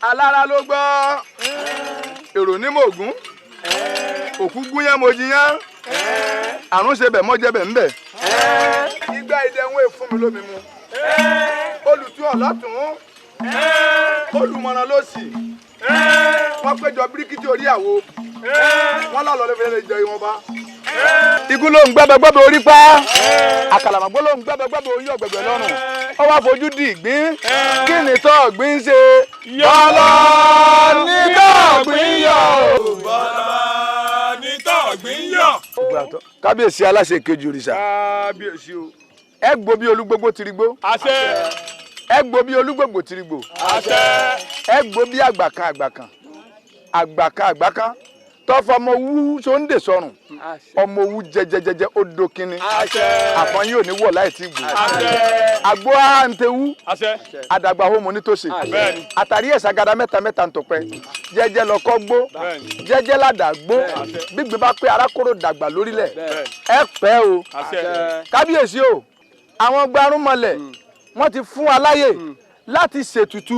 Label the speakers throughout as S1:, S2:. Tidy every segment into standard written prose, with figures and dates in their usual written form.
S1: alára ló gbọ́ èrò ní mògún òkú gúnyán mojiyán àrùn ṣe bẹ̀ mọ́jẹ́ bẹ̀ ńbẹ̀ igbá ìdẹ̀wọ̀n èèfún mi lómi mu olùtún ọ̀lọ́tún olùmọ̀ràn lósì wọ́n péjọ bíríkìtì orí àwo wọ́n lálọ́ lè fẹ́ẹ́ jẹ ìwọ̀nba. Ikú ló ń gbẹ́bẹ́gbẹ́bẹ́ orí pa àkàlàmọ̀gbọ́ ló ń gbẹ́bẹ́gbẹ́bẹ́ orí ọ̀gbẹ̀gbẹ̀ lọ́rùn ó wá fojú di ìgbín kí ni tó ọ̀gbìn ṣe bọ́lá ní tó ọ̀gbìn yọ. bọ́lá ní tó ọ̀gbìn yọ. kábíyèsí aláṣẹ kejì òrìṣà kábíyèsí o ẹ gbó bí olúgbógbó tirigbó àṣẹ ẹ gbó bí olúgbógbó tirigbó àṣẹ ẹ gbó bí àgbàkan tọ́fọ̀ ọmọ owú sóńdè sọrùn ọmọ owú jẹjẹjẹjẹ ó dókínní àfọ̀n yóò ní wọ̀ láì tí gbò àgbo àǹtẹ̀wú àdàgbà homo nítòsí àtàrí ẹ̀sàgàdà mẹ́ta ntọ̀pẹ́ jẹ́jẹ́ lọ́kọ́ gbó jẹ́jẹ́ ládàá gbó gbígbé bá pé arákòrò dàgbà lórílẹ̀ ẹ pẹ́ o kábíyèsí o àwọn gbarúmọlẹ̀ wọ́n ti fún wa láyè láti ṣètùtù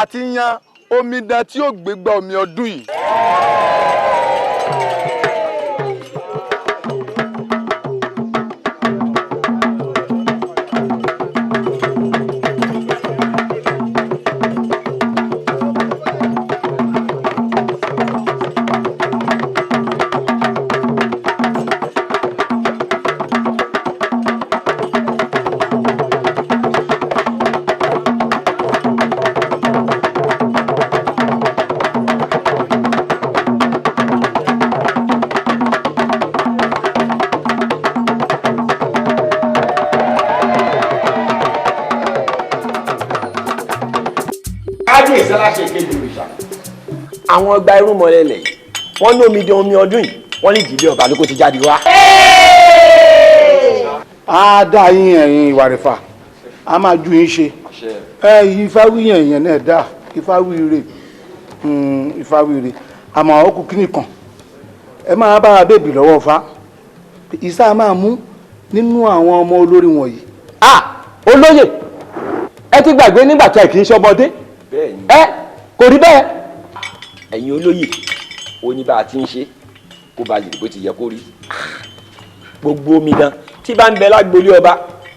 S1: àti yan omidan tí ó gbégbá omi ọdún yìí.
S2: àwọn ọgbà irúnmọlẹ̀ yìí wọ́n ní omidan omi ọdún yìí wọ́n ní ìdílé ọba ló kó ti jáde wá.
S3: a dá yín ẹ̀yin ìwà rẹ̀fà a máa ju yín ṣe ifá wíyàn èèyàn náà dá ifá wíire àmọ́ àwọn kù kíní kan ẹ máa bá a bèbí lọ́wọ́ fa ìsá máa mú nínú àwọn ọmọ olórí wọ̀nyí.
S2: olóyè ẹ ti gbàgbé nígbà tí ẹ kì í ṣọmọdé ẹ kò rí bẹ́ẹ̀. ẹ̀yin olóyè ó ní bá a ti ń ṣe kó ba lè bó ti yẹ kó rí gbogbo omidan tí bá ń bẹ lágbolé ọba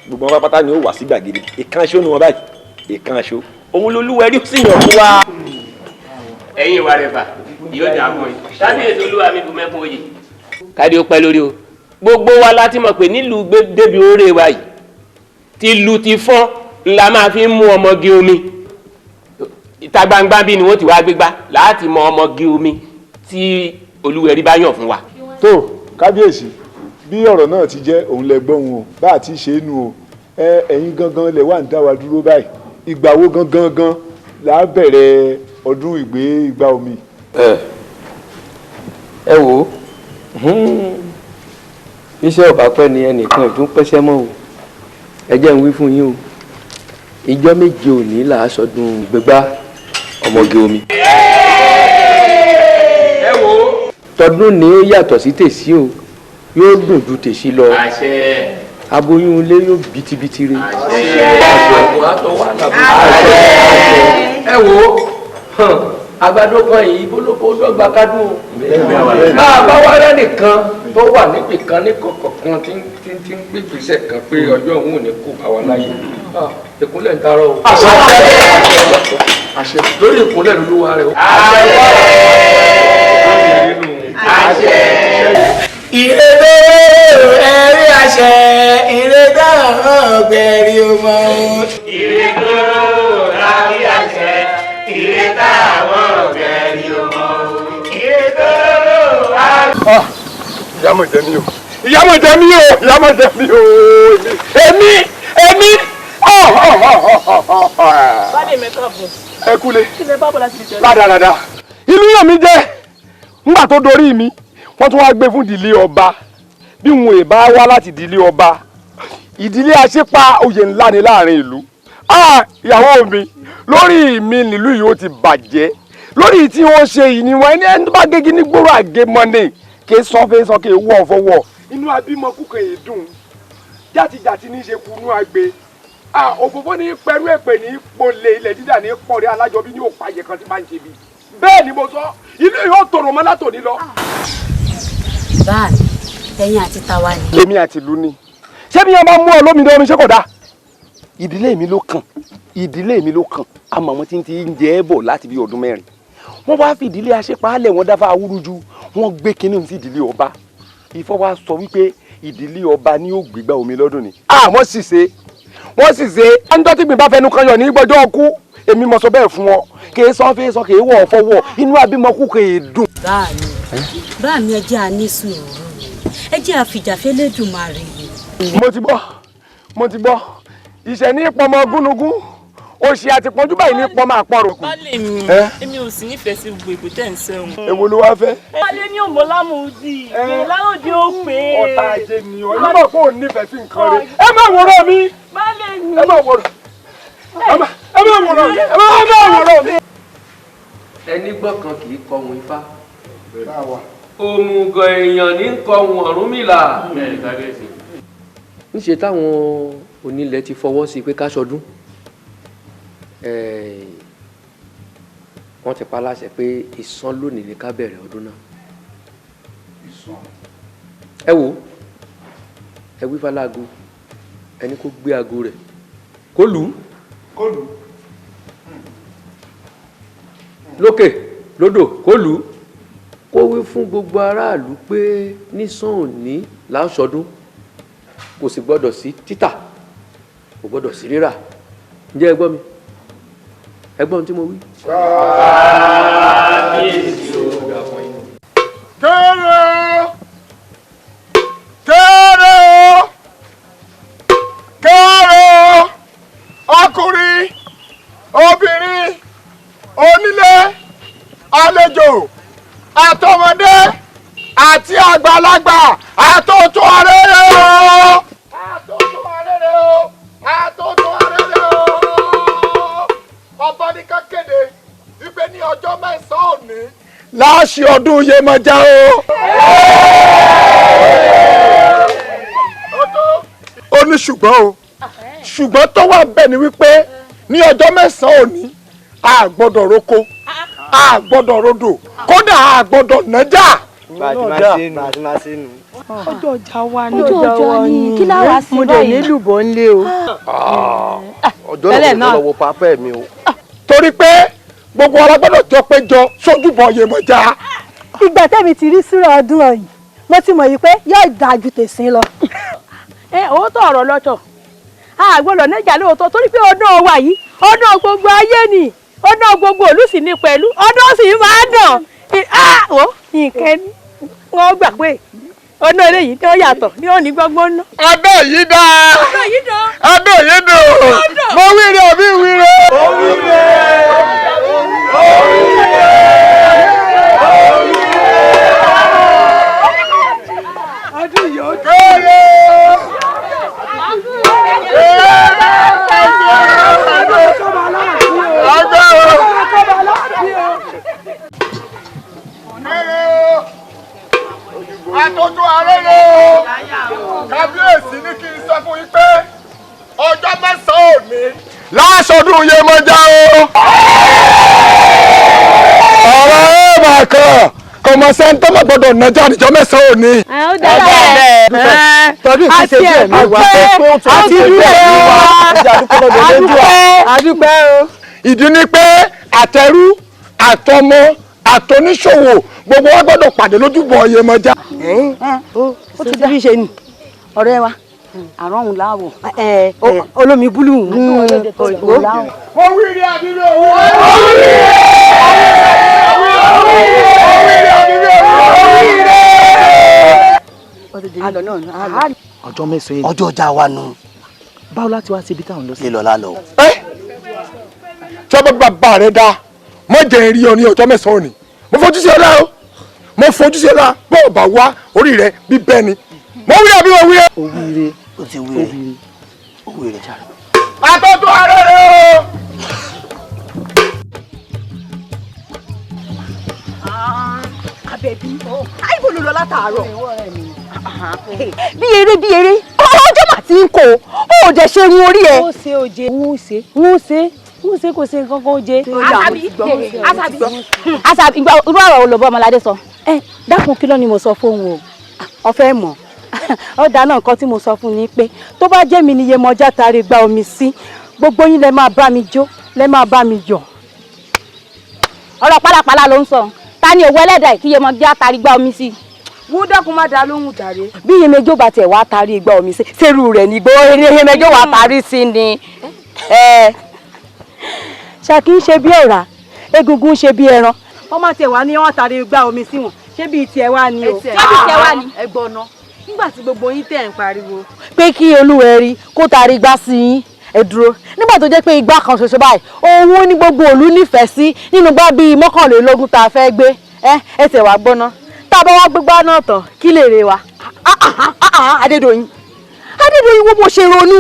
S2: gbogbo wọn pátá ni ó wà sí gbàgede ìkànṣó ni wọn báyìí ìkànṣó òun lolúwẹrí sì yàn fún wa.
S4: ẹ̀yin ìwà rẹ̀ fà yóò dà mọ́ ẹ kábíyèsí olúwa mi kò mẹ́kún oyè. káde ó pẹ́ lórí o gbogbo wa láti mọ̀ pé nílùú débi oore wa yìí ti lu ti fọ́n la máa fi ń mú ọmọge omi ìta gbangba bí ni wọ́n ti wá gbégbá láti mọ ọmọge omi tí olúwẹ̀rí bá yàn fún wa.
S5: tó kábíyèsí bí ọ̀rọ̀ náà ti jẹ́ òun lẹ gbọ́ wọn o bá a ti ṣe é nu o ẹ̀yin gangan lẹ wà ń dá wa dúró báyìí ìgbà wo gangan là á bẹ̀rẹ̀ ọdún ìgbé ìgbà omi.
S6: ẹ wò ó iṣẹ́ ọ̀bà pẹ́ ni ẹnìkan ò tún pẹ́sẹ́ mọ́ o ẹ jẹ́ ń wí fún yín o ìjọ méje òní là á sọdún gbégbá ọmọge omi.
S4: ẹ wò ó.
S6: tọdún ni ó yàtọ̀ sí tèsí o yóò dùn ju tèsí lọ.
S4: àṣẹ.
S6: aboyún ilé yóò bìtìbìtì rè.
S4: àṣẹ.
S6: ẹ wò ó àgbàdo kan yìí bólókó dọ́gba kádùn o. máa bá wá rẹ́ nìkan tó wà níbì kan ní kọ̀ọ̀kan tí ń gbé gbèsè kan pé ọjọ́ òun ò ní kó bá wa láyé ìkúnlẹ̀ ń tarọ́ o. àṣẹ lórí ìkúnlẹ̀ lolúwa rẹ o.
S4: àṣẹ.
S7: ìrèdè ẹ̀rí àṣẹ ìrèdè ọ̀gbẹ̀rì ọmọ.
S4: ìrèdè rárí àṣẹ ìrèdè àwọn ọ̀gbẹ̀rì ọmọ. ìrèdè rárí.
S1: ìyámọ̀ jẹ́ mi o ìyámọ̀ jẹ́ mi o ìyámọ̀ jẹ́ mi o èmi.
S8: báde mẹ́ta bọ̀.
S1: ẹ kúlé.
S8: kí lè bá bọ̀ láti fi tẹ̀lé.
S1: ládàradà ìlú yàn mí jẹ́ ńgbà tó dorí mi wọ́n tún wá gbé fún ìdílé ọba bí wọn ì bá wá láti ìdílé ọba ìdílé aṣípa oyè ńlá ni láàrin ìlú. ìyàwó mi lórí mi nílùú yìí ó ti bàjẹ́ lórí tí wọ́n ṣe yìí ni wọ́n ẹni tó bá gégi ní gbòòrò àgémọ́ni kì í sọ fẹ́ sọ kì í wọ̀ fọwọ́. inú abímọ kúkẹ́ yìí dùn játijàti ní í ṣe kunú agbe òfófó ní pẹ̀lú èpè ní polè ilẹ̀ dídà ní pọ̀rẹ́ alájọbí ní òpàyẹ kan tí máa ń ṣe bí. bẹ́ẹ̀ ni mo sọ ilé yóò tòrò mọ́ látòní lọ.
S9: báàmì ẹ̀yin àti tàwa ni.
S1: èmi àti ìlú ni ṣé bí wọn bá mú ọ lómi lómi ṣé kò dáa. ìdílé mi ló kàn àmọ́ wọn ti ń jẹ ẹ́ bọ̀ láti bí ọdún mẹ́rin wọ́n wá fi ìdílé aṣẹ́pàálẹ̀ wọn dáfà awúrúju wọ́n gbé kinní sí ìdílé ọba Ifá wa sọ wípé ìdílé ọba ni yóò gbégbá omi lọ́dún ni. wọ́n sì ṣe ẹnjọ́ tí mi bá fẹnu kan yọ ní gbọ́jọ́ ọkú èmi mọ̀ sọ bẹ́ẹ̀ fún ọ kì í sọ fẹ́ sọ kì í wọ̀ fọwọ́ inú abímọkú kì í dùn.
S9: báàmì ẹ jẹ́ àní sùúrù ẹ jẹ́ àfìjàfẹ́ lẹ́dùnmarè.
S1: mo ti gbọ́ ìṣẹ̀ ní pọmọ gúnugún òṣì àti pọ́njú báyìí ní pọ́nmọ́ àpọ̀rọ̀.
S8: Baálé mi èmi ò sì nífẹ̀ẹ́ sí gbogbo èbò tẹ̀ ń sẹ́wọ̀n.
S1: èwo ló wá fẹ́.
S8: Baálé ní òmò lámùdí ìgbè láròdì ó pè é.
S1: ọ̀tá ajé ni ọ yóò mọ̀ pé òun nífẹ̀ẹ́ sí nǹkan rẹ̀ ẹ má wòrán mi.
S8: Baálé mi
S1: ẹ má wòrán mi.
S6: ẹni gbọ́kàn kì í kọ̀hún Ifá òmùgọ̀ èèyàn ní kọ̀hún Ọ̀rúnmìlà. níṣẹ́ táwọn onílẹ̀ ti fọwọ́ sí pé ká ṣọdún wọ́n ti pa láṣẹ pé ìsan lónìí ni ká bẹ̀rẹ̀ ọdún náà. ẹ wo ẹ wí fálágo ẹni kó gbé aago rẹ̀ kó lù ú lókè lódò kó lù ú kó wí fún gbogbo aráàlú pé nísàn òní là ń ṣọdún kò sì gbọ́dọ̀ sí títà kò gbọ́dọ̀ sí rírà ǹjẹ́ ẹ gbọ́ mi ẹ gbọ́ ohun tí mo wí.
S1: kẹ́rẹ́ ọkùnrin obìnrin onílé àlejò àtọmọdé àti àgbàlagbà àtòtò arére o. ọba ní ká kéde wípé ní ọjọ́ mẹ́sàn-án òní láṣẹ ọdún Yemọja o. ó ní ṣùgbọ́n tó wà bẹ́ẹ̀ ni wípé ní ọjọ́ mẹ́sàn-án òní a gbọ́dọ̀ roko a gbọ́dọ̀ rodò kódà a gbọ́dọ̀ nájà.
S8: ọjọ́ ọjà wa ni
S9: kí láwa sí báyìí.
S8: mo dẹ̀ nílùbọ̀ ńlé o.
S1: ọjọ́ náà lọ́wọ́ pápẹ́ mi o. torí pé gbogbo alágbọ́dọ̀ jọ péjọ sójúbọ Yemọja.
S10: ìgbà tẹ́mi ti rí súrà ọdún ọ̀yìn mo ti mọ̀ yìí pé yóò dáa ju tèsín lọ.
S8: òótọ́ ọ̀rọ̀ lọ́tọ̀ àgbọ̀dọ̀ nẹ́jà lóòótọ́ torí pé ọdún wa yìí ọdún gbogbo ayé ni ọdún gbogbo ìlú sì ní pẹ̀lú ọdún sì máa dàn nǹkan ni wọ́n gbà pé ọdún eléyìí tó yàtọ̀ ní òní gbọ́ngbọ́n ná.
S1: ọdún yìí dáa ọdún yìí dùn mo wíire òbí wíire. ọdún yìí ó kéré. Àtọ́jú arére o kábíyèsí ní kí n sọ fún yín pé ọjọ́ mẹ́sàn-án òní láṣọdún Yemọja o. ọ̀rọ̀ ẹ̀ máa kàn kọmọ sẹ́ńtọ́ máa gbọ́dọ̀ nájà níjọ́ mẹ́sàn-án òní.
S10: ó dára ẹ̀
S3: tọ́jú ìṣẹ̀ṣẹ̀ bí ẹ̀mí wa
S10: àti
S3: adúpẹ́ o.
S1: ìdí ni pé àtẹrú àtọmọ àtọníṣòwò gbogbo wa gbọ́dọ̀ pàdé lójúbọ Yemọja.
S10: ó ti bí ṣe ni ọ̀rẹ́ wa àrọ̀hún láàwọ̀ olómi búlù
S1: ó wíire àbílẹ̀ òwúrẹ́.
S3: ọjọ́ mẹ́sàn-án
S7: ọjọ́ ọjà wa nù.
S3: báwo láti wá síbi táwọn lọ sí.
S7: lílọ lálọ.
S1: tí wọ́n bá bá rẹ̀ dá mọ́ jẹ́ ìrì ọ ní ọjọ́ mẹ́sàn-án òní mo fojú sí ọ lá o mo fojú sí ọ lá bọ́ọ̀ bá wá orí rẹ bí bẹ́ẹ̀ ni mo wíire àbí mo wíire.
S3: ó wíire
S7: ó ti wíire ó wíire jáde.
S1: àtọ́jú arére o.
S10: Àbẹ̀bí àìbò ló lọ látàárọ̀ bí eré ọjọ́ tí ń kó ó dẹ̀ ṣe irun orí ẹ.
S8: ó ṣe oje ń ṣe kò ṣe nǹkan kan oje.
S10: Àṣàbí irú ọ̀rọ̀ olùbọ́ ọmọládé sọ. Ẹ dákun kí ló ni mo sọ fóun o ọ̀fẹ́ mọ̀ ọ̀dà náà nǹkan tí mo sọ fún ni pé tó bá jẹ́ mi ni Yemọja tari gba omi sí gbogbo yín lẹ máa bá mi jó lẹ máa bá mi yọ̀. Ọ̀rọ̀ pálapàla ló ń sọ ta ni òwò ẹlẹ́dàá kí Yemọja tari gba omi sí.
S8: wọ́n dákun má dá lóhùn jàre.
S10: Bí Yemọja bá tiẹ̀ wá tari igba omi sí sẹ́rù rẹ̀ ní gbọ́ Yemọja wá tari sí ni. Ṣàkí ń ṣe bí ọ̀rá egungun ṣe bí ẹran.
S8: wọ́n má tiẹ̀ wá ní wọ́n tari igba omi sí wọn ṣé bíi tiẹ̀ wá ni o.
S10: ṣé bíi tiẹ̀ wá ni.
S8: ẹ gbọ́ná nígbà tí gbogbo yín tẹ̀ ń pariwo.
S10: pé kí olúwẹ̀rí kó tari igbá sí yín ẹ dúró nígbà tó jẹ́ pé igbá kan ṣoṣo báyìí òun ní gbogbo òlú nífẹ̀ẹ́ sí nínú gbá bíi 21 tá a fẹ́ gbé ẹsẹ̀ wá gbọ́ná tá a bá wá gbégbá náà tán kí lè rè wa. Adédoyin wo mo ṣe ronú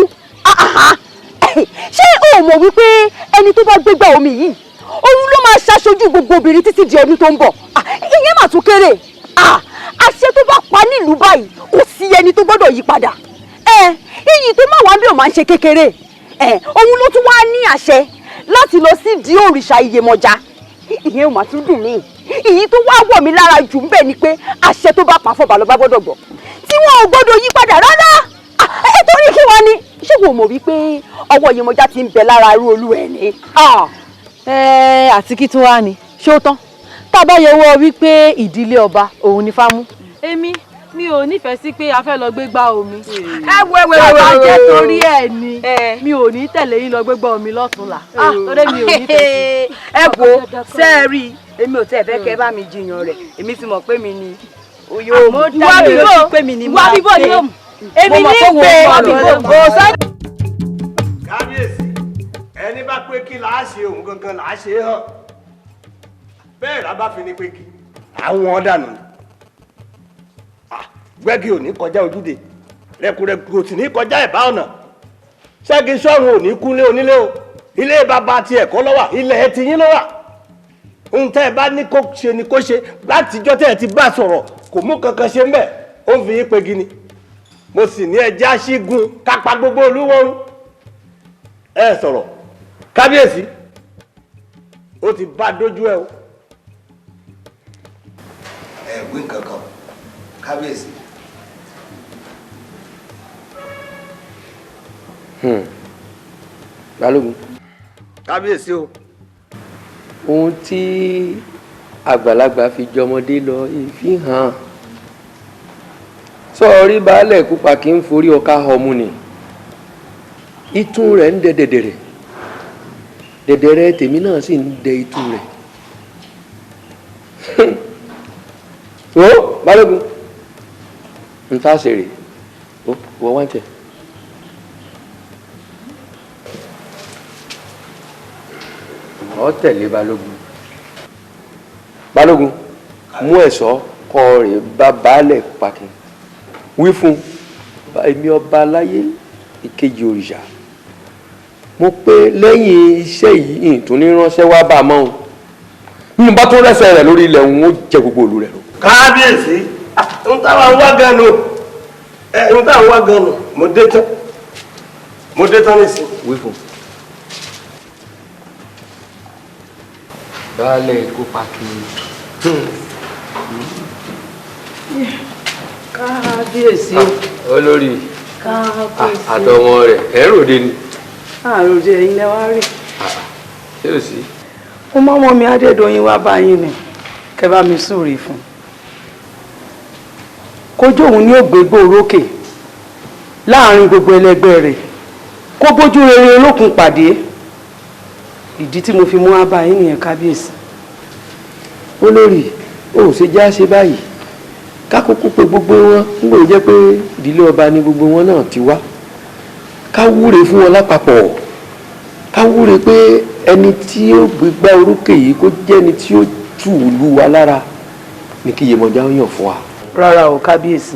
S10: ṣé o mọ̀ wípé ẹni tó bá gbégbá omi yìí òun ló máa ṣaṣojú gbogbo obìnrin títí di ọdún tó ń bọ̀ ìyẹn mà tún kéré àṣẹ tó bá pa nílùú báyìí kò sí ẹni tó gbọ́dọ̀ yí padà iyì tó máa wá bí ò máa ń ṣe kékeré òun ló tún wá ní àṣẹ láti lọ sí di òrìṣà Iyemọja ìyẹn ò mà tún dùn mí ìyí tó wá wọ̀ mí lára jù ń bẹ̀ ni pé àṣẹ tó bá pa fọba ló bá gbọ́dọ̀ gbọ́ tí wọn ò gbọ́dọ̀ yí padà rárá torí kí wọ́n ní ṣé wò mọ̀ wípé ọwọ́ Iyemọja ti ń bẹ lára irú olú ẹ̀ ni.
S8: àti kí tún wá ni ṣé ó tán tá a bá yẹ wọ wípé ìdílé ọba òun ni fámú. èmi mi ò nífẹ̀ẹ́ sí pé a fẹ́ lọ gbégbá omi. bàbá jẹ́ torí ẹ̀ ni mi ò ní tẹ̀lé yín lọ gbégbá omi lọ́tùnlá. torí mi ò nífẹ̀ẹ́ sí.
S10: ẹ wo sẹ́ẹ̀rì èmi ò tẹ̀ fẹ́ kẹ́ bá mi jiyàn rẹ̀ èmi ti mọ̀ pé mi ni oyó mu.
S8: ìwà bíbò ni ó mú. èmi ní pé
S11: kábíyèsí ẹni bá pé kí làá ṣe òun gangan làá ṣe hàn bẹ́ẹ̀ lábá fi ní pé kí àwọn dànù gbẹ́gì ò ní kọjá ojúde rẹ̀kùrẹ̀kù ò sì ní kọjá ẹ̀bá ọ̀nà ṣẹ́gi sọ́run ò ní kúnlé onílé o ilé bàbá ti ẹ̀kọ́ lọ́wà ilẹ̀ ẹ̀ ti yín lọ́wà ohun tẹ́ ẹ bá ní kó ṣe ni kó ṣe látijọ́ tẹ́ ẹ ti bá sọ̀rọ̀ kò mú kankan ṣe ń bẹ̀ ó ń fi yín pegi ni mo sì ní ẹjẹ́ aṣígun kápá gbogbo olúwọ́rún ẹ sọ̀rọ̀ kábíyèsí ó ti bá dójú ẹ o.
S12: ẹ wí nǹkan kan kábíyèsí.
S6: Balógun.
S11: kábíyèsí o.
S6: ohun tí àgbàlagbà fi jọmọdé lọ ìfihàn sọ̀rí baálẹ̀ kúpa kí n forí ọkà ọmú ni ìtún rẹ̀ ń dẹ dẹ̀dẹ̀rẹ̀ dẹ̀dẹ̀rẹ̀ tèmi náà sì ń dẹ ìtún rẹ̀ ó Balógun n ta ṣe rè ó wọ́n wá ń tẹ̀. ọ tẹ̀lé Balógun Balógun mú ẹ̀ṣọ́ kọ rè bá baálẹ̀ pàkín wí fún èmi ọba aláyé ìkejì òrìṣà mo pé lẹ́yìn iṣẹ́ yìí ìtún ní ránṣẹ́ wá bá a mọ́ ọ́n nínú bá tó rẹ́sẹ̀ rẹ̀ lórí ilẹ̀ òun ó jẹ gbogbo òlu rẹ̀ lọ.
S11: kábíyèsí ń táwa ń wá gan nù ń táwa ń wá gan nù mo dé tán nísìn.
S6: wí fún baálẹ̀ kó pàkín.
S10: kábíyèsí
S6: olórí
S10: kábíyèsí
S6: àtọmọ rẹ̀ ẹrùdé ni.
S10: àròjẹ ilẹ̀ wa rí.
S6: ṣé o sí.
S10: mo mọ́mọ́ mi Adédoyin wá bá yín ni kẹ́ bá mi súre fún kójú òun ní ògbégbó orókè láàrin gbogbo ẹlẹgbẹ́ rẹ̀ kó bójú rere olókun pàdé ìdí tí mo fi mú wá bá yín nìyẹn kábíyèsí.
S6: olórí o ò ṣe já ṣe báyìí kákòókò pé gbogbo wọn ń gbòó jẹ́ pé ìdílé ọba ni gbogbo wọn náà ti wá ká wúre fún wọn lápapọ̀ ká wúre pé ẹni tí ó gbégbá orókè yìí kó jẹ́ ẹni tí ó tù lù wá lára ní kí Yemọja ó yàn fún wa.
S10: rárá o kábíyèsí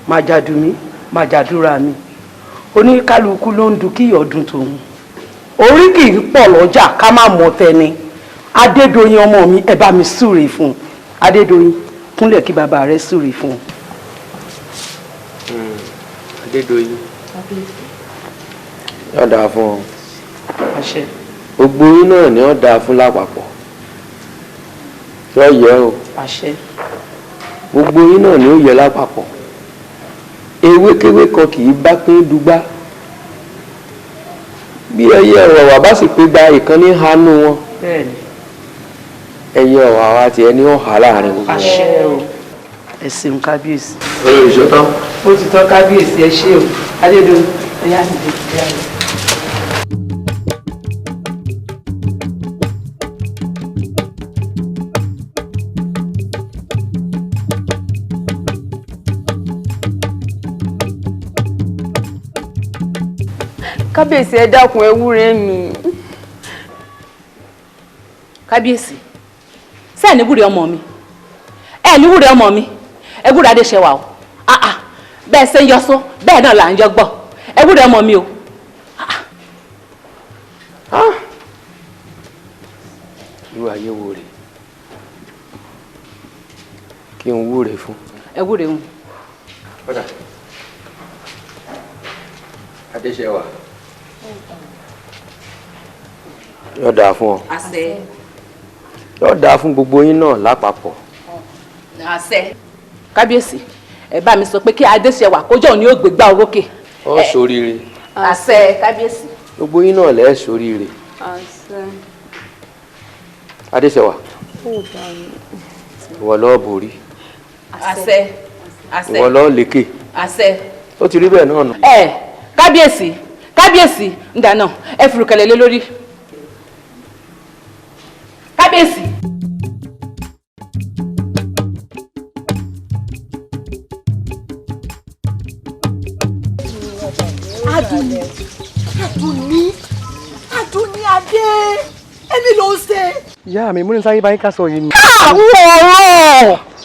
S10: má jàdù mí má jàdúrà mi oníkálukú ló ń du kí ọdún tòun orí kì í pọ̀ lọ́jà ká má mọ̀ tẹni Adédoyin ọmọ mi ẹ bá mi súre fún un Adédoyin kúnlẹ̀ kí bàbá rẹ̀ súre fún un.
S6: Adédoyin
S2: yóò dáa fún ọ gbogbo yín náà ni ó dáa fún lápapọ̀ yóò yẹ o gbogbo yín náà ni ó yẹ lápapọ̀ ewékewé kan kì í bá pín dùgbà bí ẹyẹ ọ̀wàwà bá sì pé gba ìkànnì hanú wọn ẹyẹ ọ̀wàwà tiẹ̀ ní ọ̀hà láàrin gbogbo wọn.
S10: ẹ ṣeun kábíyèsí.
S2: olórí ìṣòtán.
S10: ó ti tán kábíyèsí ẹ ṣé o adédọ̀rùn ẹ̀yà àdìdì ẹ̀yà àdìdì.
S13: kábíyèsí ẹ dákun ewúrẹ́ mi.
S9: kábíyèsí ṣé ẹ̀ níwúrẹ́ ọmọ mi ẹ̀ níwúrẹ́ ọmọ mi ẹ̀wúrẹ́ adéṣẹ́wà o bẹ́ẹ̀ ṣe ń yọ só bẹ́ẹ̀ náà là ń yọ gbọ́ ẹ̀wúrẹ́ ọmọ mi o.
S2: irú ayé wo rè kí n wúre fún.
S9: ẹ̀wúrẹ́ ń.
S2: adéṣẹ́wà yóò dáa fún ọ.
S9: àṣẹ.
S2: yóò dáa fún gbogbo yín náà lápapọ̀.
S9: àṣẹ. kábíyèsí ẹ bá mi sọ pé kí adéṣẹwà kójọ ní ó gbégbá orókè.
S2: ọ ṣoríire.
S9: àṣẹ kábíyèsí.
S2: gbogbo yín náà lẹ́ẹ̀ ṣoríire.
S13: àṣẹ.
S2: adéṣẹwà ìwọ lọ́ọ́ borí.
S9: àṣẹ. àṣẹ.
S2: ìwọ lọ́ọ́ lékè.
S9: àṣẹ.
S2: ó ti rí bẹ́ẹ̀ náà nù.
S9: kábíyèsí kábíyèsí ǹda náà ẹ furukẹlẹ lé lórí. kábíyèsí.
S10: Adúnní adé èmi ló ń ṣe.
S14: ìyá mi múni sáyé báyìí ká sọ yìí ni.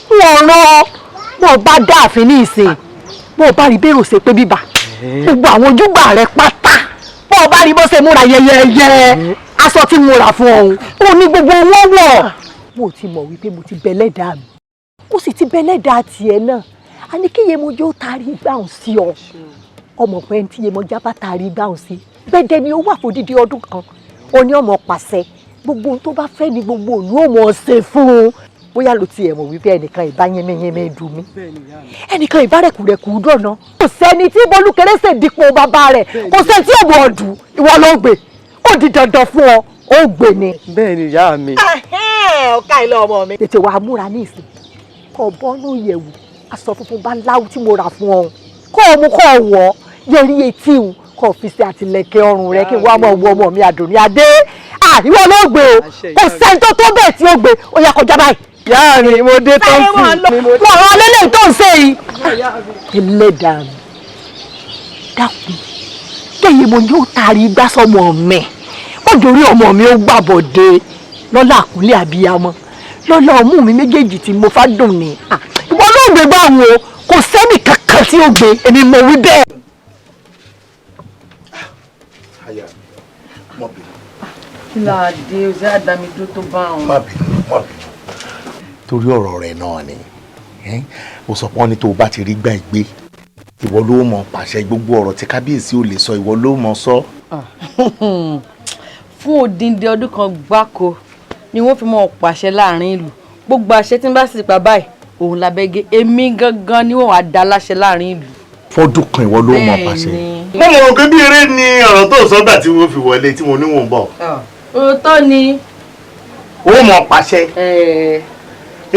S10: wọ̀ọ̀rọ̀ bó bá dáàfin ní ìsìn bó bá rí bẹ́rù ṣe pé bíbà gbogbo àwọn ojúgbà rẹ pátá bó bá rí bó ṣe múra yẹyẹyẹ aṣọ tí mo rà fún ọ̀hún ó ní gbogbo wọn wọ̀. mo ti mọ̀ wípé mo ti bẹ̀lẹ́dàá mi ó sì ti bẹ̀lẹ́dàá tiẹ̀ náà a ní kí Yemọja ó taari gbàùn sí ọ ọmọ pẹ́ tí Yemọja bá taari gbàùn sí gbẹ̀dẹ̀ ni ó wà fòdìdí ọdún kan ó ní ọmọ pàṣẹ gbogbo ohun tó bá fẹ́ ni gbogbo òlú ò mọ̀ ṣe fún un bóyá ló tiẹ̀ mọ̀ wípé ẹnìkan ìbá yẹmẹyẹmẹ dùn mí ẹnìkan ìbá rẹ̀kùrẹ̀kù dọ̀nà kò sẹ́ni tí Bolúkéré ṣe dípò bàbá rẹ̀ kò sẹ́ni tí òbò ọ̀dùn ìwọ ló gbé ó di dandan fún ọ ó gbé ni.
S14: bẹ́ẹ̀ ni ìyá mi.
S10: ọ̀ka ilé ọmọ mi. tètè wàá múra ní ìsìn kọ́ bọ́nú yẹ̀wù aṣọ funfun bá láwù tí mo rà fún ọ kọ́ ọ mú kọ́ ọ wọ̀ yẹrí etí ù kọ́ fi ṣe àtìlẹ̀kẹ̀ ọrùn rẹ kí wọ́n á mọ̀ wọ ọmọ mi Àdùnní adé ìwọ ló gbé o kò sẹ́ni tó bẹ́ẹ̀ tí ó gbé ó yá kọjá báyìí.
S14: ìyá mi mo dé tán sí i.
S10: wọ́n rán lélẹ̀ tó ń ṣe yìí. ẹlẹ́dàá mi dákun kéye mo yóò taari igbá sọmọ mi ó dorí ọmọ mi ó gbàbọ̀dé lọ́lá àkúnlé àbíyamọ lọ́lá ọmú mi méjèèjì tí mo fá dùn ní. ìwọ ló gbé bá wọn o kò sẹ́ni kankan tí ó gbé èmi mo wí bẹ́ẹ̀.
S13: kí la dé o ṣe àdámidó tó bá wọn.
S15: má bínú torí ọ̀rọ̀ rẹ̀ náà ni ó sọ pé wọ́n ní tó o bá ti rí gbà ìgbé ìwọ ló mọ̀ pàṣẹ gbogbo ọ̀rọ̀ tí kábíyèsí ò lè sọ ìwọ ló mọ̀ sọ.
S13: fún odindi ọdún kan gbáko ni wọ́n fi mọ̀ pàṣẹ láàrin ìlú gbogbo àṣẹ tí ń bá sì pa báyìí òun làbẹ́gẹ́ èmi gangan ni wọ́n wá dá láṣẹ láàrin ìlú.
S15: fọ́dún kan ìwọ ló mọ̀ pàṣẹ.
S12: mo mọ̀ pé bí eré ni ọ̀rọ̀ tó sọ́gbà tí wọ́n fi wọlé tí mo ní wọn bọ̀.
S13: òótọ́ ni.
S12: ó mọ̀ pàṣẹ.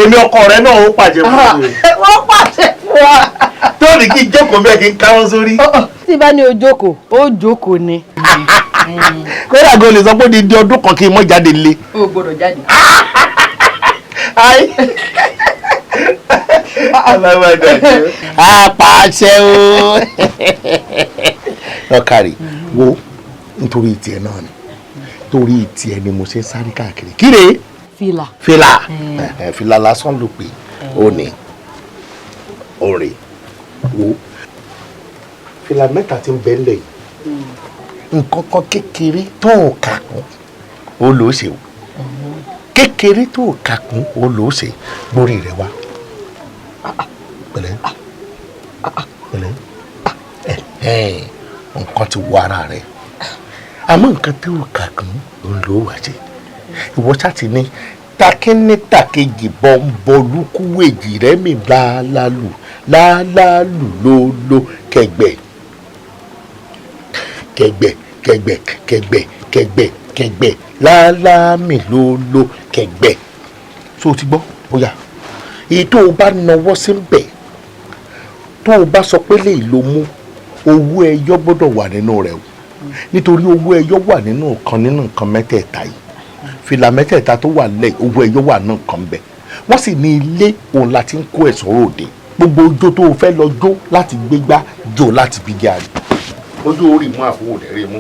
S12: èmi ọkọ rẹ náà ó pàṣẹ fún mi.
S13: wọ́n pàṣẹ fún wa.
S12: tó ní kí n jókòó bẹ́ẹ̀ kí n káwọ́ sórí.
S13: tí bá ní o jókòó ó jókòó ni.
S12: kódà gan lè sọ pé di ọdún kan kí n mọ́ jáde lé.
S13: o gbọ́dọ̀ jáde.
S15: apàṣẹ o. lọ́kàrí wo nítorí tiẹ̀ náà ni torí tiẹ̀ ni mo ṣe ń sáré káàkiri kíre.
S10: fìlà.
S15: fìlà fìlà lásán ló pé ó ní òrè wo fìlà mẹ́ta tí ń bẹ lẹ̀ yìí nǹkan kan kékeré tó ò kà kún ó lò ó ṣe o kékeré tó ò kà kún ó lò ó ṣe gbórí rẹ wá pẹ̀lẹ́ pẹ̀lẹ́ nǹkan ti wọ ara rẹ̀ àmọ́ nǹkan tí ó kà kún òun ló wà jẹ́ ìwọ ṣáàtì ní takíní tàkejì bọ́ńbọ́lùkúwèjì rẹ̀ mi láàlálù ló kẹgbẹ́ láàlámì ló kẹgbẹ́ so o ti gbọ́ bóyá èyí tó o bá nawọ́ sí bẹ̀ tó o bá sọ pé lè lo mú owó ẹyọ gbọ́dọ̀ wà nínú rẹ̀ o nítorí owó ẹyọ wà nínú nǹkan mẹ́tẹ̀ẹ̀ta yìí fìlà mẹ́tẹ̀ẹ̀ta tó wà lẹ̀ owó ẹyọ wà nínú nǹkan bẹ̀ wọ́n sì ní ilé òun láti ń kó ẹ̀sọ́ ròde gbogbo ojó tó o fẹ́ lọ jó láti gbégbá jó láti bí gàrí ojú orí mú àfọwọ́ rẹ̀ rí mú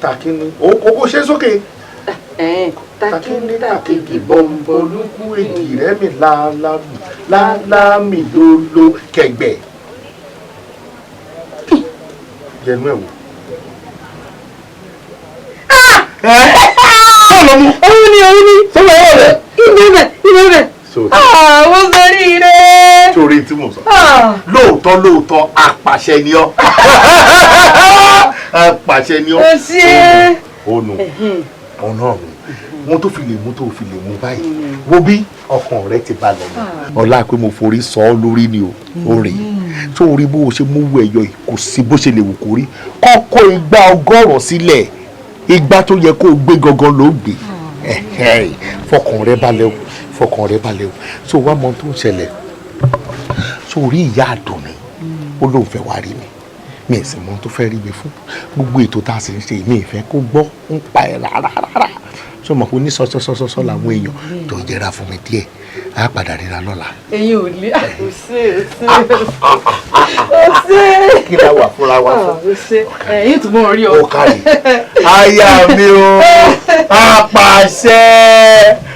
S15: takíní owó ṣe sókè takíní tàkejì bọ́ńbọ́lùkù èjì rẹ̀ mi láàlámì ló kẹgbẹ́ yẹnu ẹ̀ wò.
S13: òun ni sọ́wọ́ ẹ̀rọ rẹ̀ ibẹ̀ àwọn sẹ́rí rẹ̀.
S15: torí tí mo sọ lóòótọ́ apàṣẹ ni ọ́ apàṣẹ ni ọ́ ònù ọ̀nà wọn tó fi lè mú báyìí wo bí ọkàn rẹ ti balẹ̀ ni ọlá pé mo forí sọ ọ́ lórí ni o rè tó rí bó o ṣe mú wọ ẹ̀yọ yìí kò sí bó ṣe lè wù kó rí kọ́kọ́ igba ọgọ́rùn-ún sílẹ̀ igba tó yẹ kó o gbé gangan ló gbé fọkàn rẹ balẹ̀ o so wá mọ tó ń ṣẹlẹ̀ so rí ìyá àdùnní ó lóun fẹ́ wá rí mi ì sì mọ tó fẹ́ rí mi fún gbogbo ètò tá a sì ń ṣe mi ì fẹ́ kó gbọ́ ń pa ẹ̀ rárá so mọ̀ pé ní sọ́sọ́sọ́sọ́ làwọn èèyàn tó jẹ́ra fún mi díẹ̀ á padà ríra lọ́la.
S13: ẹ̀yin ò lé òsè.
S15: kí la wà fúnra wa fún.
S13: ẹ̀yin tó mọ̀ rí ọ.
S15: ó kárí aya mi o apàṣẹ.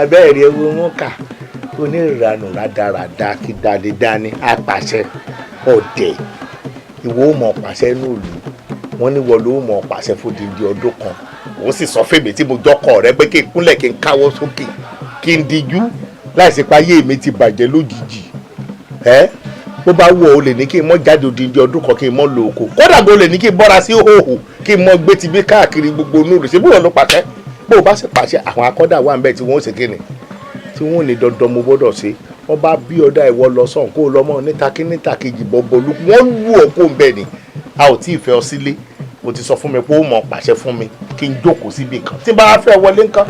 S15: abẹ́ẹ̀rí ewu wọn kà onírànù rádaràda kí dáadédáni apàṣẹ ọ̀dẹ̀ ìwọ ò mọ̀ pàṣẹ nílùú wọn ní wọ́n ló mọ̀ pàṣẹ fódìdí ọdún kan òun sì sọ fèmí tí mo jọkọ̀ rẹ pé kí n kúnlẹ̀ kí n káwọ́ sókè kí n dijú láìsí pé ayé mi ti bàjẹ́ lójijì bó bá wù ọ́ o lè ní kí n mọ́ jáde òdìdí ọdún kan kí n mọ́ lo oko kódà bó lè ní kí n bọ́ra sí hòhò kí n mọ́ gbé ti bí káàkiri gbogbo onúrò ṣé bóyá ló pàṣẹ bó o bá sì pàṣẹ àwọn akọ́dà wà ń bẹ̀ tí wọ́n ó ṣe kíni tí wọ́n ò ní dandan mo gbọ́dọ̀ ṣe ọba bí ọ̀dà ìwọ lọ sọ̀n kó o lọ́mọ níta kejì bọ́bọ́lú wọ́n lù ọ́ kó ń bẹ̀ ni a ò tí ì fẹ́ ọ sílé o ti sọ fún mi pé ó mọ̀ pàṣẹ fún mi kí n jókòó síbi kan tí bá fẹ́ wọlé nǹkan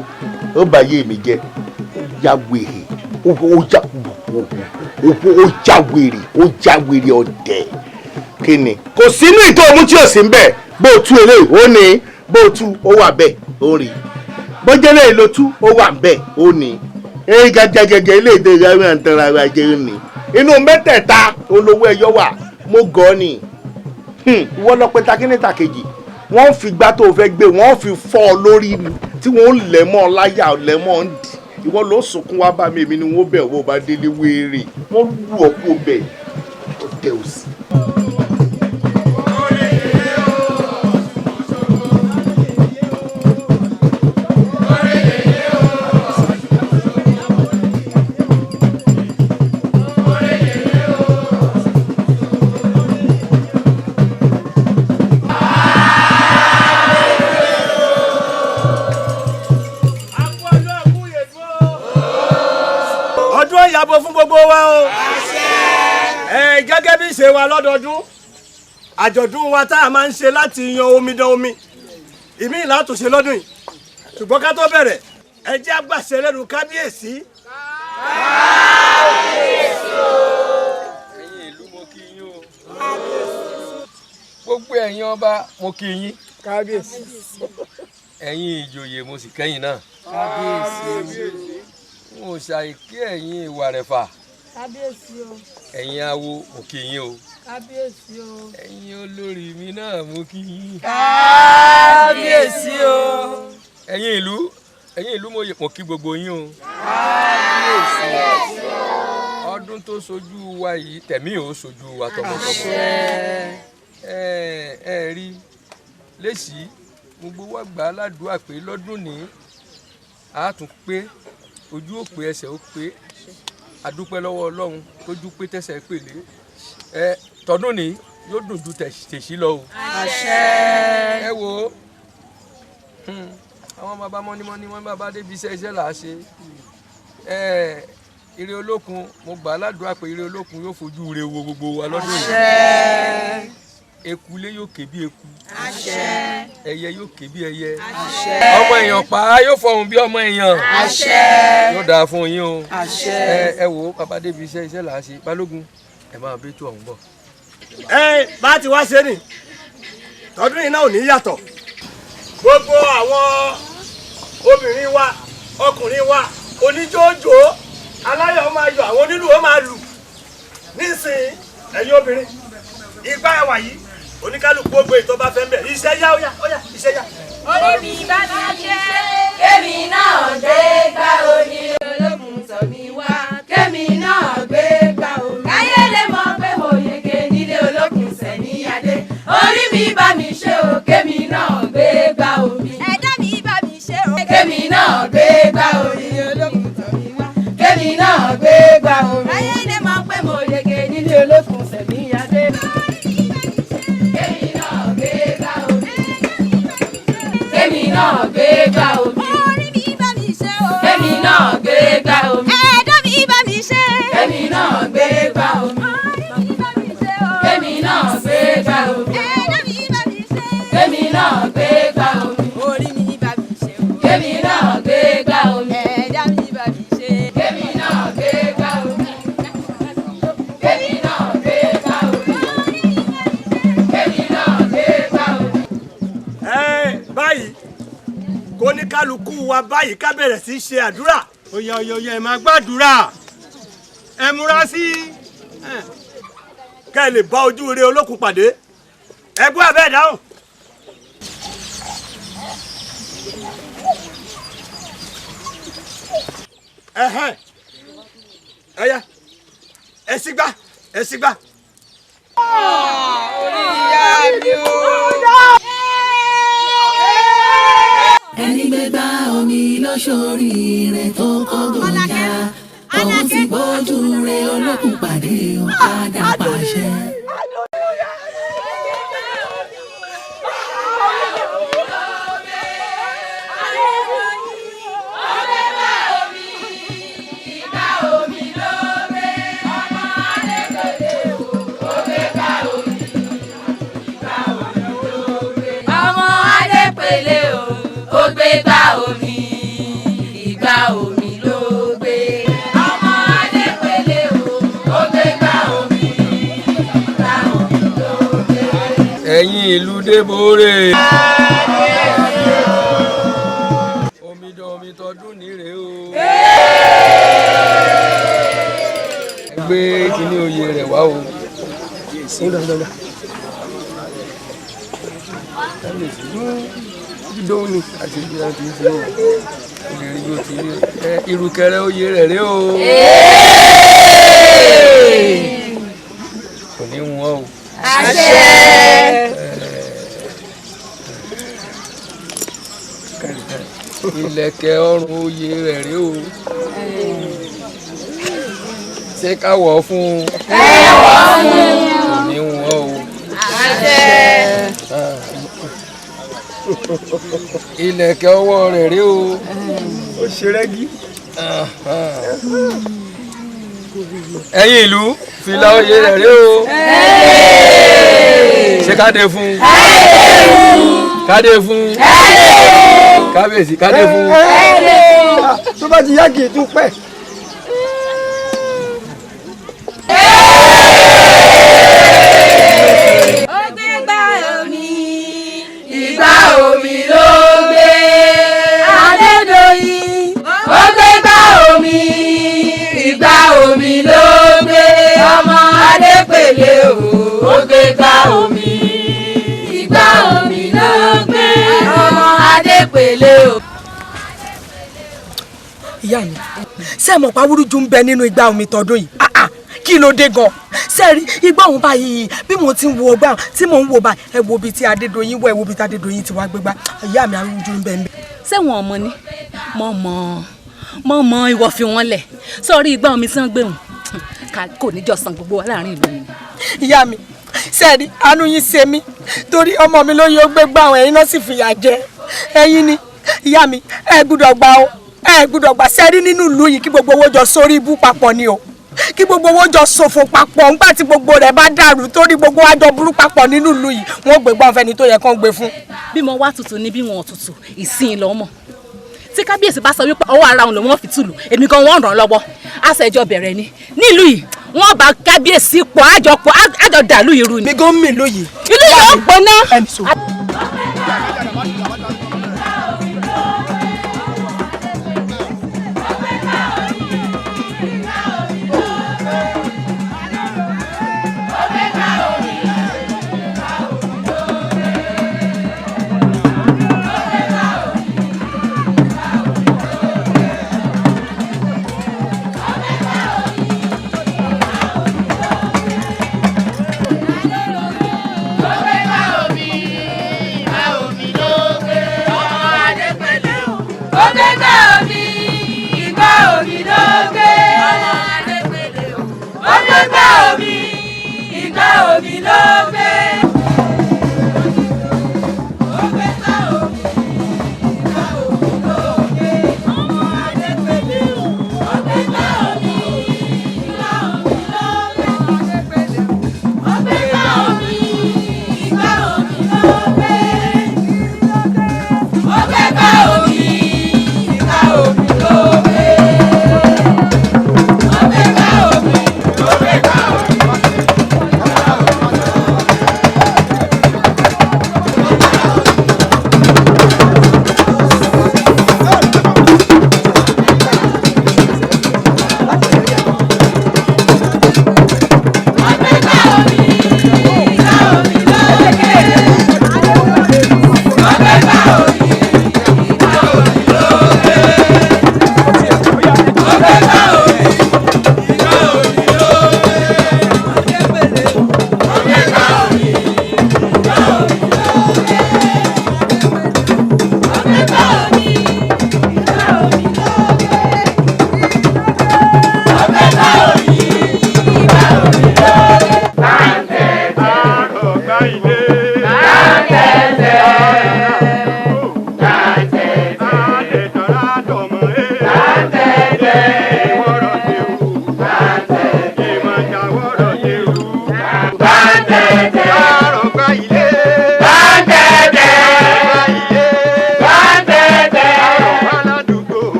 S15: ó bá yé mi jẹ́ ya wèrè ó já wèrè ọ̀dẹ̀ kí ni kò sínú ìtọ́ ọmú tí ò sí ń bẹ̀ bó o tú eléyìí ó ní bó o tú ó wà bẹ́ẹ̀ ó rí bójẹ́ lẹ́yìn ló tú ó wà bẹ́ẹ̀ ó ní èyí gàjàgàjà ilé èdè ìyàwó àǹtara ara jẹ́ ní inú mẹ́tẹ̀ẹ̀ta olówó ẹyọ wà mo gọ́ ni ìwọ lọ pé takínítà kejì wọ́n fi gbá tó fẹ́ gbé wọ́n fi fọ́ ọ lórí tí wọ́n lẹ̀ mọ́ láyà lẹ̀ mọ́ ń dì ìwọ ló sunkún wá bá mi èmi ni wọ́n bẹ̀ wọ́n bá délé wéèrè wọ́n lù ọ́ kó bẹ̀ ó tẹ̀ ọ́ sí.
S11: gbogbo fún gbogbo wa o. Gẹ́gẹ́ bí ìṣe wa lọ́dọọdún àjọ̀dún wa tá a máa ń ṣe láti yan omidan omi ìmí ìlà tó ṣe lọ́dún yìí ṣùgbọ́n ká tó bẹ̀rẹ̀ ẹ jẹ́ àgbàṣe lẹ́nu kábíyèsí.
S6: kábíyèsí o. ẹ̀yin ìlú mo kí yín o. gbogbo ẹ̀yin ọba mo kí yín.
S11: kábíyèsí.
S6: ẹ̀yin ìjòyè mo sì kẹ́yìn náà.
S11: kábíyèsí.
S6: mo ṣàìkí ẹ̀yin ìwà rẹ̀fà.
S8: kábíyèsí o.
S6: ẹ̀yin awo mo kí yín o.
S8: kábíyèsí o.
S6: ẹ̀yin olórí mi náà mo kí yín.
S8: kábíyèsí o.
S6: ẹ̀yin ìlú mo kí gbogbo yín o.
S8: kábíyèsí o.
S6: ọdún tó sojú wa yìí tẹ̀mí ò sojú wa tọmọtọmọ. ẹ rí lẹ́sì gbogbo wa gbà á ládùúgbà pé lọ́dún ní a tún pé ojú ò pé ẹsẹ̀ ó pé adúpẹ́ lọ́wọ́ Ọlọ́run tójú pé tẹ̀sẹ̀ pèlé tọdún ní yóò dùn ju tèṣí lọ o.
S8: àṣẹ.
S6: ẹ wo àwọn bàbá mọ́nímọ́ní wọn bàbá débi iṣẹ́ là á ṣe ire olókun mo gbà á ládùúgbà pé ire olókun yóò fojú re wo gbogbo wa lọ́dún yìí.
S8: àṣẹ.
S6: ekulé yóò ké bí eku.
S8: àṣẹ.
S6: ẹyẹ yóò ké bí ẹyẹ.
S8: àṣẹ.
S6: ọmọ èèyàn pa yóò fọhùn bí ọmọ èèyàn.
S8: àṣẹ.
S6: yóò dáa fún yín o.
S8: àṣẹ.
S6: ẹ wo bàbá débi iṣẹ́ là á ṣe balógun ẹ máa bí tó ọ̀hún bọ̀.
S11: bá ti wá ṣe nì tọdún yìí náà ò ní yàtọ̀ gbogbo àwọn obìnrin wa ọkùnrin wa oníjóòjò aláyọ̀ máa yọ̀ àwọn onílù ó máa lù nísìnyí ẹ̀yin obìnrin ìgbà ẹwà yìí oníkálukú gbogbo ètò bá fẹ́ ń bẹ̀ iṣẹ́ yá ó yá iṣẹ́ yá.
S16: orí mi bá ti ṣe kémi náà gbé gbá oní ológun tọ̀ mí wá kémi náà gbé gbá omi. káyé lè mọ̀ pé mo yege nílé ológun sẹ̀ní adé orí mi bá mi ṣe o kémi náà gbé gbá omi. ẹ̀dá mi bá mi ṣe o kémi náà gbé gbá oní ológun tọ̀ mí wá kémi náà gbé gbá omi. káyé lè mọ̀ pé mo yege nílé ológun sẹ̀ní adé. Kémi náà gbé gbá omi. Orí mi bá mi ṣe o. Kémi náà gbé gbá omi. Ẹ̀dá mi bá mi ṣe. Kémi náà gbé gbá omi. Orí mi bá mi ṣe o. Kémi náà gbé gbá omi. Ẹ̀dá mi bá mi ṣe. Kémi náà gbé gbá omi. Orí mi bá mi ṣe o. Kémi náà gbé gbá omi. Ẹ̀dá mi bá mi ṣe. Kémi náà gbé gbá omi. Kémi náà gbé gbá omi. Kémi náà gbé gbá omi.
S11: Báyìí kó ní kálukú wa báyìí ká bẹ̀rẹ̀ sí í ṣe àdúrà.
S17: Oya ẹ máa gbàdúrà ẹ múra sí.
S11: ká ẹ lè bá ojú rere olókun pàdé ẹ gbọ́ abẹ́ dáhùn. ẹyà ẹ sígbà ẹ sígbà.
S16: orí ìyá mi o.
S18: ẹni gbégbá omi lọ́sọ̀rí rẹ̀ tó kọ́gùn já òun ti gbójú rẹ̀ olókùn pàdé ọ̀kadà pàṣẹ.
S16: Gbégbá omi, ìgbà omi ló gbé. Ọmọ Adépèlé o, ó gbégbá omi, ìgbà omi ló gbé.
S6: ẹ̀yin ìlú débòrè. omidan omi tọdún nírè o. gbé kíní oyè rẹ̀ wá o. dídóhùn ni àti ìdí àti ìdí o ìrírí yóò ti rí irukẹrẹ oyè rẹ̀ rẹ̀ o. kò ní wọ́n o. ìlẹ̀kẹ̀ ọrùn oyè rẹ̀ rẹ̀ o. ṣé ká wọ̀ ọ́ fún un. kò ní wọ́n o. ìlẹ̀kẹ̀ ọwọ́ rẹ̀ rí o.
S17: ó ṣe rẹ́gí.
S6: ẹ̀yin ìlú fìlà oyè rẹ̀ rí o. ṣé káde fún. káde fún. kábíyèsí káde fún.
S14: tó bá ti yá kì í tún pẹ́.
S16: Ìgbà omi ló gbé Adédoyin. Ó gbé gbá omi. Ìgbà omi ló gbé ọmọ Adépèlé o. Ó gbé gbá omi. Ìgbà omi ló gbé ọmọ Adépèlé o.
S19: ìyá mi ṣé mọ̀ pa wúrújú ń bẹ nínú igbá omi tọdún yìí kí ló dé gan sẹ́ẹ̀rí igbá òun báyìí bí mo ti ń wo ọgbà tí mò ń wo báyìí ẹ wo ibi tí Adédoyin wọ ẹ wo ibi tí Adédoyin ti wá gbégbá ìyá mi arúgbó ń bẹ ń bẹ.
S9: ṣé wọn ọmọ ni mọ ìwọ fi wọn lẹ sọrí igbá omi tí wọn gbé wọn kò ní jọ san gbogbo wa láàrin ìlú mi.
S19: ìyá mi sẹ́ẹ̀rí àánú yín ṣe mí torí ọmọ mi ló yẹ ó gbégbá àwọn ẹ̀yin náà sì fìyà jẹ ẹ̀yin ni ìyá mi ẹ gbúdọ̀ gbà ó ẹ gbúdọ̀ gbà sẹ́ẹ̀rí nínú ìlú yìí kí gbogbo owó jọ sórí ibú papọ̀ ni o kí gbogbo owó jọ ṣòfò papọ̀ nígbà tí gbogbo rẹ̀ bá dàrú torí gbogbo wa jọ burú papọ̀ nínú ìlú yìí wọ́n gbé gbọ́n fẹ́ni tó yẹ kán gbé fún.
S9: bí mo wá tutù ní bí wọn ò tutù ìsìn lọ́mọ tí kábíyèsí bá sọ wípé ọwọ́ ara òun ló wọ́n fi tùlù èmi gan wọ́n ràn lọ́wọ́ àṣẹjọ bẹ̀rẹ̀ ni nílùú yìí wọ́n bá kábíyèsí pọ̀ àjọ dàlú irú ni.
S19: mi gan mi lóye.
S9: ìlú yìí ó gbóná.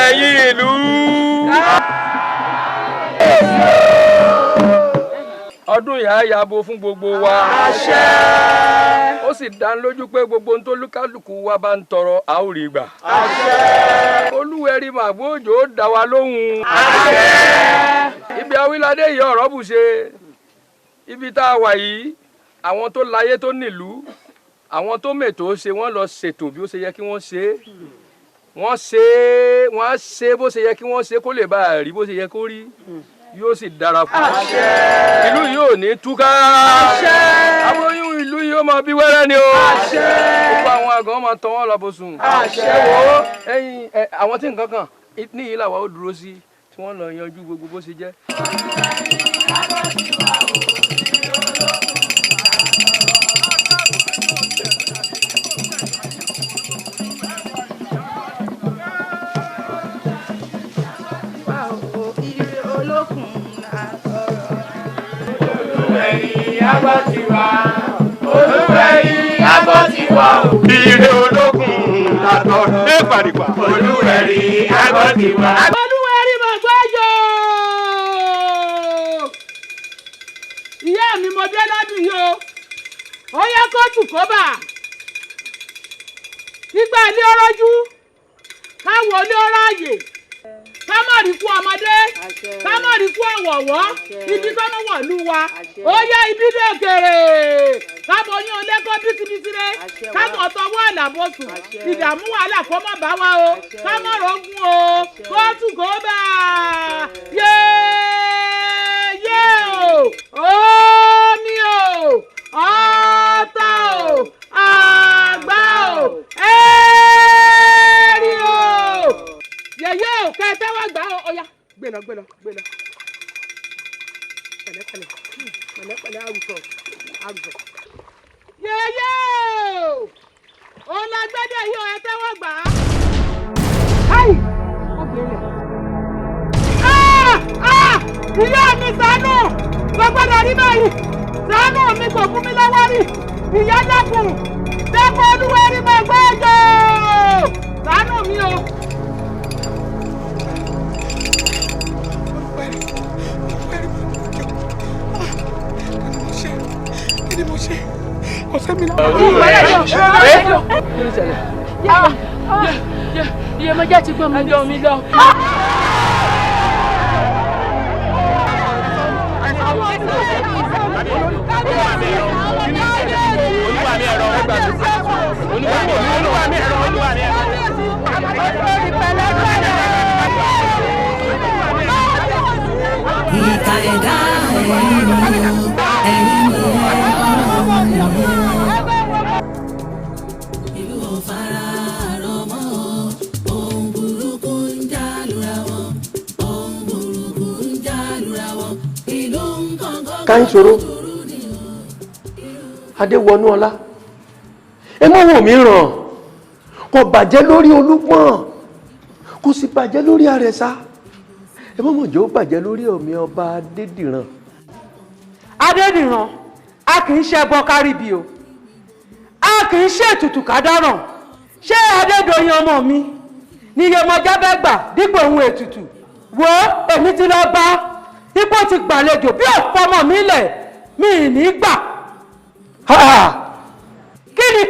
S6: ẹ̀yin ìlú. ọdún yà á yàbò fún gbogbo wa. àṣẹ. ó sì dá lójú pé gbogbo ohun tó lúkálùkù wa bá ń tọrọ a ó rí gbà. àṣẹ. olúwẹ̀rí màgbóòjò ó dá wa lóhùn. àṣẹ. ibi awíládé yìí ọ̀rọ̀ bù ṣe
S20: ibi tá a wà yìí àwọn tó láyé tó nílùú àwọn tó mètò ṣe wọ́n lọ ṣètò bí ó ṣe yẹ kí wọ́n ṣe wọ́n á ṣe bó ṣe yẹ kí wọ́n ṣe kó lè bá a rí bó ṣe yẹ kó rí yóò sì dára fún un. ìlú yìí ò ní túká. àwọn oyún ìlú yìí ó máa bí wẹ́rẹ́ ni o. gbogbo àwọn àgàn máa tọ́ wọn lọ bó sùn. ẹ wo ẹ̀yin àwọn tí nǹkan kan níyìí làwa ó dúró sí tí wọ́n lọ yanjú gbogbo bó ṣe jẹ́.
S17: Ire olókun àtọ̀rọ̀ ẹ pàdìpà. Olúwẹ̀rí agbọ́tiwa.
S19: Olúwẹ̀rí mo gbọ́jọ́. Ìyá mi mo dé lọ́dún yìí o. Ó yẹ kóòtù kó bà. Nígbà ilé ọrọ́jú, káwọ ilé ọráàyè. Ká má rí kú ọmọdé, ká má rí kú ọ̀wọ̀wọ́, ibi tó ń wọ̀ lú wa. Ó yẹ ibi dé òkèrè. Kábọ̀ yín olẹ́kọ́ bísíbísíré, kábọ̀ tọwọ́ àlàbọ̀sùn, ìdààmú wàhálà kó má bá wa o, ká má rọ́gùn o, kóòtù kó bà. Yé o, omi o, ọ̀tá o, àgbá o, ẹ̀rí o. Yèyé o, kẹ́ ẹ tẹ́wọ́ gbà ó, ọ̀ya, gbé lọ. Pẹ̀lẹ́pẹ̀lẹ́ àwùjọ. Yèyé o, òun la gbẹ́dẹ̀ yìí o, ẹ tẹ́wọ́ gbà á. Káyì, obìnrin rẹ̀. Ìyá mi ṣàánú, kò gbọ́dọ̀ rí báyìí. Ṣàánú mi kò fún mi lọ́wọ́ rí. Ìyá dákun, Olúwẹ̀rí mo gbọ́jọ́. Ṣàánú mi o. Kí ni mo ṣe? Ọ̀sẹ̀ mi náà. Iye mo jẹ́ ti gbọ́ mi lọ mi lọ.
S18: Ìka ẹ̀dá ẹ̀yìn ni ìlú ọ̀fara rọmọ ohun burúkú ń já lura wọn ohun burúkú ń já lura wọn ìlú nǹkan kan.
S2: Káyìnsòro Adéwọnúọlá ẹ má wò mí ràn kò bàjẹ́ lórí Olúpọ̀n kò sì bàjẹ́ lórí Àrẹ̀sá ẹ má mọ̀ jẹ́ ó bàjẹ́ lórí ọ̀mí ọba Adédìran.
S10: Adédìran a kì í ṣe ẹbọ káríbi o a kì í ṣe ètùtù kádàràn ṣé Adédoyin ọmọ mi ni Yemọja bẹ́ gbà dípò ohun ètùtù wo èmi ti lọ bá ipò ti gbàlejò bí ọ̀pọ̀mọ̀ mi lẹ̀ mi ì ní gbà. Kí ni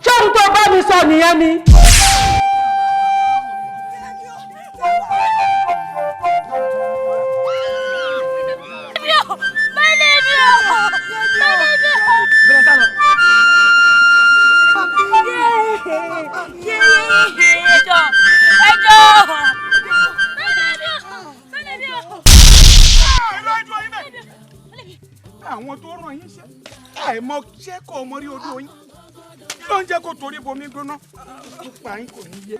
S10: ṣé ohun tó bá mi sọ nìyẹn ni.
S3: Àwọn tó ràn yín ṣe àìmọ̀ ṣé kò mọ rí odò yín kí ló ń jẹ́ kó torí bomi gbóná nípa yín kò ní yé.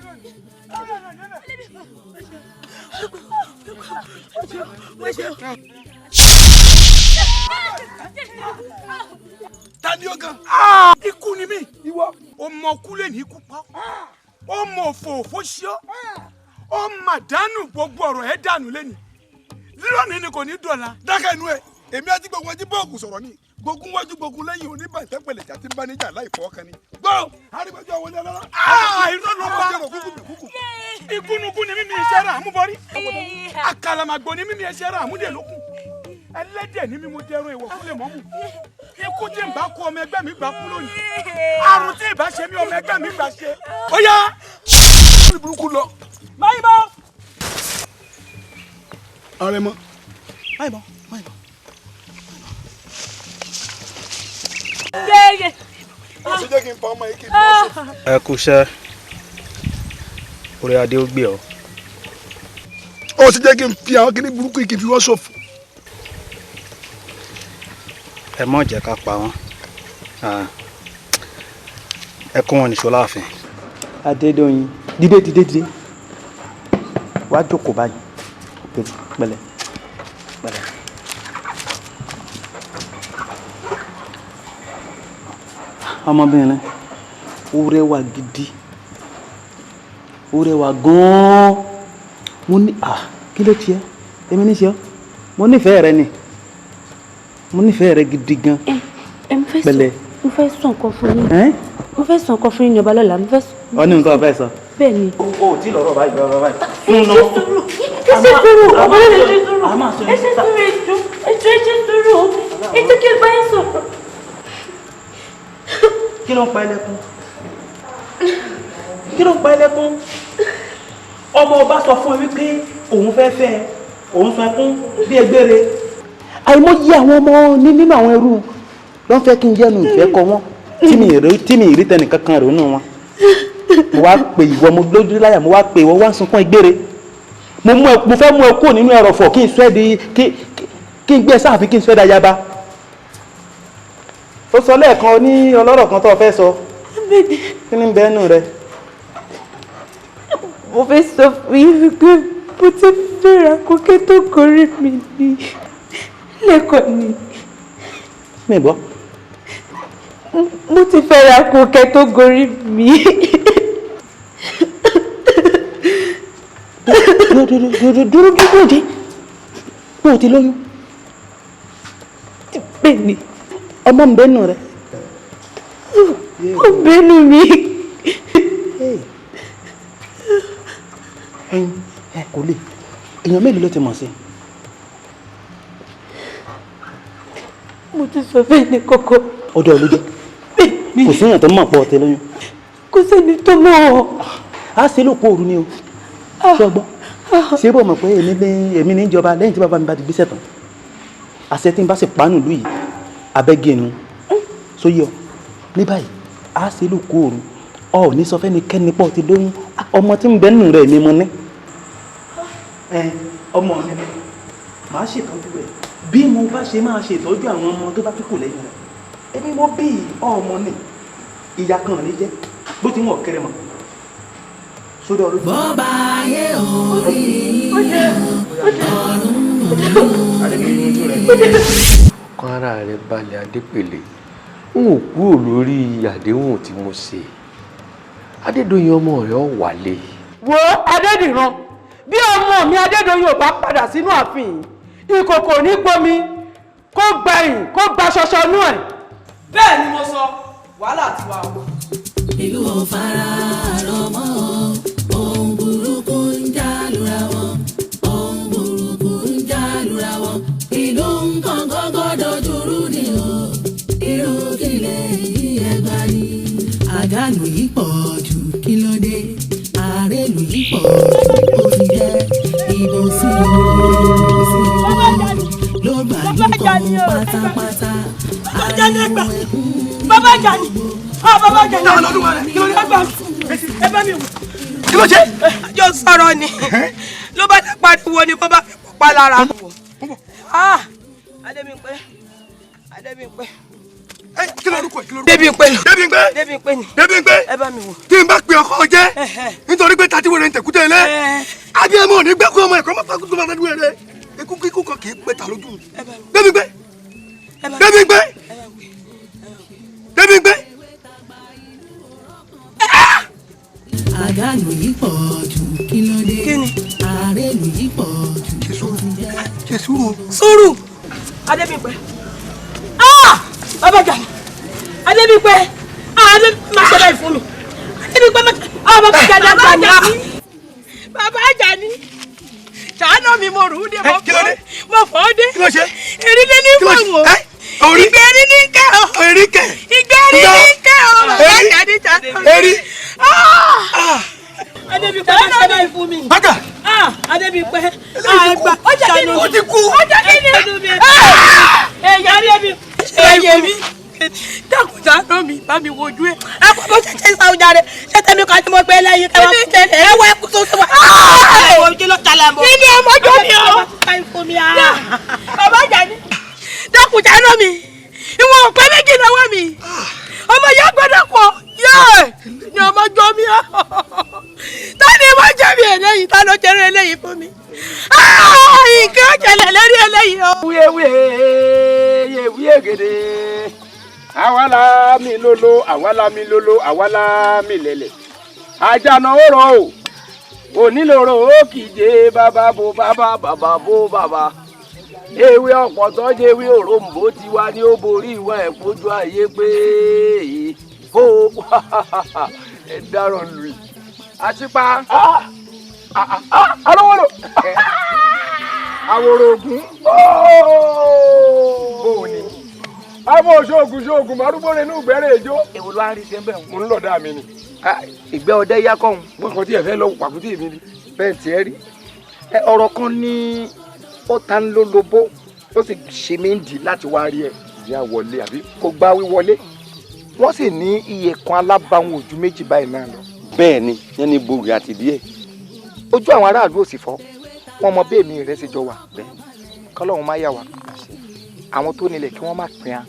S3: Ta ni ó gan? Ikú ni mí. Ìwọ. O mọ kú lè ní ikú pa ọ́. O mọ òfò ṣí ọ́. O mà dánù gbogbo ọ̀rọ̀ ẹ̀ dànù lẹ́nu. Lónìí ni kò ní dọ̀la. Dákẹ́ inú ẹ̀. Èmi àti gbogbo ẹjí bọ́ọ̀gù sọ̀rọ̀ ni. Gbogbo wájú gbogbo lẹ́yìn oníbàtẹ́ pẹ̀lẹ́jà tí ń bá níjà láì fọ́ kan ni. Gbọ́! Arígbájọ́ wọlé ọlọ́lá. Irọ́ ló bá. Igúnnugún ni mímí iṣẹ́ rà àmúbọ́rí. Àkàlàmàgbò ni mímí iṣẹ́ rà àmúdè lókun. Ẹlẹ́dẹ̀ ni mímú dẹrùn ìwọ̀ fúnlẹ̀ mọ́mù. Ikú tí ń bá kú ọmọ ẹgbẹ́ mi gbà kú lónìí. Àrùn tí ì bá ṣe mí ọmọ ẹgbẹ́ mi gbà ṣe. Ó yá! Burúkú lọ. Máyì bọ́. Àrẹ̀mọ. Máyì bọ́.
S1: ó sì jẹ́ kí n pa ọmọ yìí kí n bọ́ sọ.
S21: ẹ kú iṣẹ́ orí adé ó gbé ọ.
S1: ó sì jẹ́ kí n fi àwọn kíní burúkú yìí kí n fi wọ́n ṣòfò.
S21: ẹ mọ̀ jẹ́ ká pa wọ́n ẹ kó wọn nìṣó láàfin.
S22: Adédọ̀yìn dìde wá jókòó báyìí pẹ̀lẹ́. ọmọbìnrin ó rẹwà gidi ó rẹwà gan-an mo ní kí ló tiẹ̀ èmi ní ṣe ọ́ mo nífẹ̀ẹ́ rẹ ni mo nífẹ̀ẹ́ rẹ gidi gan. pẹ̀lẹ́
S23: mo fẹ́ sọ nǹkan fún yín mo fẹ́ sọ nǹkan fún yín ní ọba lọ́la mo fẹ́ sọ.
S22: ọ ní nǹkan fẹ́ sọ.
S23: bẹ́ẹ̀ ni.
S22: o tí lọ́rọ̀ báyìí lọ́rọ̀ báyìí.
S23: ẹ ṣe sùúrù ọba lọ́la ẹ ṣe sùúrù ẹ ṣe sùúrù ẹ ṣe sùúrù ẹ jẹ́ kí n bá yín sọ̀rọ̀.
S22: kí ló ń pa ẹlẹ́kún kí ló ń pa ẹlẹ́kún ọmọ ọba sọ fún ẹ wípé òun fẹ́ fẹ́ òun sọ ẹkún bí egbére àìmọye àwọn ọmọ nínú àwọn ẹrú ló ń fẹ́ kí n jẹ́nu ìfẹ́ kọ wọ́n tí mi ìrí tẹnì kankan rẹ̀ nínú wọn mo wá pè ìwọ mo lójú láyà mo wá pè ìwọ wá ń sunkún egbére mo fẹ́ mú ẹ kúrò nínú ẹrọ̀fọ̀ kí n sọ ẹ́ di kí n gbé sáàfin kí n sọ ẹ́ dayaba ó sọ lẹ́ẹ̀kan ní ọlọ́rọ̀ kan tó fẹ́ sọ kí ni bẹ́ẹ̀ nù rẹ.
S23: mo fẹ́ sọ fún yín wípé mo ti fẹ́ra kókè tó gorí mi ní lẹ́kọ̀ọ́ ni.
S22: mi gbọ́.
S23: mo ti fẹ́ra kókè tó gorí mi.
S22: dúró dé pé o ti lóyún.
S23: bẹ́ẹ̀ ni.
S22: ọmọ ń bẹ́nu rẹ.
S23: ó bẹ́nu mi.
S22: kò lè èèyàn mélòó ló ti mọ̀ sí.
S23: mo ti sọ fẹ́ ní kókó.
S22: ọdọ ló jẹ kò sí èèyàn tó mọ̀ pọ̀ ọ̀tẹ̀ lóyún.
S23: kò sẹ́ni tó mọ̀ ọ́.
S22: a ṣe ló kó òru ni o ṣé o gbọ́ ṣé bó mọ̀ pé èmi ní ìjọba lẹ́yìn tí bàbá mi bá ti gbéṣẹ́ tán àṣẹ tí n bá sì pánù lù yìí abẹ́gẹ́nu sóyè ọ ní báyìí a ṣe ló kó òru ọ ò ní sọ fẹ́ni kẹ́ni pọ̀ ti lóyún ọmọ tí ń bẹ nù rẹ̀ ni mo ní. ọmọ mi màá ṣètọ́jú rẹ̀ bí mo bá ṣe máa ṣètọ́jú àwọn ọmọ tó bá kíkù lẹ́yìn rẹ̀ èmi mo bí ọmọ ní ìyá kan ní jẹ́ bó ti wọ̀n kẹrẹ mọ́ sódò ọdún.
S18: bọ́ba ayé orí ọ̀run
S6: kọ́ ara rẹ̀ balẹ̀ adépèlé n ò kúrò lórí àdéhùn tí mo ṣe Adédoyin ọmọ rẹ̀ ọ̀ wálé.
S10: wo Adédìran bí ọmọ mi Adédoyin ò bá padà sínú ààfin ìkòkò ní gbomi kó gbẹ̀yìn kó gba ṣọṣọ nú ẹ̀.
S19: bẹ́ẹ̀ ni mo sọ wàhálà ti wà o.
S18: ìlú ò fara rọ mọ́ ohun burúkú ń já lura wọn ohun burúkú ń já lura wọn ìlú nǹkan gọ́gọ́ dojúrú ni o irú kílẹ̀ yìí ẹgbà ni. àdánù yìí pọ̀ jù kí ló dé àrélù yìí pọ̀ jù ó ti jẹ́ ìbò sí ló gbàlú kan pátápátá ariwo ẹkún.
S19: bàbá Jani bàbá Jani ẹ bá mi wò.
S1: kí ló ṣe.
S19: àjọ sọ̀rọ̀ ni ló bá dá pariwo ni bàbá fẹ́ pọ̀ pa lára. Adébímpé Adébímpé.
S1: kí ló orúkọ ẹ kí ló orúkọ ẹ.
S19: Débímpé
S1: Débímpé
S19: Débímpé ni.
S1: Débímpé
S19: ẹ bá mi wò.
S1: tí n bá pe ọkọ jẹ nítorí pé tàtí wẹrẹ ń tẹkútẹ lẹ abiyamọ ò ní gbẹkú ọmọ ẹkọ máa fagùn tó máa dájú rẹ ikú kíkú kan kì í pẹ ta lójú. Débímpé Débímpé Débímpé.
S18: àdánù yìí pọ̀ jù kí ló dé àrélù yìí pọ̀ jù ó ti jẹ́.
S1: ṣe sùúrù.
S19: sùúrù Adébímpé bàbá Jani Adébímpé má ṣe báyìí fún mi Adébímpé bàbá Jani àgbà ni bàbá Jani ṣàánú mi mo rù ú dé mo fọ́ dé erílé ní fọ̀wọ́ ìgbèrí ní kẹ́ ọ ìgbèrí ní kẹ́ ọ bàbá Jani ṣàánú. Adébímpé má ṣe báyìí fún mi. Adébímpé àgbà ṣàánú mi. Ó ti kú. Ó jẹ́ kí ni. Ẹ̀yà Adébímpé. Ẹ̀yẹ mi. dákun ṣàánú mi bá mi wojú ẹ ẹkọ bó ṣe sáwùjá rẹ ṣé tẹmí kan tí mo gbé lẹ́yìn kẹwàá fún tẹlẹ ẹ wọ ẹkú tó ṣe wá. ojú ló jalè mọ. nínú ọmọjọ mi o. bàbá Àjàní dákun ṣàánú mi ìwọ̀n ọ̀pẹ méjì lọ́wọ́ mi ọmọ yẹn gbọ́dọ̀ pọ̀ ní ọmọjọ mi o. tani mo jẹ mi eléyìí ta ló jẹrẹ eléyìí fún mi. nǹkan ọ̀jẹ̀lẹ̀ lórí eléyìí o.
S2: wíyé gèdè àwàlà mi lolo àwàlà mi lolo àwàlà mi lẹ̀lẹ̀ àjànà òrò o onílòrò ó kìje bàbá bo bàbá bàbá bo bàbá ewé ọ̀pọ̀tọ́ jẹ́ ewé òrombó tiwa ní ó borí ìwà ẹ̀kọ́jú ayé pé ó ẹ dáràn lù í àṣìpa alówólò àwòrò ògún bóò ni àmọ́ ṣoògùn márùbó rẹ̀ ní ìgbẹ́rẹ̀ èjó.
S6: èwo ló wá rí sẹ́ńbẹ̀
S2: mo ń lọ̀dá mi ni.
S6: ìgbẹ́ ọdẹ yá kọ́hún.
S2: mo kàn tí ẹ fẹ́ lọ pàkútì mi ni.
S6: bẹ́ẹ̀ tiẹ̀ rí ọ̀rọ̀ kan ní ó ta ń lólobó ó sì ṣe mí ń dì láti wá rí ẹ.
S2: ìyá wọlé àbí.
S6: kò gba wíwọlé wọ́n sì ní iye kan alábàáwọn ojú méjì báyìí náà lọ.
S2: bẹ́ẹ̀ ni yẹn ní bòrì àti díẹ̀.
S6: ojú àwọn aráàlú ò sì fọ́ wọn mọ bẹ́ẹ̀ mi rẹ̀ ṣe jọ wà kọ́lọ́hún má yà wá àwọn tó nílẹ̀ kí wọ́n má pín án.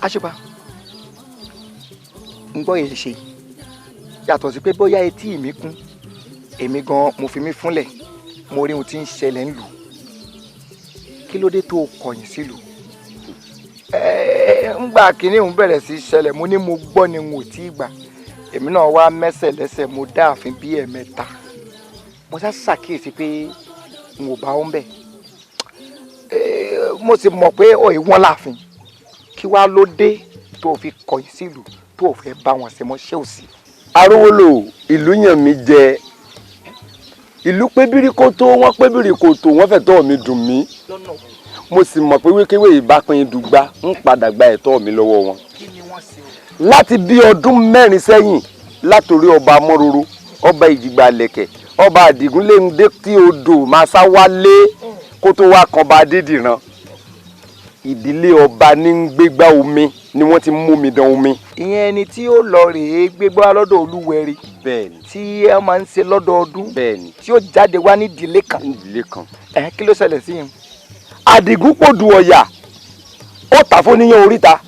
S6: àṣìpa ń gbọ́ èyí ṣe yàtọ̀ sí pé bóyá etí mi kún èmi gan mo fi mí fúnlẹ̀ mo rí ohun tí ń ṣẹlẹ̀ ńlù kí ló dé tó kọ̀yìn sílùú. ńgbà kínní òun bẹ̀rẹ̀ sí ṣẹlẹ̀ mo ní mo gbọ́ ni n ò tí ì gbà èmi náà wá mẹ́sẹ̀ lẹ́sẹ̀ mo dá ààfin bí ẹ̀mẹ́ta mo sá ṣàkíyèsí pé n ò bá wọn bẹ̀ mo sì mọ̀ pé òye wọn láàfin kí wàá ló dé tó fi kọ̀yìn sílùú tó fẹ́ bá wọn ṣe mọ́ ṣé ò sí.
S2: Arówólò ìlú yàn mí jẹ ìlú pébìrì kò tó wọn pébìrì kò tó wọn fẹ́ tọ́ mi dùn mí mo sì mọ̀ pé wékéwé ìbápin dùgbà ń padà gba ẹ̀tọ́ mi lọ́wọ́ wọn. láti bí ọdún 4 sẹ́yìn látòrí ọba Mọ́róró ọba Ìjìgbà Lẹ̀kẹ̀ ọba Àdìgúnléndé tí odò máa sá wálé kó tó wá kan bá Adédìran ìdílé ọba ní ń gbégbá omi ni wọ́n ti mú mi dán omi.
S6: ìyẹn ẹni tí ó lọ rèé gbégbá lọ́dọ̀ Olúwẹ̀rí.
S2: bẹ́ẹ̀ni.
S6: tí ẹ máa ń ṣe lọ́dọọdún.
S2: bẹ́ẹ̀ni.
S6: tí ó jáde wá ní ìdílé kan.
S2: ìdílé kan.
S6: kí ló ṣẹlẹ̀ sí yẹn.
S2: Àdìgún pòdù ọ̀yà ó tà fún níyàn oríta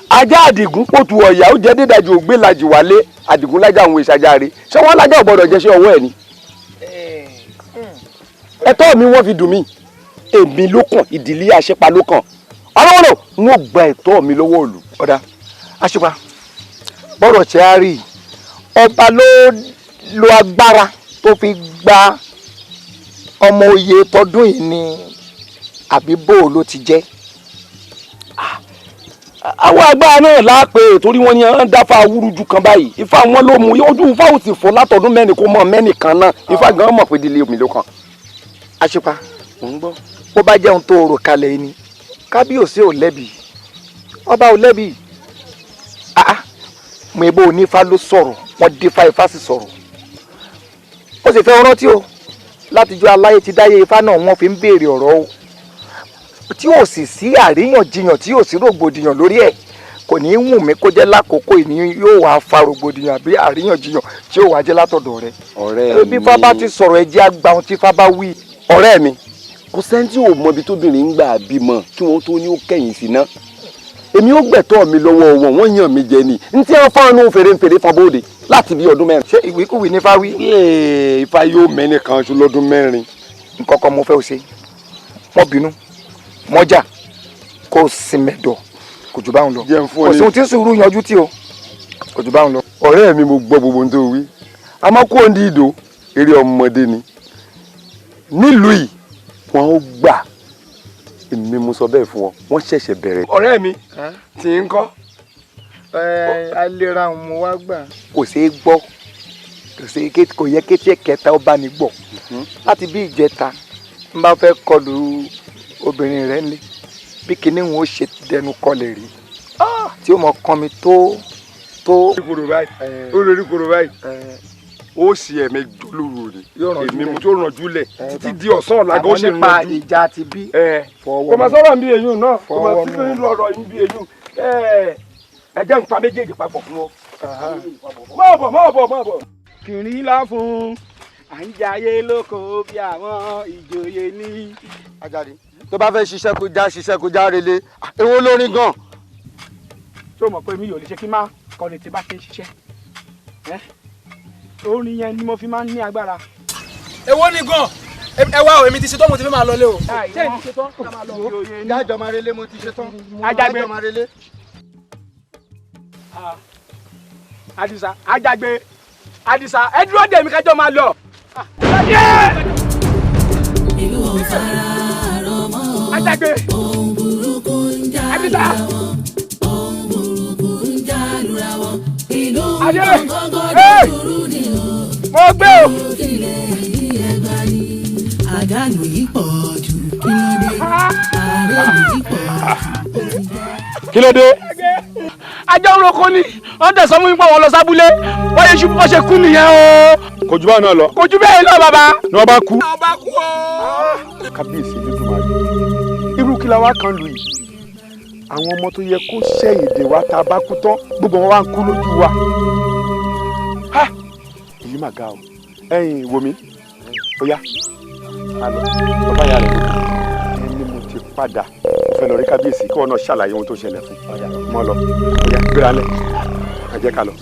S2: ajá Àdìgún pòdù ọ̀yà ó jẹ́ dédàjì ògbé lajì wálé Àdìgún lájà òun ìṣàjáre ṣé wọ́n lájà ò gbọ́dọ̀ jẹ́ ṣé ọwọ́ ẹ̀ ni. ẹ̀tọ́ mi wọ́n fi dùn mí èmi ló kàn ìdílé àṣepa ló kàn Arówólò n ó gba ẹ̀tọ́ mi lọ́wọ́ ìlú.
S6: ọ̀dà àṣìpa bọ́rọ̀ tí a rí ọba ló lo agbára tó fi gba ọmọ oyè tọdún yìí ni àbí bó ló ti jẹ́.
S2: àwọn agbára náà láàpẹ torí wọn ni wọn dáfà awúrúju kan báyìí Ifá wọn ló mú ojú Ifá ò sì fọ́ látọdún mẹ́rin kó mọ mẹ́rin kan náà Ifá gan mọ̀ pé ìdílé mi ló kàn.
S6: àṣìpa
S2: mò ń gbọ́.
S6: bó bá jẹun tó rò kalẹ̀ ni kábíyèsí ò lẹ́bi ọba ò lẹ́bi mo ebo onífá ló sọ̀rọ̀ wọ́n dífá Ifá sì sọ̀rọ̀ ó sì fẹ́ rántí o látijọ́ aláyé ti dáyé Ifá náà wọ́n fi ń béèrè ọ̀rọ̀ o tí ò sì sí àríyànjiyàn tí ò sí rògbòdìyàn lórí ẹ̀ kò ní í wù mí kó jẹ́ lákòókò ìní yóò wá fa rògbòdìyàn àbí àríyànjiyàn tí ó wá jẹ́ látọ̀dọ̀ rẹ̀.
S2: ọ̀rẹ́ mi
S6: bí Ifá bá ti sọ̀rọ̀ ẹ jẹ́ àgbà ohun tí Ifá bá wí.
S2: ọ̀rẹ́ mi kò sẹ́ni tí ò mọ ibi tóbìnrin ń gbà bímọ kí wọ́n tó ní ó kẹ́yìn sí ná èmi ó gbẹ̀tọ́ mi lọ́wọ́ wọn wọ́n yàn mí jẹ ni n tí wọ́n fáwọn fèrèfèrè fọn bóde láti bí ọdún 4.
S6: ṣé ìwíkúwì ní Ifá wí.
S2: Ifá yóò mẹ́ni kan ṣu lọ́dún 4.
S6: nǹkan kan mo fẹ́ o ṣe mọ́ bínú mọ́jà kó sì mẹ́dọ̀ kò jù báwọn lọ kò sí ohun tí sùúrù yanjú tí o kò jù báwọn lọ.
S2: ọ̀rẹ́ mi mo gbọ́ gbogbo ohun tó wí àmọ́ kó o ní ìdò eré ọmọdé ni nílùú yìí wọn ó gbà èmi mo sọ bẹ́ẹ̀ fún ọ wọ́n ṣẹ̀ṣẹ̀ bẹ̀rẹ̀. ọ̀rẹ́ mi tí ń kọ́.
S6: alera òun mo wá gbà. kò ṣeé gbọ́ kò yẹ kété kẹta ó bá ní gbọ́ láti bí ìjẹta n bá fẹ́ kọlù obìnrin rẹ̀ ní bí kinní wọn ó ṣe dẹnu kọlẹ̀ rí tí ó mọ kàn mí tó.
S2: orí koro báyìí ó sì ẹ̀mí jólóru ni èmi mo tó rànjú lẹ̀ títí di ọ̀sán ọ̀làgọ́ ṣe rànjú.
S6: àwọn nípa ìjà ti bí.
S2: kò máa sọ̀rọ̀ bí èyún náà kò máa sí lórí lọ́rọ̀ yín bí èyún
S3: ẹ jẹ́ nǹkan méjèèjì papọ̀ fún ọ. máa bọ̀. kìnìún lá fún à ń jayé lóko bí àwọn ìjòyè ní.
S1: Àjàdí tó bá fẹ́ ṣiṣẹ́ kó já relé èwo lórin gan.
S3: tó mọ̀ pé mi ò lè ṣe kí n má kọ́ni tí bá ṣe ń ṣiṣẹ́ orin yẹn ni mo fi máa ń ní agbára.
S4: èwo ni gan ẹ wá o èmi ti ṣetán mo ti fẹ́ máa lọ lé o.
S3: ṣé èmi ṣetán ká máa lọ bí oyè ní.
S1: jájọ máa relé mo ti ṣetán.
S3: Àjàgbé
S1: jájọ máa relé.
S3: Àdìsá ẹ dúró dè mí kájọ máa lọ.
S18: ìlú ọ̀fara àrọ̀mọ́
S3: Àjàgbé
S18: ohun burúkú ń jà lura wọn ohun burúkú ń jà lura wọn ìlú gbọ̀ngàn dúró ni o.
S3: mo gbé o.
S18: ilé yìí ẹgbà ni àdánù yìí pọ̀ jù kí ló dé àárẹ̀ yìí pọ̀ jù.
S1: kí ló dé.
S3: ajá ń roko ni wọ́n tẹ̀sán mú mi pọ̀ wọ́n lọ sábúlé wọ́n ṣe kú nìyẹn o.
S1: kò jù báyìí náà lọ.
S3: kò jù bẹ́ẹ̀ náà bàbá.
S1: ni wọ́n bá kú.
S3: ọba kú o.
S1: kábíyèsí Elédùmarè irú kí la wá kan lù yìí àwọn ọmọ tó yẹ kó ṣẹ̀yìn dè wá tá a bá kú tán gbogbo wọn wá ń kú lójú wa. èyí mà ga o ẹ̀yin wò mí ó yá a lọ bàbá ìyá rẹ̀ ẹni mo ti padà mo fẹ́ lọ rí kábíyèsí kí wọn náà ṣàlàyé ohun tó ṣẹlẹ̀ fún mọ́ lọ ó yá gbéra lẹ̀ ẹ jẹ́ ká lọ.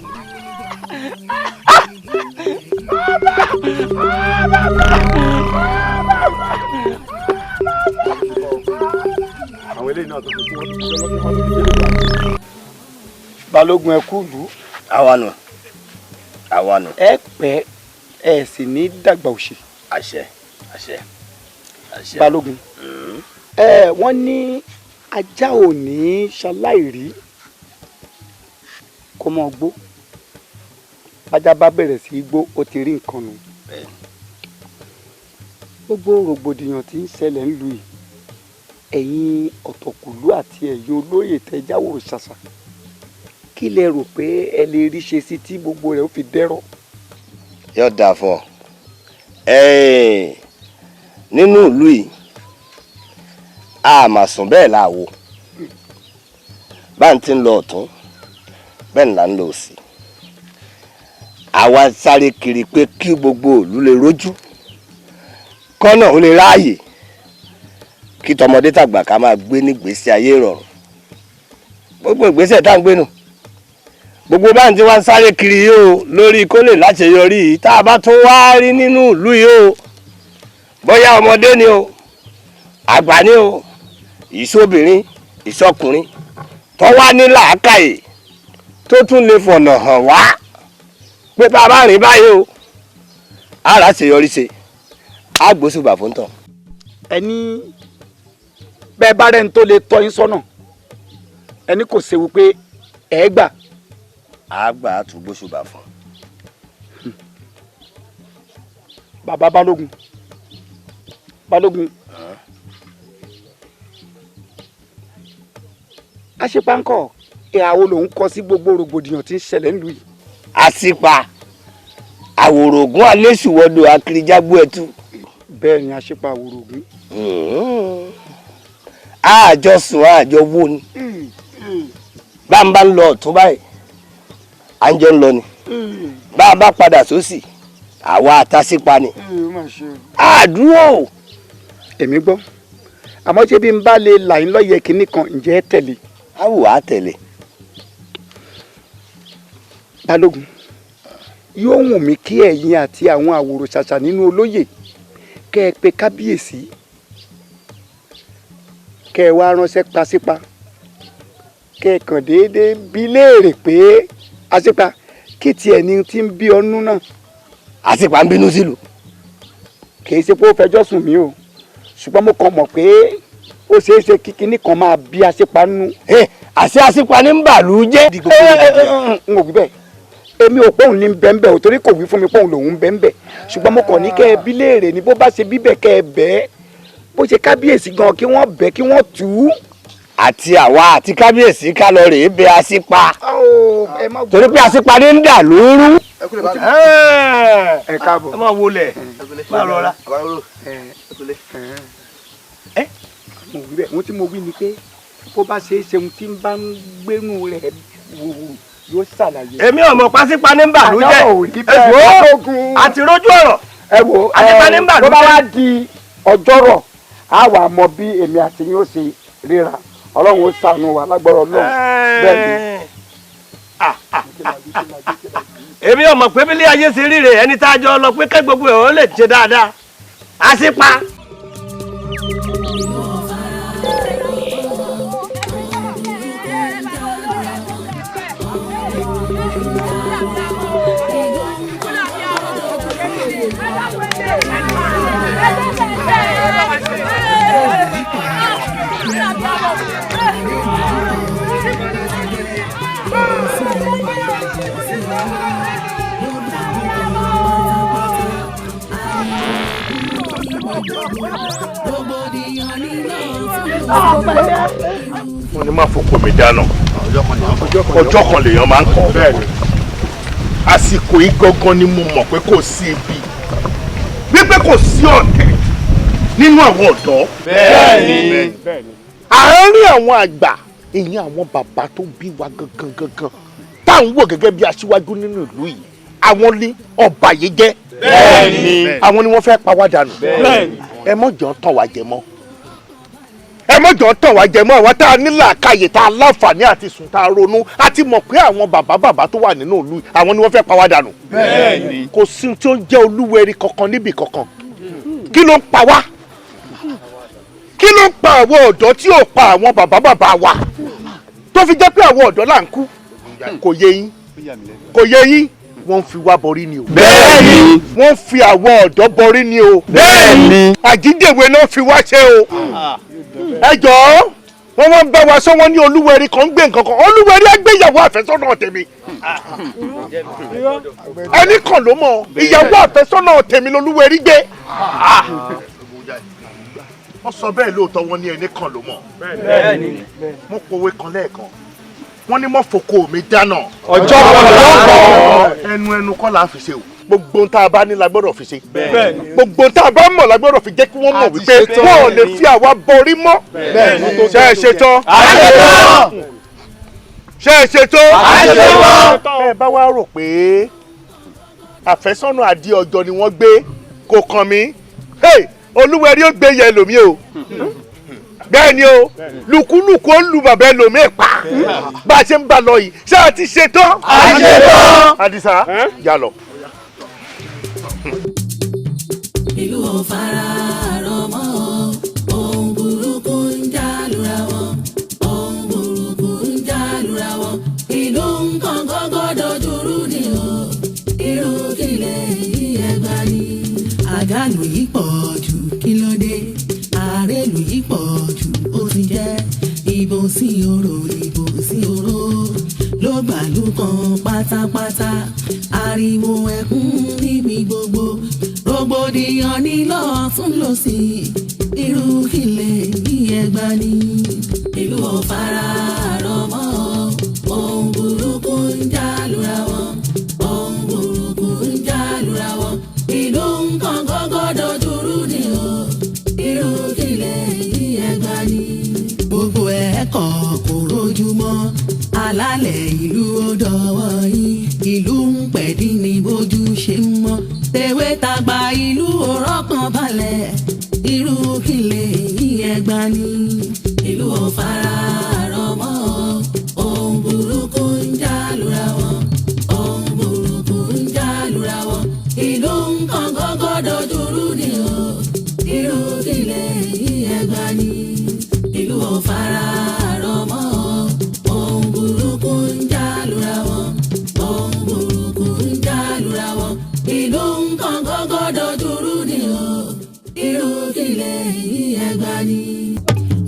S1: àwọn eléyìí náà tó fi kí wọ́n ti jọ́ lọ́dún wọn tó fi dé ìgbà. Balógun ẹ kú lù.
S5: àwa nù.
S1: ẹ pẹ́ ẹ sì ní dàgbà òṣì.
S5: àṣẹ.
S1: Balógun wọ́n ní ajá ò ní ṣaláìrí kó mọ́ gbó ajá bá bẹ̀rẹ̀ sí í gbó ó ti rí nǹkan nù. gbogbo rògbòdìyàn tí ń ṣẹlẹ̀ ń lu yìí ẹ̀yin ọ̀tọ̀kùlú àti ẹ̀yin olóyè tẹ́ jáwòrò ṣàṣà kí lẹ rò pé ẹ lè rí ṣe sí tí gbogbo rẹ̀ ó fi dẹ́rọ̀.
S5: yóò dáa fún ọ nínú ìlú yìí a mà sùn bẹ́ẹ̀ láwo bá ń ti ń lọ ọ̀tún bẹ́ẹ̀ ni là ń lọ òsì àwa sáré kiri pé kí gbogbo ìlú lè rójú kọ́nà ó lè ráàyè kí tọmọdé tàgbà ká máa gbé nígbésí ayé ìrọ̀rùn gbogbo ìgbésẹ̀ tá à ń gbé nù gbogbo bá ń tí wọ́n sáré kiri yìí o lórí kó lè láṣeyọrí yìí tá a bá tún wá rí nínú ìlú yìí o bóyá ọmọdé ni o àgbà ni o ìṣóbìnrin ìṣọkùnrin tó wá ní làákàyè tó tún lè fọ̀nà hàn wá pé bá a bá rìn báyìí o ara ṣèyọrí ṣe á gbósùbà fún tán.
S1: ẹni bẹ́ẹ̀ bá rẹ̀ ń tó lè tọ́ yín sọ́nà ẹni kò séwu pé ẹ gbà.
S5: á gbà á tún gbósùbà fún.
S1: bàbá Balógun àṣepáńkọ ìhàwó lòun kọ sí gbogbo rògbòdìyàn tí ń ṣẹlẹ̀ nílùú yìí.
S5: àṣìpa àwòrògùn alẹ́sùwọ́dọ̀ akirijágbó ẹ̀tú.
S1: bẹ́ẹ̀ ni àṣepa àwòrògùn.
S5: àjọsùn àjọwó ni bá ń bá ń lọ ọ̀tún báyìí à ń jọ ń lọ ni bá a bá padà sósì àwa àtàṣípa ni àdúró.
S1: èmi gbọ́ àmọ́ ṣé bí n bá lè là ń lọ́yẹ̀ kínní kan ǹjẹ́ ẹ tẹ̀lé.
S5: a wò á tẹ̀lé.
S1: Balógun yóò wùn mí kí ẹ̀yin àti àwọn àwòrò ṣàṣà nínú olóyè kẹ́ ẹ pe kábíyèsí kẹ́ ẹ wá ránṣẹ́ pasípa kẹ́ ẹ kàn déédéé bí léèrè pé àṣepa kí tiẹ̀ ni ti ń bí ọnú náà.
S5: àṣepa ń bínú sílùú.
S1: kì í ṣe pé ó fẹjọ́ sùn mí o ṣùgbọ́n mo kàn mọ̀ pé ó ṣeé ṣe kí kinní kan máa bí àṣepa nú.
S5: àṣẹ àṣepa ní ń bàlú jẹ́.
S1: n ò wí bẹ́ẹ̀ èmi ò pọ́ùn ní bẹ́ńbẹ́ ò torí kò wí fún mi pọ́ùn lòún bẹ́ńbẹ́ ṣùgbọ́n mo kàn ní kẹ́ ẹ bí léèrè ni bó bá ṣe bíbẹ̀ kẹ́ ẹ bẹ́ẹ̀ bó ṣe kábíyèsí gan kí wọ́n bẹ́ẹ̀ kí wọ́n tù ú.
S5: àti àwa àti kábíyèsí ká lọ rèé bẹ àṣepa torí pé àṣepa ní ń dà lóru.
S1: ẹ káàbọ̀.
S11: ẹ máa wọlé máa rọra.
S1: mo wí bẹ́ẹ̀ mo tí mo wí ni pé
S7: bó bá ṣe é ṣeun tí ń bá ń gbénu rẹ̀ wòwò yóò ṣàlàyé.
S11: èmi ò mọ̀ pásípa ní bàlú jẹ́ ẹ̀wọ́ àti rójú ọ̀rọ̀
S7: ẹ̀wọ́
S11: àtipa ní bàlú
S7: tó bá
S11: jẹ́.
S7: wá di ọjọ́rọ̀ á wà mọ bí èmi àti yín ó ṣe ríra ọlọ́run ó ṣàánú wa lágbọ́rọ̀ ọlọ́run bẹ́ẹ̀ ni.
S11: èmi ò mọ̀ pé bí ilé ayé ṣe rí rè ẹni tá a jọ lọ pé kẹ́ gbogbo ẹ̀ ó lè ṣe dáadáa àṣìpa.
S15: mo ní má fòkó mi dáná ọjọ́ kan lèèyàn máa ń kọ́ àsìkò yìí gangan ni mo mọ̀ pé kò sí ibi wípé kò sí ọ̀tẹ̀ nínú àwọn ọ̀dọ́.
S12: bẹ́ẹ̀ni
S15: àárín àwọn àgbà èyí àwọn bàbá tó bí wa gangan táwọn wò gẹ́gẹ́ bí aṣíwájú nínú ìlú yìí àwọn ní ọ̀bàyéjẹ́.
S12: bẹ́ẹ̀ni
S15: àwọn ni wọ́n fẹ́ pa wá dànù.
S12: bẹ́ẹ̀ni
S15: ẹ mọ̀jọ́ tàn wá jẹ mọ́ ẹ mọ̀jọ́ tàn wá jẹ mọ́ àwọn tá a ní làákàyè tá a láǹfààní àti sùn tá a ronú àti mọ̀ pé àwọn bàbá tó wà nínú ìlú yìí àwọn ni wọ́n fẹ́ pa wá dànù.
S12: bẹ́ẹ̀ni
S15: kò sí tí ó ń jẹ́ olúwẹ̀rí kankan níbì kankan kí ló ń pa wá kí ló ń pa àwọn ọ̀dọ́ tí ò pa àwọn bàbá wa tó fi jẹ́ pé àwọn ọ̀dọ́ là ń kú kò yé yín kò yé yín wọ́n fi wá borí ni o.
S12: bẹ́ẹ̀ni
S15: wọ́n fi àwọn ọ̀dọ́ borí ni o.
S12: bẹ́ẹ̀ni
S15: àjíǹdèwé náà fi wá ṣe o. ẹ jọ̀ọ́ wọ́n wọ́n bá wa sọ wọ́n ní olúwẹ̀rí kan ń gbé nǹkan kan olúwẹ̀rí àgbéyàwó àfẹ́sọ́nà tèmi. ẹnì kan ló mọ̀ ìyàwó àfẹ́sọ́nà tèmi lolúwẹ̀rí gbé. wọ́n sọ bẹ́ẹ̀ lóòótọ́ wọ́n ní ẹnì kan ló mọ̀. mo pòwe kan lẹ́ẹ̀kan wọ́n ní mọ́ fòkó mi dáná.
S12: ọjọ́ kan
S15: ẹnu kọ́ la fi ṣe o. gbogbo ohun tá a bá ní la gbọ́dọ̀ fi ṣe. gbogbo ohun tá a bá mọ̀ la gbọ́dọ̀ fi jẹ́ kí wọ́n mọ̀ wípé wọ́n ò lè fi àwa borí mọ́. ṣé ẹ ṣetán? ṣé ẹ ṣetán? ẹ bá wá rò pé àfẹ́sọ́nà àdí ọjọ́ ni wọ́n gbé kò kàn mí olúwẹ̀rí ó gbé yẹ lómi o bẹ́ẹ̀ ni o lùkúlùkù ó lu bàbá ẹlòmíì pa bá a ṣe ń bá lọ yìí ṣé a ti ṣe tán.
S12: a ṣe tán.
S15: Àdìsá yà lọ.
S18: ìlú ò fara rọmọ ohun burúkú ń jà lura wọn ohun burúkú ń jà lura wọn ìlú nǹkan gọ́gọ́ dojúrú ni o irú kílẹ̀ yìí ẹgbà ni àjálù yìí pọ̀ jù kí ló dé àrélù yìí pọ̀ jù ó ti jẹ́ ìbò sí oró ló gbàlú kan pátápátá ariwo ẹkún níbi gbogbo rògbòdìyàn ní lọ́ọ̀tún lósì irú kílẹ̀ ní ẹgbà ni ìlú ò fara rọmọ ohun burúkú ń jà lura wọn ohun burúkú ń jà lura wọn ìlú nǹkan gọ́gọ́ dojúrú ni o irú kílẹ̀ ní ẹgbà ni gbogbo ẹ̀kọ́ kò rójú mọ́ alálẹ̀ ìlú ó dọ̀wọ́ yín ìlú ń pẹ̀dí ní bójú ṣe ń mọ́ tèwé tàgbà ìlú òrọ́ kan balẹ̀ irú kílẹ̀ yìí ẹgbà ni ìlú ò fara rọmọ ohun burúkú ń jà lura wọn ohun burúkú ń jà lura wọn ìlú nǹkan gọ́gọ́ dojúrú ni o irú kílẹ̀ yìí ẹgbà ni ìlú ò fara rọmọ ohun burúkú ń jà lura wọn ohun burúkú ń jà lura wọn ìlú nǹkan gọ́gọ́ dojúrú ni o irú kílẹ̀ yìí ẹgbà ni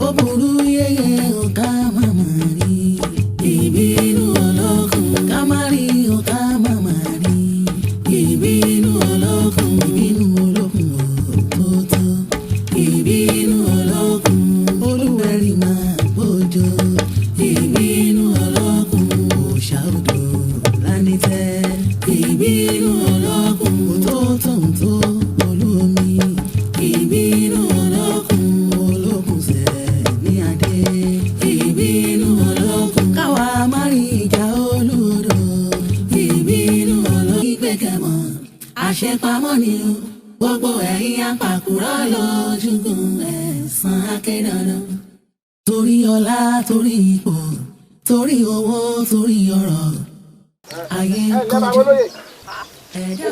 S18: ó burú yẹyẹ ọ̀ká màmá rí ìbínú ọlọ́kùn ká má rí ọ̀ká màmá rí ìbínú ọlọ́kùn ìbínú olókùn òtótó ìbínú ọlọ́kùn olúwẹ̀rí máa gbójó ìbínú ọlọ́kùn òṣàdó lánìtẹ́ ìbínú ọlọ́kùn òtótó olómi ìbínú ọlọ́kùn olókùn sẹ̀ ní adé ìbínú. kẹmọ àṣepamọ́ ni o gbogbo ẹ̀yin apàkúrọ̀ lójúgun ẹ̀san akédandan torí ọlá torí ipò torí owó torí ọrọ̀ ayé ń kọjú.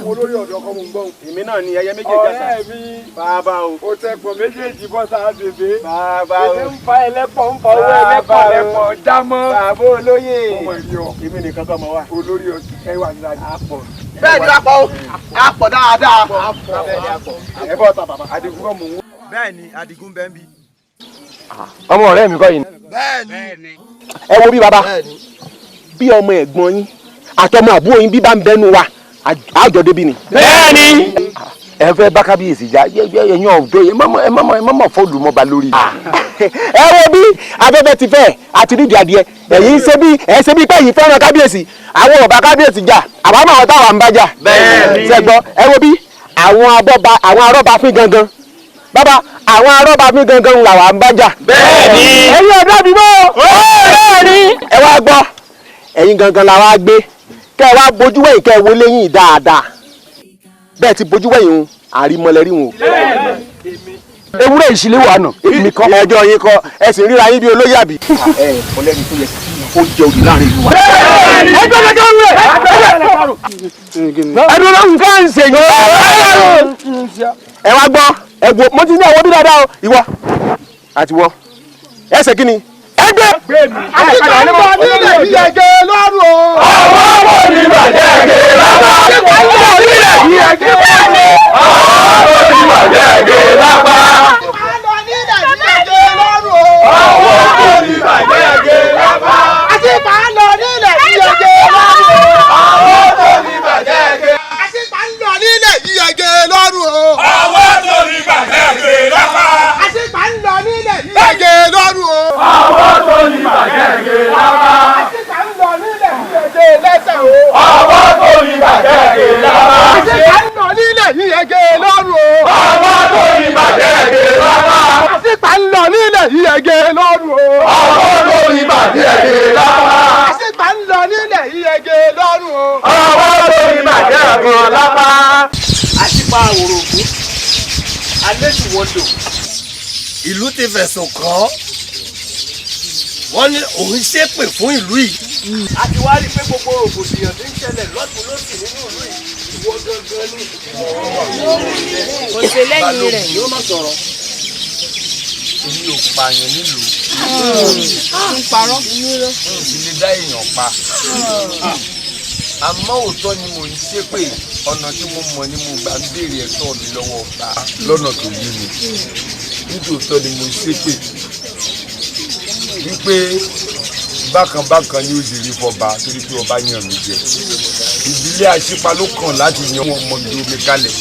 S1: olórí ọ̀dọ́ kọ́ mo ń gbọ́.
S17: èmi náà ni ẹyẹ méjèèjì àṣà.
S1: ọ̀rẹ́ mi
S17: bàbá o.
S1: o tẹ̀pọ̀ méjèèjì bọ́ sáà bèbè.
S17: bàbá o.
S1: èdè ń fa ẹlẹ́pọ̀ ń fa owó ẹlẹ́pọ̀ lẹ́pọ̀ dámọ́.
S17: bàbá olóyè.
S1: ọmọ ìlú ọ.
S17: èmi nìkan tó ọmọ wa.
S1: olórí ẹwà ní ìlànà àpọ̀.
S5: bẹ́ẹ̀ ni apọ̀ apọ̀ dáadáa.
S1: ẹ bọ́ ta bàbá Adigun kọ́ mò ń wò.
S17: bẹ́ẹ̀ ni Adigun bẹ́ẹ̀ ń bí.
S2: ọmọ ọ̀rẹ́ mi kọ́ yìí.
S5: bẹ́ẹ̀ni.
S2: ẹ wo bí baba bí ọmọ ẹ̀gbọ́n yín àtọmọ àbúrò yín bí bá ń bẹnu wa àjọ débi ni.
S12: bẹ́ẹ̀ni.
S2: ẹ fẹ́ bá kábíyèsí já ẹ̀yin ọ̀dọ́ yẹn ẹ mọ̀mọ́ fọ́ọ̀lù mọ́ba lórí. ẹ wo bí afẹ́fẹ́ ti fẹ́ àti nídìí adìẹ ẹ̀yin ṣe bí pé ẹ̀yin fẹ́ràn kábíyèsí àwọn ọba kábíyèsí jà àbámọ̀ àwọn táwa ń bá jà.
S12: bẹ́ẹ̀ni.
S2: ṣẹ́gbọ́ ẹ wo bí àwọn arọ́bàfín gangan bàbá àwọn arọ́bàfín gangan làwa ń bá jà.
S12: bẹ́ẹ̀ni.
S2: ẹ̀yin ọ̀dọ́ mi mọ́. bẹ́ẹ̀ni. ẹ wá gbọ́ ẹ̀yin gangan làwa gbé kẹ́ ẹ wá bójú wẹ̀yìn kẹ́ ẹ wọlé yín dáadáa bẹ́ẹ̀ ti bójú wẹ̀yìn o àrímọlẹ́rí wọn o. ewúrẹ́ ìṣílẹ̀ wà nà èmi kọ́. ẹjọ́ yín kọ́ ẹ sì ríra yín bí olóyè àbí. ẹ ọlẹ́ni tó yẹ kó jẹ òdì láàrin ìlú wa. ẹjọ́ lọ́jọ́ wúrẹ́ ẹdun ló ń ká ń ṣe yìí. ẹ wá gbọ́ ẹ gbọ́ mo ti ní àwọn bí dáadáa o ìwọ àti wọ ẹsẹ̀ kí ni. ẹgbẹ́
S1: àti bàbá nílẹ̀ yíyẹgẹ lọ́rùn o.
S12: ọwọ́ wo ni bàjẹ́ gé lápá.
S1: àti bàbá nílẹ̀ yíyẹgẹ lọ́rùn o.
S12: ọwọ́ wo ni bàjẹ́ gé lápá.
S1: àti bàbá nílẹ̀ yíyẹgẹ lọ́rùn o.
S12: ọwọ́ wo ni bàjẹ́ gé lápá.
S1: àti bàbá nílẹ̀ yíyẹgẹ lọ́rùn o.
S12: ọwọ́ wo ni bàjẹ́ gé.
S1: àti bàbá nílẹ̀ yíyẹgẹ lọ́rùn o.
S12: ọwọ́ wo ni bàjẹ́ gé lápá.
S1: àti bàbá nílẹ̀ yíyẹgẹ lọ́rùn o.
S12: ọwọ́ wo ni bàjẹ́ gé lápá.
S1: àti bàbá nílẹ̀ yíyẹgẹ lẹ́sẹ̀ o.
S12: ọwọ́ wo ni bàjẹ́ gé lápá.
S1: àti bàbá nílẹ̀ yíyẹgẹ lọ́rùn o.
S12: ọwọ́ wo ni bàjẹ́ gé lápá.
S1: àti bàbá nílẹ̀ yíyẹgẹ lọ́rùn o.
S12: ọwọ́ wo ni bàjẹ́ gé lápá.
S1: àti bàbá nílẹ̀ yíyẹgẹ lọ́rùn o.
S12: ọwọ́ wo ni bàjẹ́ gé lápá.
S11: àṣìpa àwòrán ògún alẹ́sìwọ́dọ̀ ìlú ti fẹ̀sùn kàn án wọ́n ní òun ṣépè fún ìlú yìí. a ti wá rí i pé gbogbo rògbòdìyàn ti ń ṣẹlẹ̀ lọ́tún lọ́sì nínú ìlú yìí ìwọ gangan ní.
S10: kò sí lẹ́yìn rẹ̀.
S11: yóò má sọ̀rọ̀.
S20: èmi ò pààyàn nílùú.
S10: ń parọ́.
S20: mo sì lè dá èèyàn pa. àmọ́ òótọ́ ni mò ń ṣépè ọ̀nà tí mo mọ̀ ni mo gbà ń béèrè ẹ̀tọ́ mi lọ́wọ́ ọba lọ́nà tó yé mi. nítòótọ́ ni mo ṣépè wípé bákan ni ó sì rí fọba torí pé ọba yàn mí jẹ. ìdílé àṣìpa ló kàn láti yan wọn ọmọ ìlú omi kalẹ̀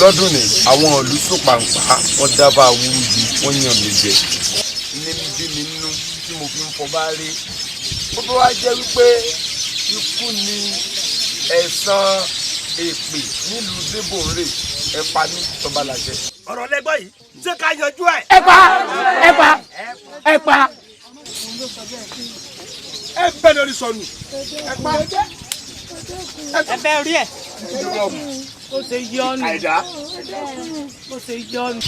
S20: lọ́dún ní àwọn ìlú sòpàǹpà wọn dábàá wúrú ju wọn yàn mí jẹ. ní bí mi nínú tí mo fi ń fọba rí ó bá wá jẹ́ wípé ikú ni ẹ̀san èpè nílùú débòrè ẹ̀pà ní tọ́ba làjẹ.
S11: ọ̀rọ̀ lẹ́gbọ́n yìí ṣé ká yanjú ẹ̀.
S1: ẹ pa ẹ bẹ lórí sọnù ẹ pa
S10: ẹ bẹ rí ẹ. ó ṣe yọnu. ó ṣe yọnu.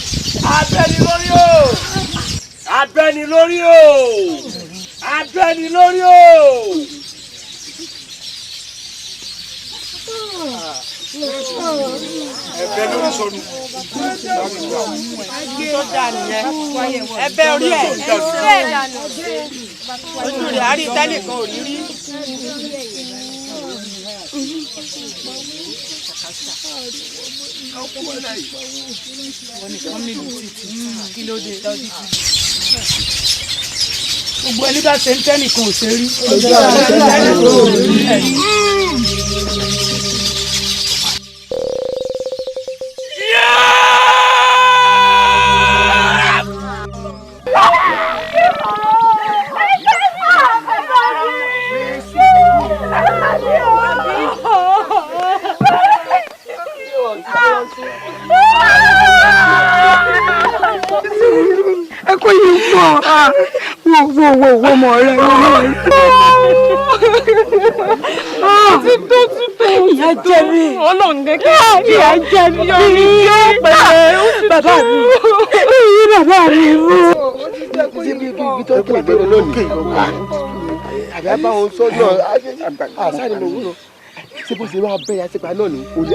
S11: abẹ́ni lórí o abẹ́ni lórí o abẹ́ni lórí o.
S1: ẹbẹ lórí sọnù.
S10: tó dà nìyẹn ẹ bẹ rí ẹ bẹ́ẹ̀ dànù ojú rẹ̀ àárí tẹ́nìkan ò rí rí.
S19: gbogbo ẹni bá ṣe ń tẹ́nìkan ò ṣe rí.
S1: ẹ kò yí pọ̀ wo mọ̀ rẹ.
S10: ti tó
S19: ìyá jẹ mí. Ọlọ́run kékeré ìyá jẹ mí. Yóò pẹ́. Bàbá mi. Ìyí bàbá mi mú.
S15: Ibi tó kí ìgbéró lónìí. Àbí a bá wọn sọ́jọ́ àṣàrí lòun lọ. Ṣé bó ṣe máa bẹ́ẹ̀ àṣepa náà ní orí.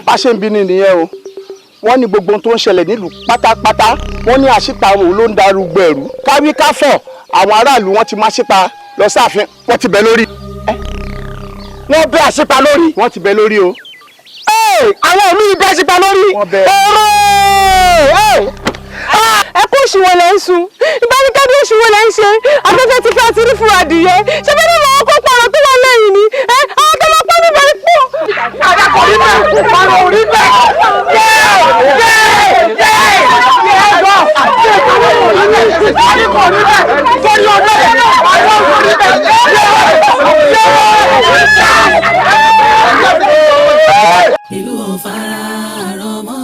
S15: Bá ṣe ń bí ni nìyẹn o wọ́n ní gbogbo ohun tó ń ṣẹlẹ̀ nílùú pátápátá wọ́n ní àṣìpa òun ló ń darúgbó ẹ̀rú káwí káfọ̀ àwọn aráàlú wọ́n ti máa ṣípa lọ sáàfin wọ́n ti bẹ lórí. Wọ́n bẹ àṣìpa lórí. Wọ́n ti bẹ lórí o. Àwọn òmí bẹ àṣìpa lórí. Wọ́n bẹ.
S19: Ẹ kú òṣùwọ̀n lẹ́ ń sun ìbánikẹ́ bí òṣùwọ̀n lẹ́ ń ṣe afẹ́fẹ́ ti fẹ́ àti rí fún adìyẹ ṣé bẹ́ẹ̀ ni àwọn kó pààrọ̀ tó wà lẹ́yìn ni àwọn tó máa pẹ́ níbẹ̀ pọ̀.
S12: Àdàkọ̀ rí bẹ́ẹ̀ pàrọ̀ rí bẹ́ẹ̀
S18: ìlú ọ̀fàrà àrọ̀mọ́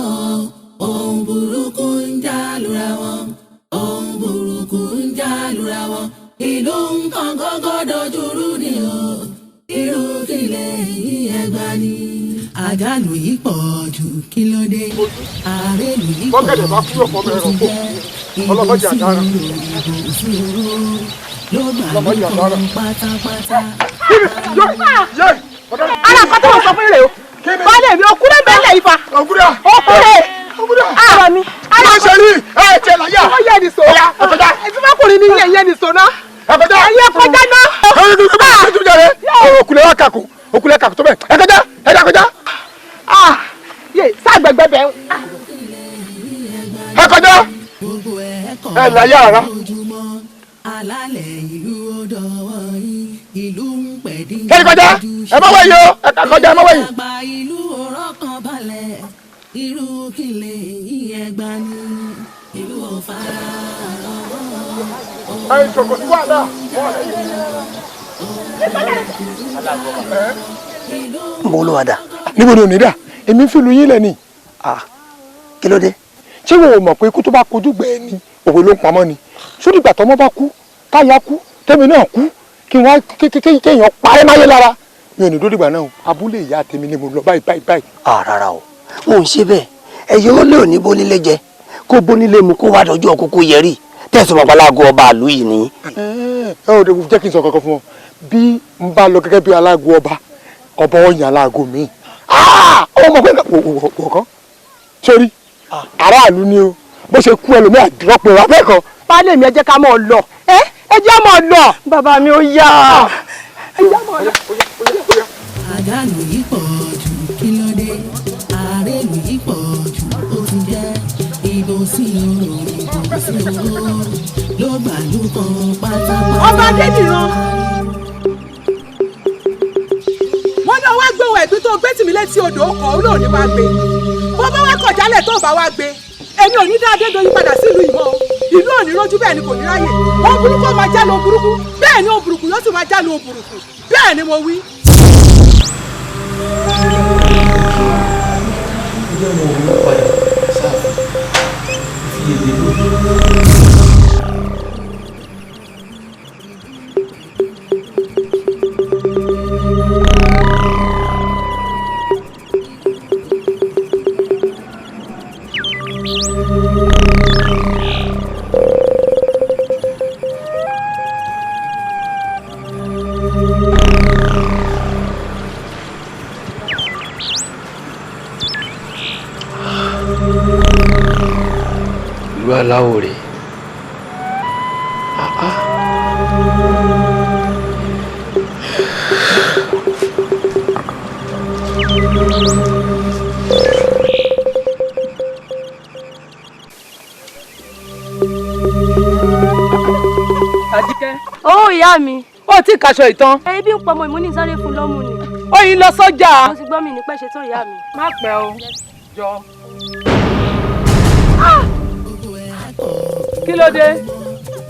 S18: ohun burúkú ń jà lura wọn ohun burúkú ń jà lura wọn ìlú nǹkan gọ́gọ́ dojúrú ni o irú kílẹ̀ yìí ẹgbà ni àjálù yìí pọ̀ jù kí ló dé àárẹ̀lù yìí pọ̀ jù kó ti jẹ́ ìbò sí ló gbà ló kọ́ pátápátá.
S19: Alákọ̀ọ́ tó wọ́n sọ fún rẹ̀ o. Bálẹ̀ mi òkúrẹ́ bẹ́lẹ̀ ifá. Òkúrẹ́. Ara mi.
S12: Má ṣe rí ẹ̀jẹ̀ láyà.
S19: Ó yẹ ní sọ.
S12: Ẹ̀kọ́já.
S19: Ẹ̀sìnmọ́kùnrin ní yẹ̀yẹ́ ní sọ náà.
S12: Ẹ̀kọ́já.
S19: Ẹ̀yẹ kọjá náà.
S12: Òkúlẹ̀ wa kàkó. Òkúlẹ̀ kàkó tó bẹ̀. Ẹ̀kọ́já. Ẹ̀dá kọjá.
S19: Yé sáàgbẹ̀gbẹ̀ bẹ̀.
S12: Ẹ̀kọ́já. Ẹ̀ láyà ara.
S18: Alálẹ̀ ìlú odò wọ̀nyí ìlú ń pẹ̀dí.
S12: Ẹ̀kọ́já. Ẹ má wẹ̀yìn o. Ẹ̀kọ́já ẹ má wẹ̀yìn.
S18: Àgbà ìlú ọ̀rọ̀ kan balẹ̀ irú kílẹ̀ ìyẹ̀gbà ni ìlú ọ̀fàrà
S12: Ẹ ìṣòkò tí wà náà.
S5: Mo ló wà dà.
S12: Níbo ni ò ní dà? Èmi ń fìlú yín lẹ̀ ni.
S5: Kí ló dé?
S12: Ṣé wo mọ̀ pé ikú tó bá kojú gbẹ̀ẹ́ ni òwe ló ń pamọ́ ni? Sódì ìgbà tọmọ bá kú, táyà kú, tẹ́mi náà kú, kí wọ́n kéèyàn parẹ́ máyé lára. Mi ò ní dódìgbà náà o, abúlé ìyá tèmi ni mo lọ báyìí.
S5: Rárá o, mo ń ṣe bẹ́ẹ̀. Ẹyẹ ó lé òní bónílé jẹ, kó bónílé mu kó wá dọjọ́ kókó yẹrí. Tẹ̀sán babaláwo ọba àlú yìí ni.
S12: Ẹ ò jẹ́ kí n sọ kankan fún ọ. Bí n bá lọ gẹ́gẹ́ bí aláàgọ́ ọba ọ̀yàn aláàgọ́ mi. Ó mọ̀ pé wọ̀kán. Sórí, aráàlú ni o. Bó ṣe kú ẹlòmíà dúrọ́pọ̀ ìwà bẹ́ẹ̀ kan.
S19: Bálẹ̀ mi ẹ jẹ́ ká mọ̀ lọ. Ẹ jẹ́ mọ̀ lọ. Bàbá mi ó yá.
S18: àjálù yìí pọ̀ jù kí ló dé àárẹ̀lù yìí pọ̀ jù ó ti jẹ́ ìbò sí oró ló gbàlú kan pátápátá.
S19: Ọba Adédìran. Wọ́n náà wá gbé ohun ẹ̀gbin tó gbé tìmí létí odò ọkọ̀ ó lóò ní wá gbé. Bó bá wá kọ̀jálẹ̀ tó bá wá gbé. Èmi ò ní dá Adédoyin padà sílùú ìmọ̀ o. Ìlú ò ní rójú bẹ́ẹ̀ ni kò ní ráyè. Ohun burúkú ó máa já lo burúkú. Bẹ́ẹ̀ ni ohun burúkú yóò sì máa já lo burúkú. Bẹ́ẹ̀ ni mo wí.
S6: ìlú aláwọ̀ rẹ̀
S9: Àjíkẹ́.
S19: Ó ìyá mi.
S9: Ó ti kàṣọ ìtàn.
S19: Ebi ń pọmọ ìmúni sáré fún lọ́mù ni.
S9: Ó yín lọ sọ́jà.
S19: Mo ti gbọ́ mi ní pẹ́ ṣe tán ìyá mi.
S9: Má pẹ́ o. Jọ. Kí ló dé?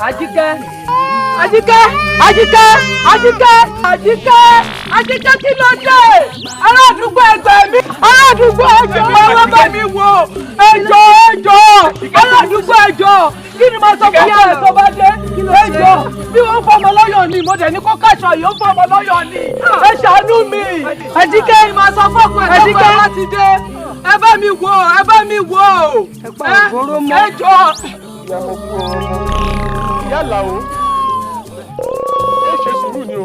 S9: Àjíkẹ́. Àjíkẹ́.
S8: Àjíkẹ́ kí ló dé? Ará àdúgbò ẹgbẹ́ mi. Ará àdúgbò ẹjọ́ ọwọ́ bá mi wò. Ẹjọ́. Ará àdúgbò ẹjọ́. Kí ni màá sọ fún yàrá tó bá dé? Ẹjọ́ bí wọ́n fọmọ lọ́yọ̀ ni mo dẹ̀ ní kó kàṣọ yìí ó fọmọ lọ́yọ̀ ni. Ẹ ṣàánú mi. Àjíkẹ́ ni màá sọ fọ́kọ ẹ̀ lọ́kọ̀ láti dé. Ẹ bá mi wò. Ẹjọ́.
S12: Yálà o. Ṣe sùúrù ni o.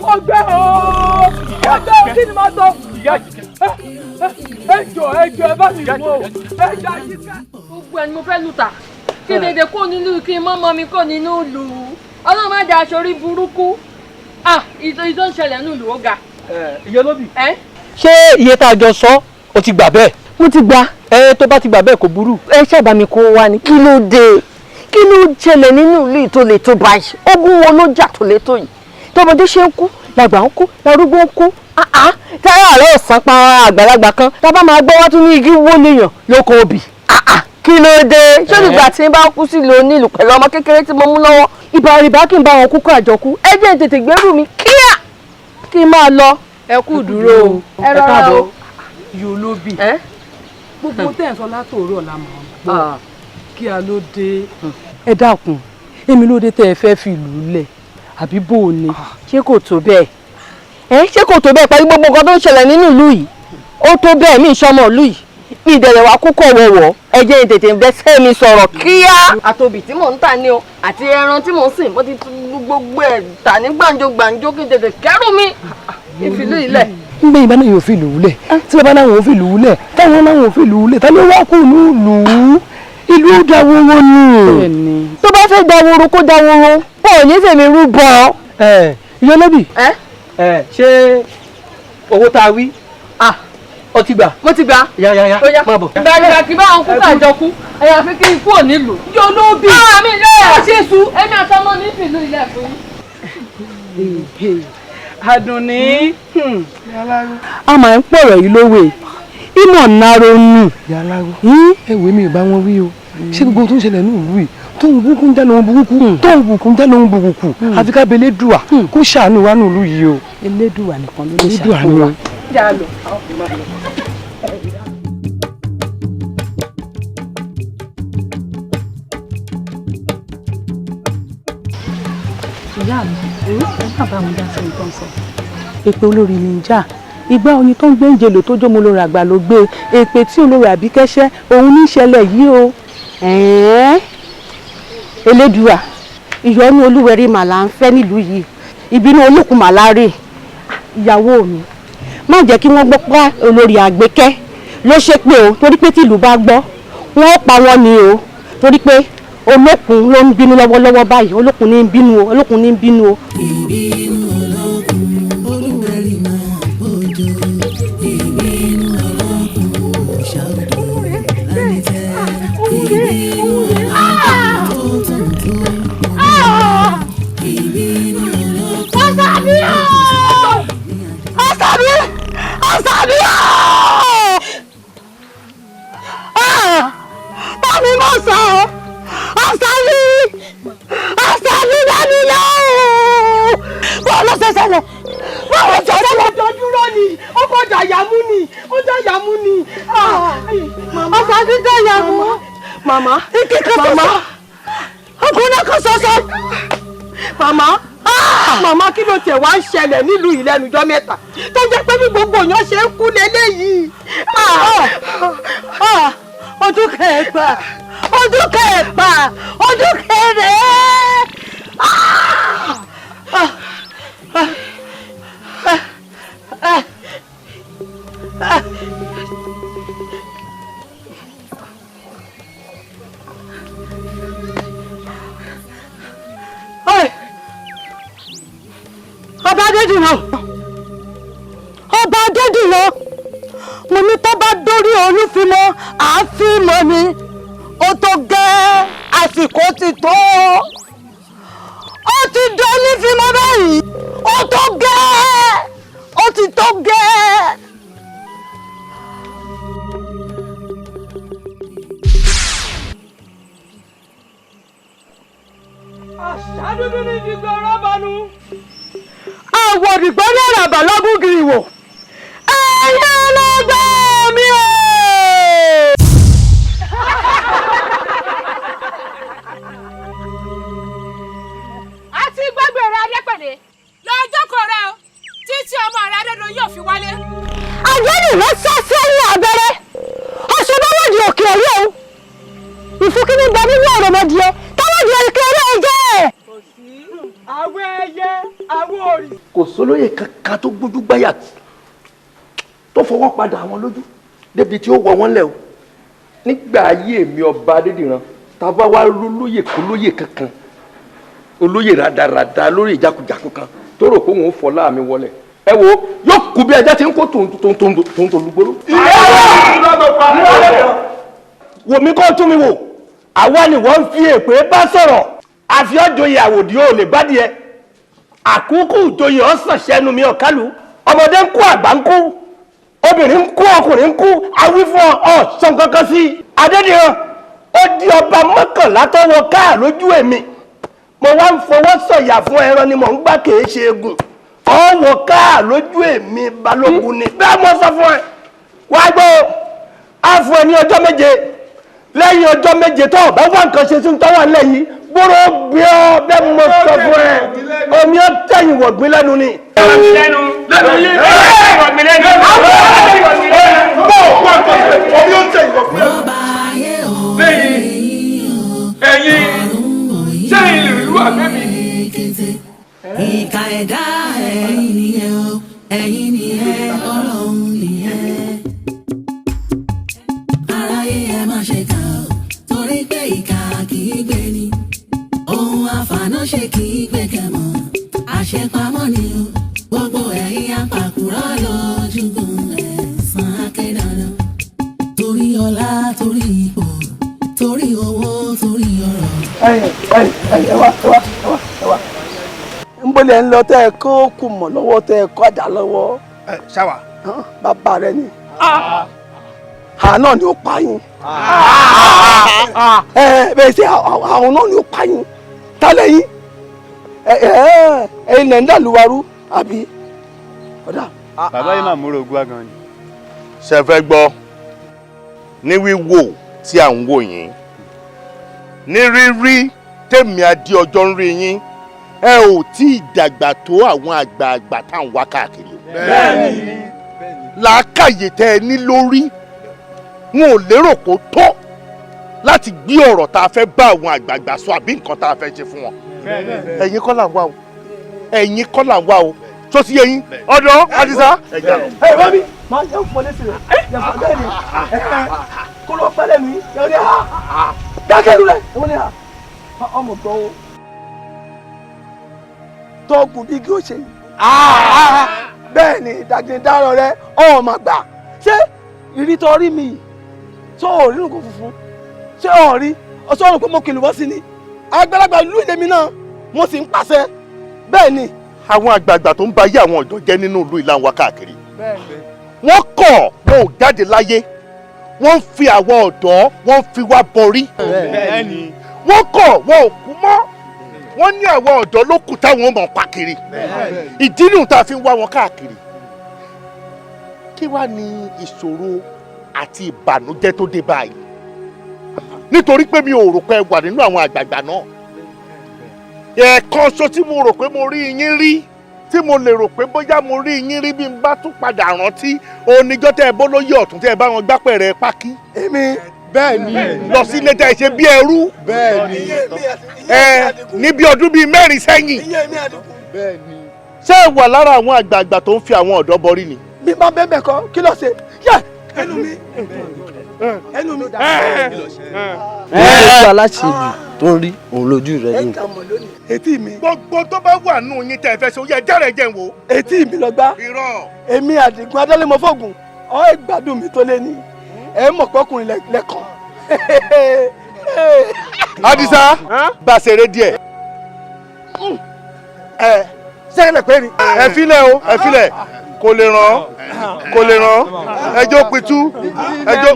S8: Mo gbé o. Kí ni màá sọ? Ẹjọ́ ẹ bá mi wò. Ẹjọ́ Àjíkẹ́.
S23: Gbogbo ẹni mo fẹ́ lùtà. Kí dédé kó nínú kí mọ́mọ́ mi kó nínú ìlú. Ọlọ́run má jẹ́ aṣọ orí burúkú. Ìtò ń ṣẹlẹ̀ nínú ìlú ó ga.
S4: Ìyá olóbì.
S22: Ṣé iye tá a jọ sọ o ti gbà bẹ́ẹ̀?
S10: Mo ti gbà.
S22: Tó bá ti gbà bẹ́ẹ̀ kò burú.
S10: Ẹ ṣàbà mi kó wá ní kí ló dé? Kí ló ṣẹlẹ̀ nínú ìlú tó le tó báyìí? Ogun wo ló jà tó le tó yìí? Tọmọdé ṣe ń kú, làgbà ń kú, larúgbó ń kú. Táyà àlọ́ ọ̀sán pa àgbàlagbà kan, tá a bá máa gbọ́ wá tún ní igi wó léèyàn lóko obì. Kí ló dé? Ṣé ìgbà tí ń bá kú sí ìlú onílù pẹ̀lú ọmọ kékeré tí mo mú lọ́wọ́? Ìbá kí n bá wọn kúkú àjọkú. Ẹ jẹ́ tètè gbẹ́rù mi kíá kí n máa lọ.
S23: Ẹ kú dúró.
S10: Ẹ rọra o.
S23: Ìyá olóbì. Gbogbo tẹ̀ ń sọ látòrò ọ̀la mọ̀. Kí a ló dé?
S22: Ẹ dákun, èmi ló dé tẹ́ ẹ fẹ́ fi ìlú lẹ̀ àbí bò ó ni.
S10: Ṣé kò tó bẹ́ẹ̀? Ṣé kò tó bẹ́ẹ̀ pẹ̀lú gbogbo nǹkan tó ń ṣẹlẹ̀ nínú ìlú yìí? Ó tó bẹ́ẹ̀ mí ìṣọmọ ìlú yìí. Mi ìdẹ̀rẹ̀ wá kúkọ̀ wọ̀wọ̀. Ẹ jẹ́ tètè ń bẹ́ sẹ́mi sọ̀rọ̀ kíá. Àtòbí tí mò ń tà ní o àti ẹran tí mò ń sìn mo ti gbogbo ẹ̀ tà ní gbàǹjo kí n tètè kẹ́rù mi. Ìfìlú ilẹ̀.
S22: ń gbé ìbáná yóò fi ìlú wúlẹ̀ tí bàbá náà wọ́n fi ìlú wúlẹ̀ táwọn náà wọ́n fi ìlú wúlẹ̀ tá ló wá kú ìlú dáwóró ni.
S10: Tó bá fẹ́ dáwóró kó dáwóró ó ní fèmí rúbọ.
S22: Ìyá olóbì ṣé owó tá a wí ó ti gbà.
S23: Mo ti gbà.
S22: Ya má bọ̀.
S23: Ìgbàgbà kí báwọn kú kàjọ kú ẹ̀yà fi kí n kúrò nílùú. Ìyá olóbì. Mi lè ṣe sú èmi àtọmọ ní ìfìlú ilẹ̀ fún yín.
S22: Àdùnní a máa ń pọ̀rọ̀ yìí lówè ìmọ̀ naro nù. ẹ̀wẹ̀ mi ò bá wọn wí o ṣé gbogbo tó ń ṣẹlẹ̀ ní ìlú yìí tó ń bukún jẹ́ lóhun burúkú tó ń bukún jẹ́ lóhun burúkú àfi ká bẹ Elédùà kó ṣàánú wa ní ìlú yìí o.
S23: Elédùà nìkan ló lè ṣàánú wa.
S9: ìyá mi ẹ má bá wọn dá sí nǹkan sọ. Èpè olórí ni ń jà ìgbà oyin tó ń gbé ń jèlò tó jómo lórí àgbà ló gbé èpè tí olórí Àbíkẹ́ṣẹ́ òun ní ìṣẹ̀lẹ̀ yìí o.
S10: Elédùà ìyọ́nú Olúwẹ̀rí màlá ń fẹ́ nílùú yìí ìbínú olókùn màlá rè. Ìyàwó mi má jẹ́ kí wọ́n gbọ́ pa olórí Àgbékẹ́ ló ṣépè o torí pé tí ìlú bá gbọ́ wọ́n pa wọ́n ni o torí pé olókùn ló ń bínú lọ́wọ́lọ́wọ́ báyìí olókùn ní ń bínú o olókùn ní ń bínú o.
S18: ìbínú olókùn Olúwẹ̀rí máa bójú ìbínú olókùn ṣàwùjọ láti tẹ ìbínú olókùn tó tún tó ìbínú olókùn.
S8: Àṣàbí bámi mọ̀ sọ Àṣàbí dání lọ bọ́ọ̀lù ṣẹṣẹlẹ̀ bọ́ọ̀lù ṣẹṣẹlẹ̀ tó dúró ni ó kọjá yàmú ni Àṣàbí jẹ́ yàmú màmá ọkùnrin kan ṣoṣo màmá kí ló tẹ̀ wá ń ṣẹlẹ̀ nílùú yìí lẹ́nujọ́ mẹ́ta tó jẹ́ pé bí gbogbo èèyàn ṣe ń kú lélẹ́yìí ọdún kẹrẹ Ọba Adédìran mo ní tó bá dórí Olúfimọ́ àáfíìmọ́ ni ó tó gẹ́ àsìkò ti tó
S7: wò. ẹ̀yin ọlọ́gbọ́n mi o.
S8: àti gbàgbére adépẹ̀lẹ́ lọ́jọ́ kan rẹ o títí ọmọ rẹ adédọ̀ yóò fi wálé.
S10: àgbẹ̀dì ló sá sẹ́yìn abẹ́rẹ́ ọ̀ṣọ́bọ́wọ́dì òkè ọ̀rẹ́ o ìfúkíní gba nínú ọ̀rọ̀ mọ́dìẹ táwọn di ẹ̀kẹ́ ọ̀rẹ́ jẹ́.
S8: àwọn ẹyẹ àwọn òrì.
S2: kò sólóyè kankan tó gbójú gbáyà tó fọwọ́ padà àwọn lójú débi tí ó wọ wọ́n lẹ̀ o nígbà ayé mi ọba Adédìran tàbá wá lóyè kó lóyè kankan olóyè rádaràda lórí ìjákujàku kan tó rò pé òun fọlá mi wọlé ẹ wo yóò kú bí ẹja tí ń kó tòun lùgbòrò.
S11: wò mí kó tún mi wò àwa ni wọ́n fi èpè bá sọ̀rọ̀ àfi ọjọ́yè àwòdì ò lè bá díẹ̀ àkókò ìjòyè ọ̀sán sẹ́nu mi ọ̀kálù ọmọdé ń kú àgbà ń kú obìnrin ń kú ọkùnrin ń kú awífọ́ ọ̀sán kankan sí i. Adédìran ó di ọba mọ́kànlá tó wọ káà lójú èmi mo wá ń fọwọ́ sọ̀yà fún ẹran ni mò ń gbà kìí ṣe egun ọwọ́ káà lójú èmi balógun ni bẹ́ẹ̀ mo sọ fún ẹ wá gbọ́ á fún ẹ ní ọjọ́ méje lẹ́yìn ọjọ́ méje tó ọ̀bá wà nǹkan ṣe sí ń tọ́wọ́ lẹ́yìn gbóró gbé ọ bẹ́ẹ̀ mo sọ fún ẹ omi ó tẹ̀yìn wọ̀gbìn lẹ́nu ni.
S20: sẹ́yìn ìlú àgbẹ̀mí.
S18: ìka ẹ̀dá ẹ̀yin nìyẹn o ẹ̀yin nìyẹn ọlọ́run nìyẹn. aráyé ẹ má ṣe kà ó torí pé ìka kì í gbé ni ohun àfààná ṣe kì í gbé kẹmọ àṣepamọ́ ni o gbogbo ẹ̀yin apàkúrọ̀ lójúgun ẹ̀san akédandan torí ọlá torí ipò torí owó torí ọrọ̀.
S7: ẹ wá. ń bọ́lẹ̀ ń lọ tẹ́ ẹ kó kù mọ̀ lọ́wọ́ tẹ́ ẹ kó àdá lọ́wọ́.
S12: ṣáwà.
S7: bàbá rẹ ni. àná ni ó pa yín. bẹ́ẹ̀ ṣe àwọn náà ni ó pa yín. tálẹ̀ yín. ẹ̀yin lẹ̀ ń dàlúwarú àbí.
S13: bàbá yìí máa múrò ogún àgàn ni.
S15: ṣe fẹ́ gbọ́ ní wíwò tí à ń wò yín ní rírí tèmi Adéọjọ́ ń rí yín ẹ ò tí ì dàgbà tó àwọn àgbààgbà tá à ń wá káàkiri o. bẹ́ẹ̀ni làákàyè tẹ ẹ ní lórí wọn ò lérò kó tó láti gbé ọ̀rọ̀ tá a fẹ́ bá àwọn àgbààgbà sọ àbí nǹkan tá a fẹ́ ṣe fún wọn. ẹ̀yin kọ́ là ń wá o ẹ̀yin kọ́ là ń wá o tó ti yé yín ọ̀dọ̀ Àdìsá.
S7: ẹ bá mi máa jẹ́ fọlé sí rẹ̀ yẹ fọ bẹ́ẹ̀ ni kó lọ pẹ́lẹ́ mi yẹ ní ha dákẹ́ lulẹ̀ ẹ wọ́n ní ha ọmọ gbọ́ o tọ́gùn bí kí o ṣe bẹ́ẹ̀ ni dàgbẹ́dárọ̀ rẹ ọmọ gbà ṣé ìrítọ́ rí mi yìí tó ò rí nǹkan funfun ṣé ò rí ọsọ́run pé mo kìlọ̀ wọ́n sí ni àgbàlagbà ìlú ìlẹ́mi náà mo sì ń pàṣẹ bẹ́ẹ̀ ni.
S15: àwọn àgbààgbà tó ń ba ayé àwọn ọ̀dọ́ jẹ́ nínú ìlú ìlànà wa káàkiri wọ́n kọ̀ wọn ò jáde láyé wọ́n ń fi àwọn ọ̀dọ́ wọ́n ń fi wá bọrí wọ́n kọ̀ wọn ò kú mọ́ wọ́n ní àwọn ọ̀dọ́ ló kù táwọn mọ̀ pa kiri ìdí nìyí tá a fi ń wá wọn káàkiri kí wàá ní ìṣòro àti ìbànújẹ́ tó dé báyìí nítorí pé mi ò rò pé ẹ wà nínú àwọn àgbààgbà náà ẹ̀ẹ̀kan ṣo tí mo rò pé mo rí yín rí tí mo lè rò pé bóyá mo rí yín rí bí n bá tún padà rántí oníjọ́ tẹ́ ẹ bó lóye ọ̀tún tẹ́ ẹ bá wọn gbápẹ̀rẹ̀ pákí.
S7: èmi
S15: bẹ́ẹ̀ ni lọ sí ilé tẹ́ ẹ ṣe bí ẹrú. bẹ́ẹ̀ ni ẹ níbi ọdún bíi mẹ́rin sẹ́yìn. bẹ́ẹ̀ ni ṣé ẹ wà lára àwọn àgbààgbà tó ń fi àwọn ọ̀dọ́ bọrí ni.
S7: bí bá bẹ́ẹ̀ bẹ́ẹ̀ kọ́ kí ló ṣe yẹ ẹnu mi ẹnu mi.
S14: ẹ aláṣejù tó ń rí òun lójú rẹ ní.
S7: etí mi.
S15: gbogbo tó bá wà nù yín tẹ́ ẹ fẹ́ ṣe ó yẹ jẹ́rẹ̀ jẹ́ ń wò.
S7: etí mi lọ gbá.
S15: irọ́.
S7: èmi Àdìgún Adálẹ́mọ̀fọ́gùn ọ̀ ìgbádùn mi tó lé ní ẹ mọ̀ pọ́kùnrin lẹ́kàn.
S15: Àdìsá bá a ṣeré díẹ̀.
S7: sẹ́yìn pé ni.
S15: ẹ filẹ̀ o ẹ filẹ̀ kò lè ràn kò lè ràn ẹjọ́ pitú ẹjọ́.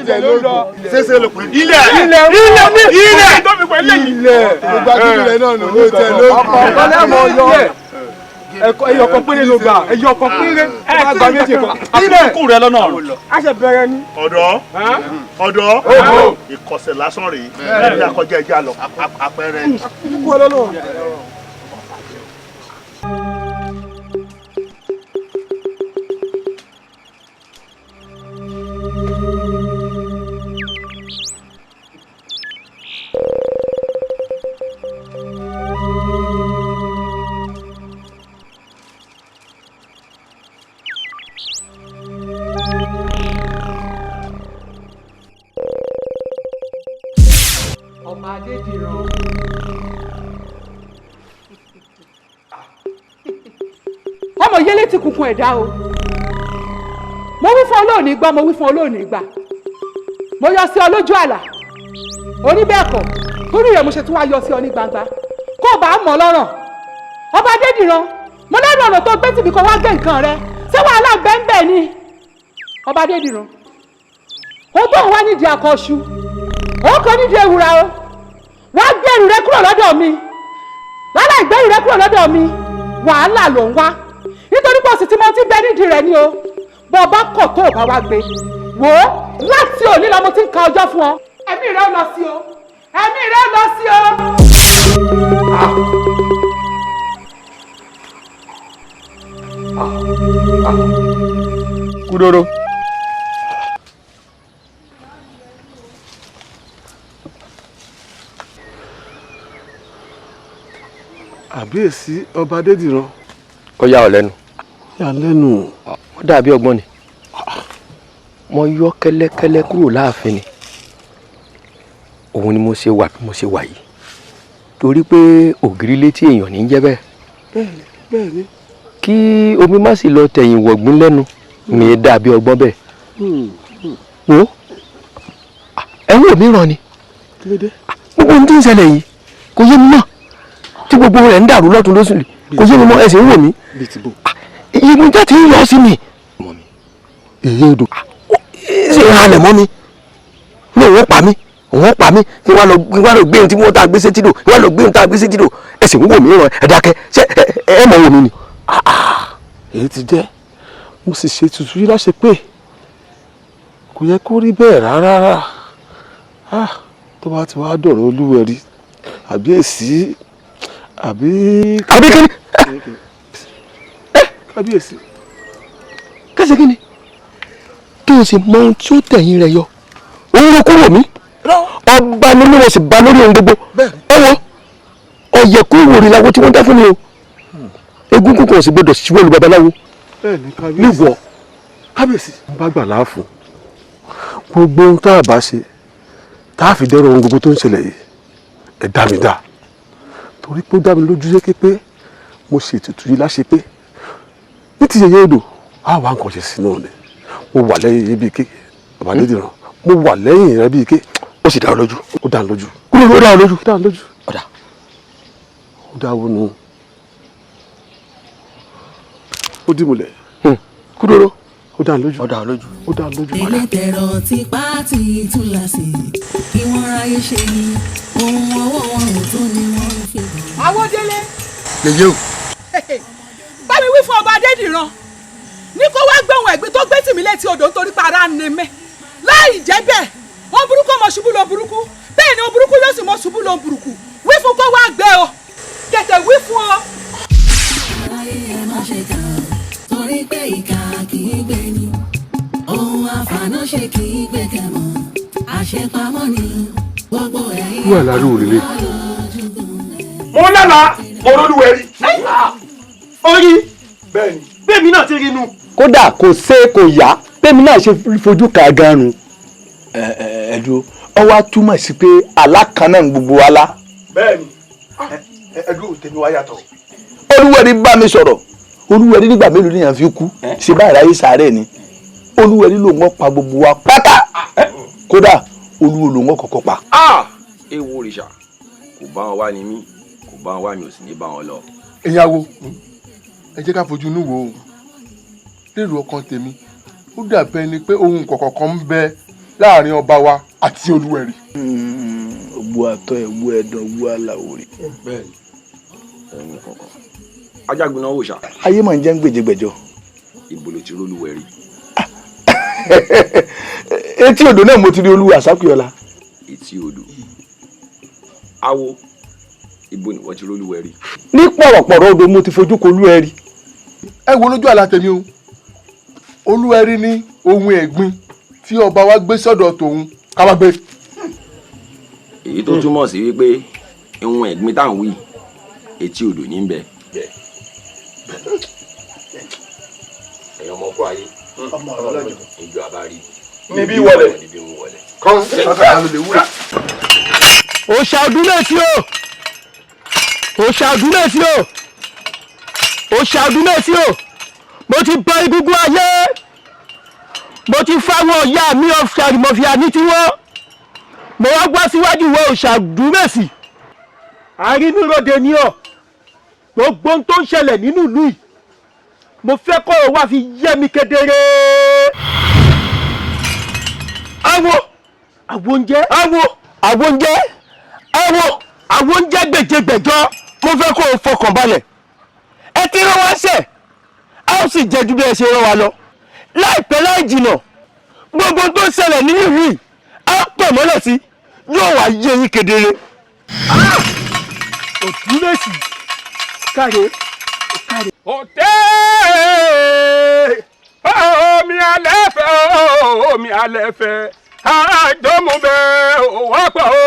S12: ilẹ̀ ló lọ.
S15: ṣéṣe ló pè.
S12: ilẹ̀ ilẹ̀ ilẹ̀ gbogbo akéwì rẹ̀ náà nù ló tẹ̀ ló.
S7: ọkọ̀ ọ̀lẹ́ mọ̀ yọ.
S12: ẹyọ kan péré ló gbà ẹyọ kan péré ẹ bá gba méjì kan.
S3: àti kú rẹ lọ́nà ọ̀run.
S12: a ṣe bẹ̀rẹ̀ ni.
S3: ọ̀dọ́ ìkọ̀sẹ̀ lásán rèé ẹni akọjá ẹja lọ àpẹẹrẹ.
S12: kú ọ lọ́nà.
S8: ọba Adédìran. ọmọ yẹlé ti kunkun ẹ̀dá o mo wí fún olóòní gbọ́ mo wí fún olóòní gbà mo yọ sí ọ lójú àlà oníbẹ̀ẹ̀kọ́ torí rẹ̀ mo ṣe tún wá yọ sí ọ ní gbangba kó o bá mọ̀ lọ́rọ̀ ọba Adédìran mo lẹ́nu ọ̀nà tó gbé tìbí kan wá gbé nǹkan rẹ ṣé wàhálà bẹ́ẹ̀ ni ọba Adédìran ó bóun wá nídìí akọ̀ṣu ó kàn nídìí ewúra o wá gbẹ̀rù rẹ kúrò lọ́dọ̀ mi lálẹ́ ìgbẹ́rù rẹ kúrò lọ́dọ̀ mi wàhálà ló ń wá nítorí pé òsì tí mo ti bẹ nídìí rẹ ni o bọ́ ọ bá kọ̀ tó o bá wá gbé wò ó láti òní lọ mo ti ń ka ọjọ́ fún ọ ẹ̀mí rẹ lọ sí o ẹ̀mí rẹ lọ sí o.
S12: Kúdóró. àbíyèsí ọba Adédìran.
S2: ó yà ọ́ lẹ́nu.
S12: yà lẹ́nu.
S2: ó dàbí ọgbọ́n ni mo yọ kẹ́lẹ́kẹ́lẹ́ kúrò láàfin ni òun ni mo ṣe wà bí mo ṣe wà yìí torí pé ògiri létí èèyàn ní í jẹ́ bẹ́ẹ̀.
S12: bẹ́ẹ̀ni bẹ́ẹ̀ni.
S2: kí omi má sì lọ tẹ̀yìn wọ̀gbìn lẹ́nu ní dàbí ọgbọ́n bẹ́ẹ̀. wo ẹ̀wọ̀n mi ràn ni gbogbo ohun tí ń ṣẹlẹ̀ yìí kò yé mi mọ́ tí gbogbo rẹ̀ ń dàrú lọ́tún lósùn lè kò yé mi mọ́ ẹsẹ̀ ń wò mí ìyẹ̀mú jẹ́ ti ń yọ sí mi.
S12: èyí odò.
S2: ṣe ìhàlẹ̀ mọ́ mi ní òun pa mí kí wọ́n lọ gbé ohun tí wọ́n tá a gbé sétí dò kí wọ́n lọ gbé ohun tá a gbé sétí dò ẹsẹ̀ ń wò mí ràn ẹ̀ dákẹ́ ṣé ẹ mọ̀ wò mí ni.
S12: èyí ti jẹ́ mo sì ṣe tutù yìí láṣẹ pé kò yẹ kó rí bẹ́ẹ̀ rárá tó bá ti wá dọ̀rọ̀ Olúwẹ̀rí àbíyèsí àbí
S2: kíni
S12: kábíyèsí
S2: kẹsì kíni kí o sì mọ ohun tí ó tẹ̀yìn rẹ̀ yọ òun ló kúrò mí ọba ni mo sì bá lórí ohun gbogbo ẹ wo ọ̀yẹ̀kú ìwòrì làwọn tí wọ́n dá fún mi o egúngún kan ò sì gbọdọ̀ ṣíwọ́ lu babaláwo
S12: níwọ̀ kábíyèsí bá gbà láàfún gbogbo ohun tá a bá ṣe tá a fi dẹ́rọ ohun gbogbo tó ń ṣẹlẹ̀ yìí ẹ̀ dá mi dá torí pé ó dá mi lójú yé pé mo ṣe ètùtù yìí láṣẹ pé ní ti yẹyẹ odò á wà nǹkan ṣe sí náà ni mo wà lẹ́yìn yìí bíi ké ọba Adédìran mo wà lẹ́yìn rẹ bíi ké
S2: ó sì dá ọ lójú.
S12: ó dá ọ lójú.
S2: kúrò ló dá ọ lójú.
S12: dá ọ lójú.
S2: ọ̀dà.
S12: ó dá ọ nù. ó dìmúlẹ̀.
S2: kúrò
S12: ó dá ọ lójú.
S2: ó dá ọ lójú.
S12: ó dá ọ lójú.
S18: ẹlẹ́tẹ̀rọ tipátì túláàsì kí wọ́n ráyè ṣe ni ohun ọwọ́ wọn ò tó ni wọ́n ń fi bọ̀.
S8: Awódélé.
S12: yèyé o.
S8: bá mi wí fún ọba Adédìran ní kó wá gbóhùn ẹ̀gbin tó gbé tìmí létí odò nítorí para ń ni mí láì jẹ́ bẹ́ẹ̀ wọ́n burúkú ọmọ ṣubú lọ burúkú bẹ́ẹ̀ ni ó burúkú yóò sì mọ ṣubú lọ burúkú wí fún kó wá gbé o tètè wí fún ọ.
S18: aráyé ẹ má ṣe kà torí pé ìkà kì í gbé ni ohun àfànàṣe kì í gbé kẹmọ àṣepamọ́ ni gbogbo ẹ̀yìn.
S12: wà lárí òrìlé.
S3: mo lálàá mo rólúwẹ̀rí.
S12: orí
S3: bẹ́ẹ̀ni
S12: bẹ́ẹ̀mi náà ti rí inú.
S2: kódà kò ṣe kò yá bẹ́ẹ̀mi náà ṣe fojú kà gan-an.
S1: ẹ dúró ọ wá túmọ̀ sí pé àlá kan náà ń gbogbo wa lá.
S3: bẹ́ẹ̀ni ẹ dúró tèmi wá yàtọ̀.
S1: Olúwẹ̀rí bá mi sọ̀rọ̀ Olúwẹ̀rí nígbà mélòó nìyẹn fi kú ṣe báyìí ráyè sáré ni Olúwẹ̀rí ló ń wọ́n pa gbogbo wa pátá kódà Olúwo ló ń wọ́n kọ̀kọ́ pa.
S20: ewu òrìṣà kò bá wọn wá ní mí kò bá wọn wá mi ò sì ní bá wọn lọ.
S12: ìyàwó ẹ jẹ́ ká fojú inú wo lérò ọkàn tèmi ó dàbẹ́ ni pé ohun kọ̀ọ̀kan ń bẹ láàrin ọba wa àti Olúwẹ̀rí.
S1: ògbó àtọ ẹ̀gbó ẹ̀dán ògbó aláwòrì.
S20: bẹ́ẹ̀ni ẹni kọ̀ọ̀kan
S2: ajágunná wò ṣá.
S1: ayé mọ̀ ń jẹ́ ń gbèjègbèjọ.
S2: ibo ló ti rólúwẹ̀rí.
S1: etí odò náà mo ti rí olúwa sákìọ́lá.
S2: etí odò awo ibo ni wọ́n ti rólúwẹ̀rí.
S1: ní pọ̀rọ̀pọ̀rọ̀ odò mo ti fojú ko olúwẹ̀rí. ẹ wo lójú àlá tèmi o olúwẹ̀rí ní ohun ẹ̀gbin tí ọba wa gbé sọ́dọ̀ tòun ká má gbé.
S2: èyí tó túmọ̀ sí wípé ohun ẹ̀gbin tá à ń wí etí odò ní bẹ. ẹ̀yin ọmọ kó ayé ìjọ àbárí
S1: níbí wọlé kan
S12: òòṣà ọdún létí o òòṣà ọdún létí o òòṣà ọdún létí o mo ti bọ egungun ayé mo ti fáwọn ọ̀yá mi ọ̀fìàrìmọ̀fìà ní tiwọn mo wá gbọ́ síwájú ìwọ òòṣà ọdún mẹ́sì àrínúròde ní ọ gbogbo ohun tó ń ṣẹlẹ̀ nínú ìlú yìí mo fẹ́ kọ́ ọ wá fi yé mi kedere. awo oúnjẹ gbèjègbèjọ mo fẹ́ kó o fọkàn balẹ̀ ẹ ti rán wá ṣẹ̀ a ó sì jẹ́ ju bí ẹ ṣe rán wa lọ láìpẹ́ láì jìnà gbogbo tó ń ṣẹlẹ̀ nínú ìlú yìí a pọ̀ mọ́lẹ̀ sí yóò wá yé yín kedere. òtúnlẹ̀sì káre.
S20: òtẹ́ omi alẹ́ fẹ́ omi alẹ́ fẹ́ àjọmọ bẹ́ẹ̀ wọ́pọ̀ o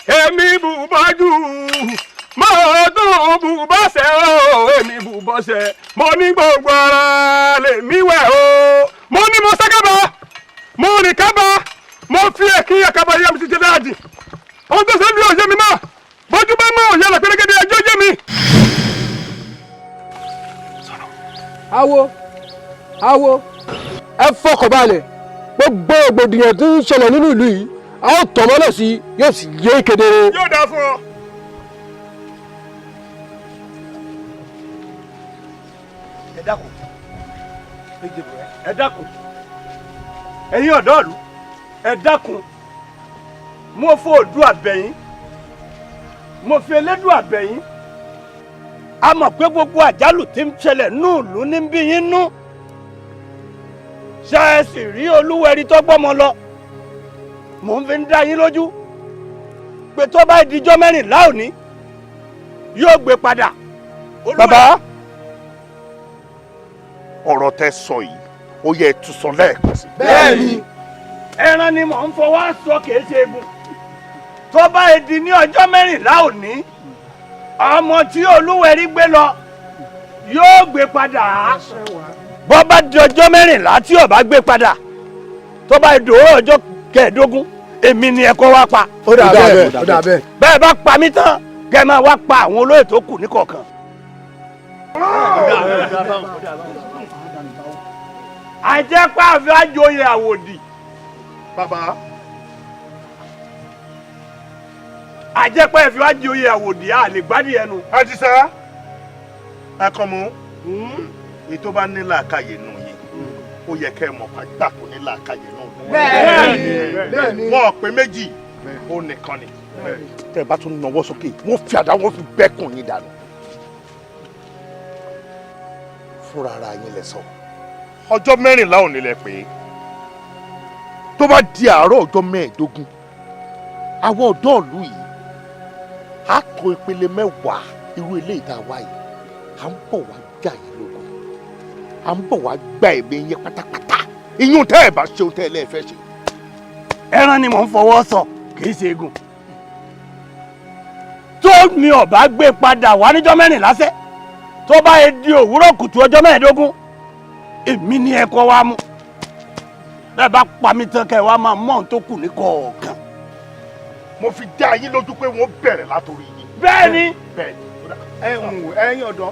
S20: èmi bù bọ́jú mo tún bù bọ́sẹ̀ o èmi bù bọ́sẹ̀ mo ní gbogbo ara lèmi wẹ̀ o mo ní mo sákàbà mo rìn kábà mo fi èkì àkàbà yẹn mi ti jẹ dáàdì ohun tó ṣe ń bí òye mi mọ́ bójú bá mọ́ òye làpẹ́rẹ́gẹ́dẹ́ ẹjọ́ yé mi.
S12: awo ẹ fọkàn balẹ̀ gbogbo ògbòdìyàn tó ń ṣẹlẹ̀ nínú ìlú yìí a ó tọ̀ mọ́lẹ̀ sí yóò sì yé kedere.
S20: yóò dáa fún ọ.
S3: ẹ dákun ẹ dákun ẹ̀yin ọ̀dọ́ ìlú ẹ dákun mo fọ Oòduà àbẹ̀yìn mo fi Elédùà àbẹ̀yìn a mọ̀ pé gbogbo àjálù tí ń ṣẹlẹ̀ nínú ìlú ní bí yín nú ṣe é sì rí Olúwẹ̀rí tó gbọ́mọ lọ mò ń fi ń dá yín lójú pé tó bá dijọ́ 14 òní yóò gbé padà.
S15: bàbá ọ̀rọ̀ tẹ́ sọ yìí ó yẹ tún sọ lẹ́ẹ̀kan sí.
S3: bẹ́ẹ̀ni ẹran ni mò ń fọwọ́ sọ kìí ṣe egun tó bá di ní ọjọ́ 14 òní ọmọ tí Olúwẹ̀rí gbé lọ yóò gbé padà. bó bá di ọjọ́ 14 tí ó bá gbé padà tó bá dòwó ọjọ́ 15 èmi ni ẹ kó wá pa.
S12: ó dà bẹ́ẹ̀ ó dà bẹ́ẹ̀.
S3: bẹ́ẹ̀ bá pa mí tán kẹ́ máa wá pa àwọn olóyè tó kù níkọ̀ọ̀kan. àjẹpá àfi àjòyè àwòdì.
S15: bàbá
S3: àjẹpá àfi àjòyè àwòdì a lè gbádìí ẹnu.
S15: ẹ ti sá akọmọ ètò bá ní làákàyè nù yín ó yẹ kẹ́ ẹ mọ̀ pàgbà kò ní làákàyè nù. bẹ́ẹ̀ni wọn pé méjì ó nìkan ni tẹ́ ẹ bá tún nawọ́ sókè wọ́n fi àdá wọn fi bẹ́kùn yín dànù. fúnra ara yín lẹ sọ ọjọ́ 14 òní lẹ pé tó bá di àárọ̀ ọjọ́ 15 àwọn ọ̀dọ́ ìlú yìí á tó ìpele 10 irú ilé ìta wa yìí à ń bọ̀ wá jà yín lógun à ń bọ̀ wá gba ẹ̀mí yín pátápátá iyún tẹ́ ẹ̀ bá ṣe ohun tẹ́ ẹ lẹ́ẹ̀fẹ́ ṣe.
S3: ẹran ni mò ń fọwọ́ sọ kì í ṣe egun tó mi ò bá gbé padà wá níjọ́ 14 lásẹ̀ tó bá yẹ di òwúrọ̀ kùtù ọjọ́ 15 èmi ni ẹ kọ́ wa mú bẹ́ẹ̀ bá pa mí tán kẹ́ ẹ wá máa mọ̀ ohun tó kù ní kọ̀ọ̀kan.
S15: mo fi dá yín lójú pé wọ́n bẹ̀rẹ̀ látòrí yín.
S3: bẹ́ẹ̀ni.
S15: ẹ̀yin ọ̀dọ́.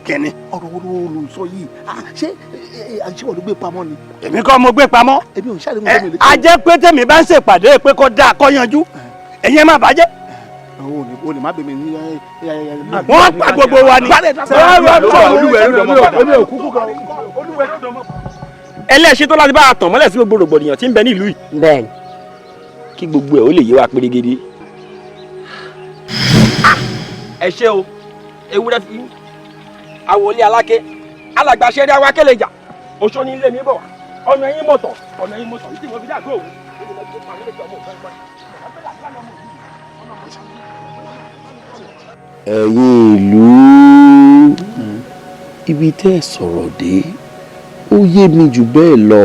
S3: kẹ́ni.
S15: ọ̀rọ̀ wo ló ń sọ yìí ṣé àṣìwọ̀ ló gbé pamọ́ ni.
S3: èmi kọ́ mo gbé pamọ́.
S15: èmi ò ṣàlẹ̀ mọ́ mi lè.
S3: a jẹ́ pé tèmi bá ń ṣèpàdé pé kó dáa kó yanjú ẹ̀yin ẹ̀ má bàjẹ́.
S15: o lè má bèmí ní.
S3: wọ́n pa gbogbo wa ni.
S2: ẹlẹ́ṣin tó láti bá a tàn mọ́lẹ̀ sí gbogbo rògbòdìyàn tí ń bẹ nílùú yìí.
S10: bẹ́ẹ̀ni.
S2: kí gbogbo ẹ̀ ó lè yé wa pérégedé
S6: ẹ ṣe o ewúrẹ́ fi àwòlé aláké alàgbàṣẹ́rí àwọn akẹ́lẹ̀jà oṣó ní ilé mi bọ̀ ọ̀nà yín mọ̀tọ̀ yìí tí mo fi dàgbò òun.
S15: ẹ̀yin ìlú ibi tẹ́ ẹ sọ̀rọ̀ dé ó yé mi jù bẹ́ẹ̀ lọ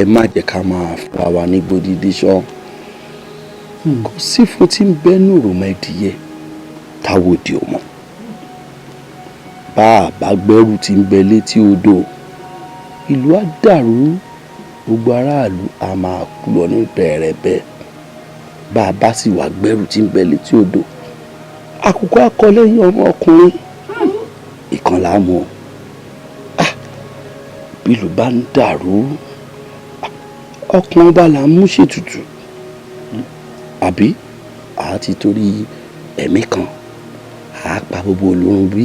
S15: ẹ má jẹ́ ká máa fura wa ní gbódìdí sán kò sí fún tí ń bẹ́nu ròmẹ́dìyẹ táwo di ọmọ bá a bá gbẹ́rù tí ń bẹ létí odò ìlú á dàrú gbogbo aráàlú á máa kú lọ ní bẹ̀rẹ̀bẹ̀ bá a bá sì wá gbẹ́rù tí ń bẹ létí odò àkùkọ akọ lẹ́yìn ọmọkùnrin ìkan là á mọ̀ bílù bá ń dàrú ọkùnrin bá là ń mú ṣètùtù àbí àti torí ẹ̀mí kan àá pa gbogbo olórun bí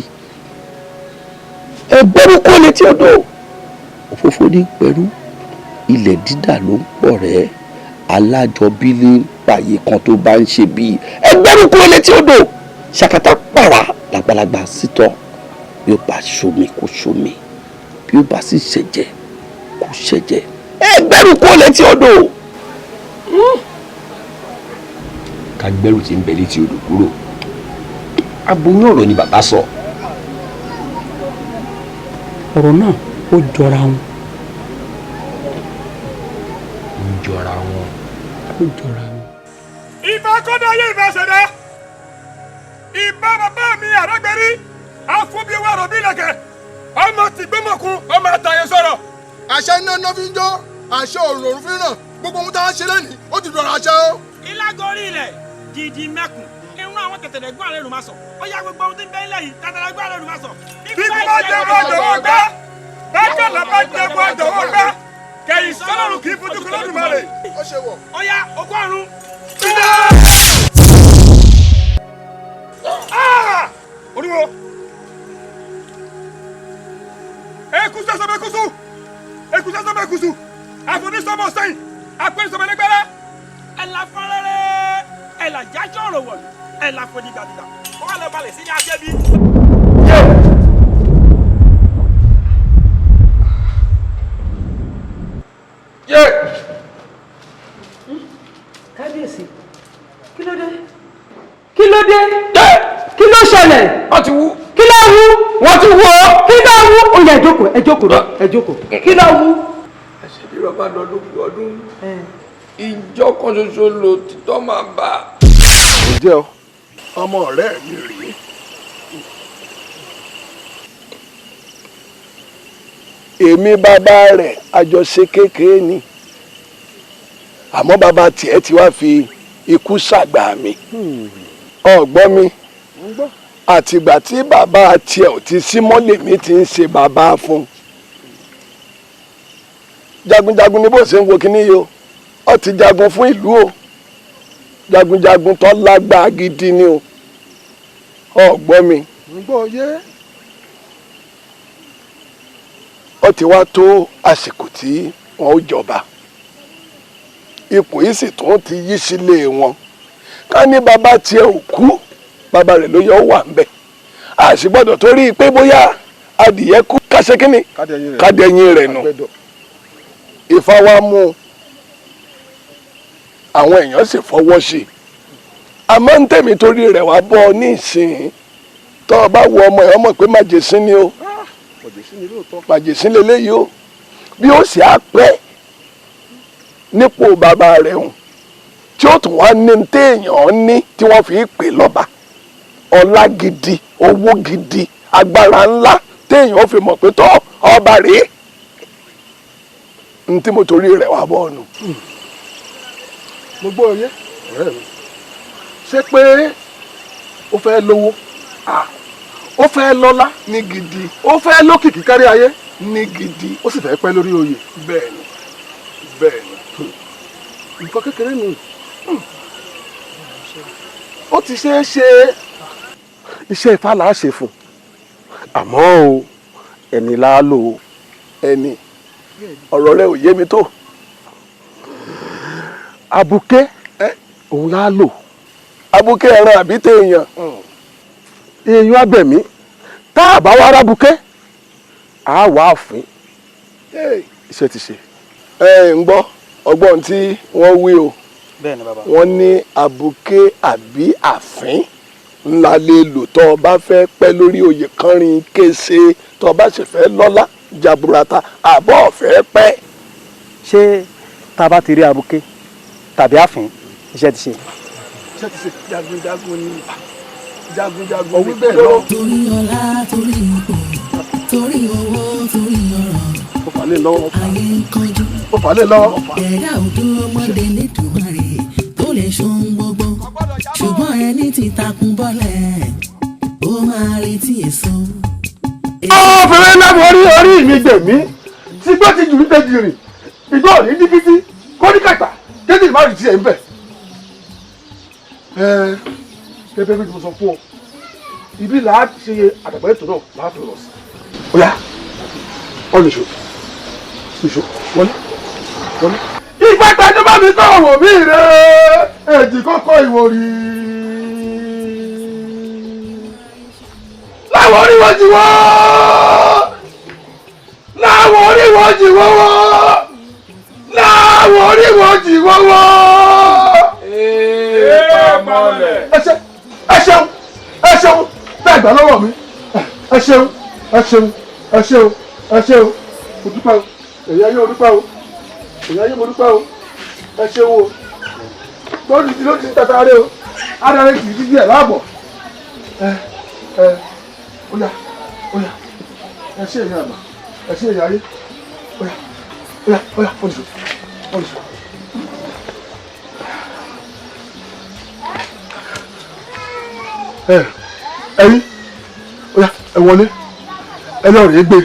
S15: ẹgbẹ́rú kó létí odò òfófó ní pẹ̀lú ilẹ̀ dídà ló ń pọ̀ rẹ́ alájọbí ní pààyè kan tó bá ń ṣe bíi ẹgbẹ́rú kó létí odò ṣàkàtà pàrà làgbàlagbà sítọ́ bí ó bá ṣomi kó ṣomi bí ó bá sì ṣẹ̀jẹ̀ kó ṣẹ̀jẹ̀ ẹgbẹ́rú kó létí odò.
S2: ká gbẹ́rù tí ń bẹ létí odò kúrò aboyún ọ̀rọ̀ ni bàbá sọ.
S22: ọ̀rọ̀ náà ó jọra wọn.
S1: ìbá kọ́dá yé ìbá ṣẹ̀dá ìbá bàbá mi àrọ́gbẹ́rí àfúnbíwá rọ̀bí lẹ̀kẹ̀ ọmọ tìgbọ́mọ̀kun ọmọ àtàyè sọ̀rọ̀.
S12: àṣẹ iná iná fi ń jó àṣẹ òrùn fi ń ràn gbogbo ohun tá a ṣe lẹ́nìí ó ti dọ̀rọ̀ àṣẹ o.
S3: ìlágorí ilẹ̀ gidi mẹ́kùn irun àwọn tẹ̀tẹ̀lẹ́gbọ́n àlẹ́ ló máa sọ ó yá gbogbo ohun tí ń bẹ ilẹ̀ yìí tẹ̀tẹ̀lẹ́gbọ́n àlẹ́ ló máa sọ.
S1: bí bá jẹ́ bọ́ jọ̀wọ́ gbá bákẹ́lá bá jẹ́ bọ́ jọ̀wọ́ gbá kẹ̀yìn sọ́lọ́run kì í fojú kọ́ lọ́dún mọ́lẹ̀.
S12: ó ṣe wọ̀.
S3: ó yá ọgọ́rùn-ún.
S1: oníwo ekusu ẹsẹ bẹ kusu ekusu ẹsẹ bẹ kusu àfọdísọmọ sẹ́yìn àpẹẹrẹsọmọ ẹlẹgbẹrẹ.
S3: ẹ̀là fọlẹ́rẹ́ ẹ̀là jájọ́ ọ̀rọ̀ wọ̀lú ẹ̀là fọdígbàdìgbà ó wà lọ balẹ̀ sí ní ajẹ́bí.
S8: kábíyèsí kí ló dé kí ló dé kí ló ṣẹlẹ̀.
S6: wọ́n ti wú.
S8: kí ló wú.
S6: wọ́n ti wú o.
S8: kí ló wú. ó yá ẹ jókòó ẹ jókòó ẹ jókòó kí ló wú.
S6: àṣẹbí bàbá lọ́dún ọdún ìjọ kan ṣoṣo lò títọ́ máa bá.
S15: ǹjẹ́ o ọmọ ọ̀rẹ́ mi rèé èmi bàbá rẹ̀ àjọṣe kékeré ni àmọ́ bàbá tiẹ̀ ti wá fi ikú ṣàgbà mi ọ̀gbọ́n mi àtìgbà tí bàbá tiẹ̀ ò ti sí mọ́lẹ̀ mi ti ń ṣe bàbá fún jagunjagun ni bó ṣe ń wo kíní yìí o ó ti jagun fún ìlú o jagunjagun tó lágbára gidi ni o ọ̀gbọ́n mi ó ti wá tó àsìkò tí wọn ó jọba ipò yìí sì tún ti yí sílé wọn ká ní bàbá tiẹ̀ ò kú bàbá rẹ̀ ló yọ wà ń bẹ̀ àṣìgbọ́dọ̀ torí pé bóyá adìyẹ kú kásẹ̀ kínní kádẹ́yìn rẹ̀ nù Ifá wa mú àwọn èèyàn sì fọwọ́ sí i àmọ́ ń tẹ̀mí torí rẹ̀ wá bọ́ ọ ní ìsìn tó o bá wo ọmọ ẹ̀ ọmọ pé màjèṣín ni o màjèṣín lélẹ́yìí o bí ó sì á pẹ́ nípò bàbá rẹ̀ hùn tí ó tún wá ní téèyàn ní tí wọ́n fi pè lọ́ba ọlá gidi owó gidi agbára ńlá téèyàn fi mọ̀ pé tọ́ ọba rèé ní tí mo torí rẹ̀ wá bọ́ ọ̀nù.
S12: mo gbọ́ ọyẹ́ ọ̀rẹ́ mi ṣé pé ó fẹ́ lówó ó fẹ́ lọ́lá ní gidi ó fẹ́ lókìkí kárí ayé ní gidi ó sì fẹ́ pẹ́ lórí oyè.
S15: bẹ́ẹ̀ni bẹ́ẹ̀ni
S12: nǹkan kékeré ni ó ti ṣeé ṣe iṣẹ́ Ifá là á ṣe fún àmọ́ o ẹni là á lò ó.
S15: ẹni ọ̀rọ̀ rẹ ò yé mi tó.
S12: abuké òun là á lò.
S15: abuké ẹran àbí téèyàn
S12: èèyàn abẹ̀mí tá a bá wá arábùkẹ́ á wà àfin iṣẹ́ ti ṣe.
S1: ń gbọ́ ọgbọ́n tí wọ́n wí o
S22: bẹ́ẹ̀ni bàbá.
S1: wọ́n ní àbùké àbí àfín ńlá lè lò tó o bá fẹ́ pẹ́ lórí oyè kánrin kése tó o bá sì fẹ́ lọ́lá jaburata àbọ̀ ọ̀fẹ́ pẹ́.
S22: ṣé tá a bá ti rí abuké tàbí àfín iṣẹ́ ti ṣe.
S1: iṣẹ́ ti ṣe jagunjagun ni jagunjagun òwú bẹ́ẹ̀ lọ.
S18: torí ọlá torí ipò torí owó torí ọrọ̀
S1: ó fà lé lọ́wọ́.
S18: ayé ń kánjú.
S1: ó fà lé lọ́wọ́.
S18: ẹ̀dá òdú ọmọdé lẹ́dùnmarè tó lè ṣohun gbogbo ṣùgbọ́n ẹni tí takun bọ́lẹ̀ ó máa retí èso.
S12: ọ̀fẹ́rẹ́ náà orí mi gbẹ̀mí tí gbọ́ ti jù ní tẹ́jì rìn ìgbọ́ òní dígítí kọ́níkàtà tẹ́jì má rí tiẹ̀ ń bẹ̀. gẹ́gẹ́ bí mo sọ fún ọ ibi là á ṣe àdàgbà ètò náà láàfin lọ sí. ó yá ọ nìṣó nìṣó wọlé wọlé. ìgbà tàjú bá mi sọ̀rọ̀ wò mí rẹ̀ èjì kọ́kọ́ ìwòrì. láwọn oríwọ̀ jì wọ́ láwọn oríwọ̀ jì wọ́wọ́ láwọn oríwọ̀ jì wọ́wọ́. ẹ ṣeun tẹ́ ẹ̀gbà lọ́wọ́ mi ẹ ṣeun mo dúpẹ́ o èyí ayé mo dúpẹ́ o èyí ayé mo dúpẹ́ o ẹ ṣeun o lórí ti lórí ti tata rẹ o adarí kì í dídí ẹ̀ láàbọ̀ oya ẹ ṣe èyí àgbà ẹ ṣe èyí ayé oya olùsọ. ẹ̀yin oya ẹ wọlé ẹ lọ rèé gbé.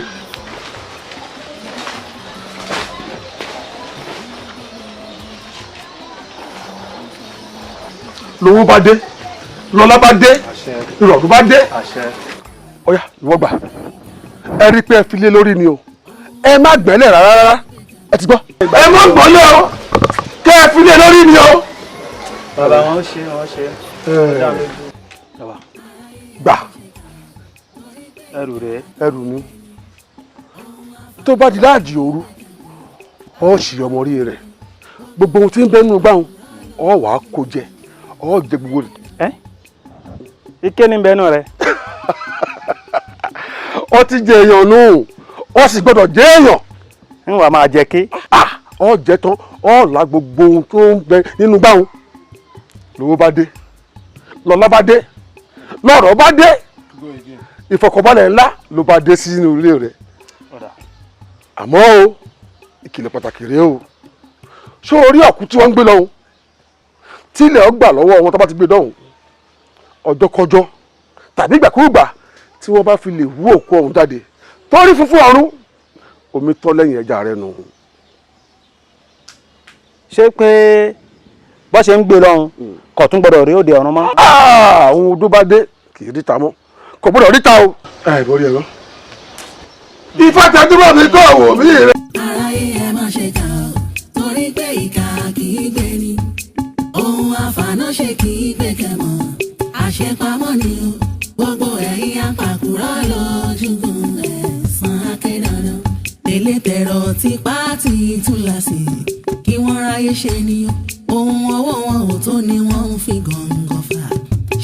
S12: lówó bá dé lọ́lá bá dé ìrọ̀rùn bá dé. ọ̀yá ìwọ gbà ẹ rí i pé ẹ fi lé lórí ni o ẹ má gbẹ́lẹ̀ rárá ẹ ti gbọ́. ẹ má gbọ́lẹ̀ o kẹ́ ẹ fi lé lórí ni o.
S22: bàbá wọn ṣe.
S12: gbà
S22: ẹrù rẹ.
S12: ẹrù mi tó bá di láàjì òru ọ ṣì ọmọ rí rẹ gbogbo ohun tí ń bẹnu gbáhùn ọ wàá kó jẹ ọ jẹ gbogbo rẹ.
S22: ike ní bẹnu rẹ.
S12: ọ ti jẹ èèyàn nù ọ sì gbọ́dọ̀ jẹ èèyàn.
S22: ń wà máa jẹ ké.
S12: ọ jẹ tán ọ là gbogbo ohun tó ń bẹ nínú gbáhùn lówó bá dé lọ́lá bá dé lọ́rọ̀ bá dé ìfọ̀kànbalẹ̀ ńlá ló bá dé sínú ilé rẹ̀. àmọ́ o ìkìlọ̀ pàtàkì rèé o ṣó orí ọ̀kú tí wọ́n ń gbé lọ́hùn tí ilẹ̀ ọgbà lọ́wọ́ wọn tó bá ti gbé dọ́hùn ọjọ́kọjọ́ tàbí ìgbàkúùgbà tí wọ́n bá fi lè wú òkú ọ̀hún jáde torí funfun ọ̀run omi tọ́ lẹ́yìn ẹja rẹ̀ nù.
S22: ṣé pé bó ṣe ń gbé lọ́hùn kò tún gbọ́dọ̀ rí òde ọ̀run mọ́.
S12: àwọn odó bá dé kì í ríta mọ́ kò gbọ́dọ̀ ríta o. ẹ borí ẹ̀rọ. ifá tẹjúmọ́ mi kọ́ òwò mí rẹ.
S18: aráyé ẹ má ṣe kà ó torí pé ìkà kì í gbé ni ohun àfààná ṣe kì í gbé kẹmọ àṣepamọ́ ni o gbogbo ẹ̀yin apàkúrọ̀ lójúgun ẹ̀sán akédandan tẹ̀lé-tẹ̀rọ tipa ti túláàsì kí wọ́n ráyé ṣe ni o ohun ọwọ́ wọn ò tó ni wọ́n ń fi gàngàn fà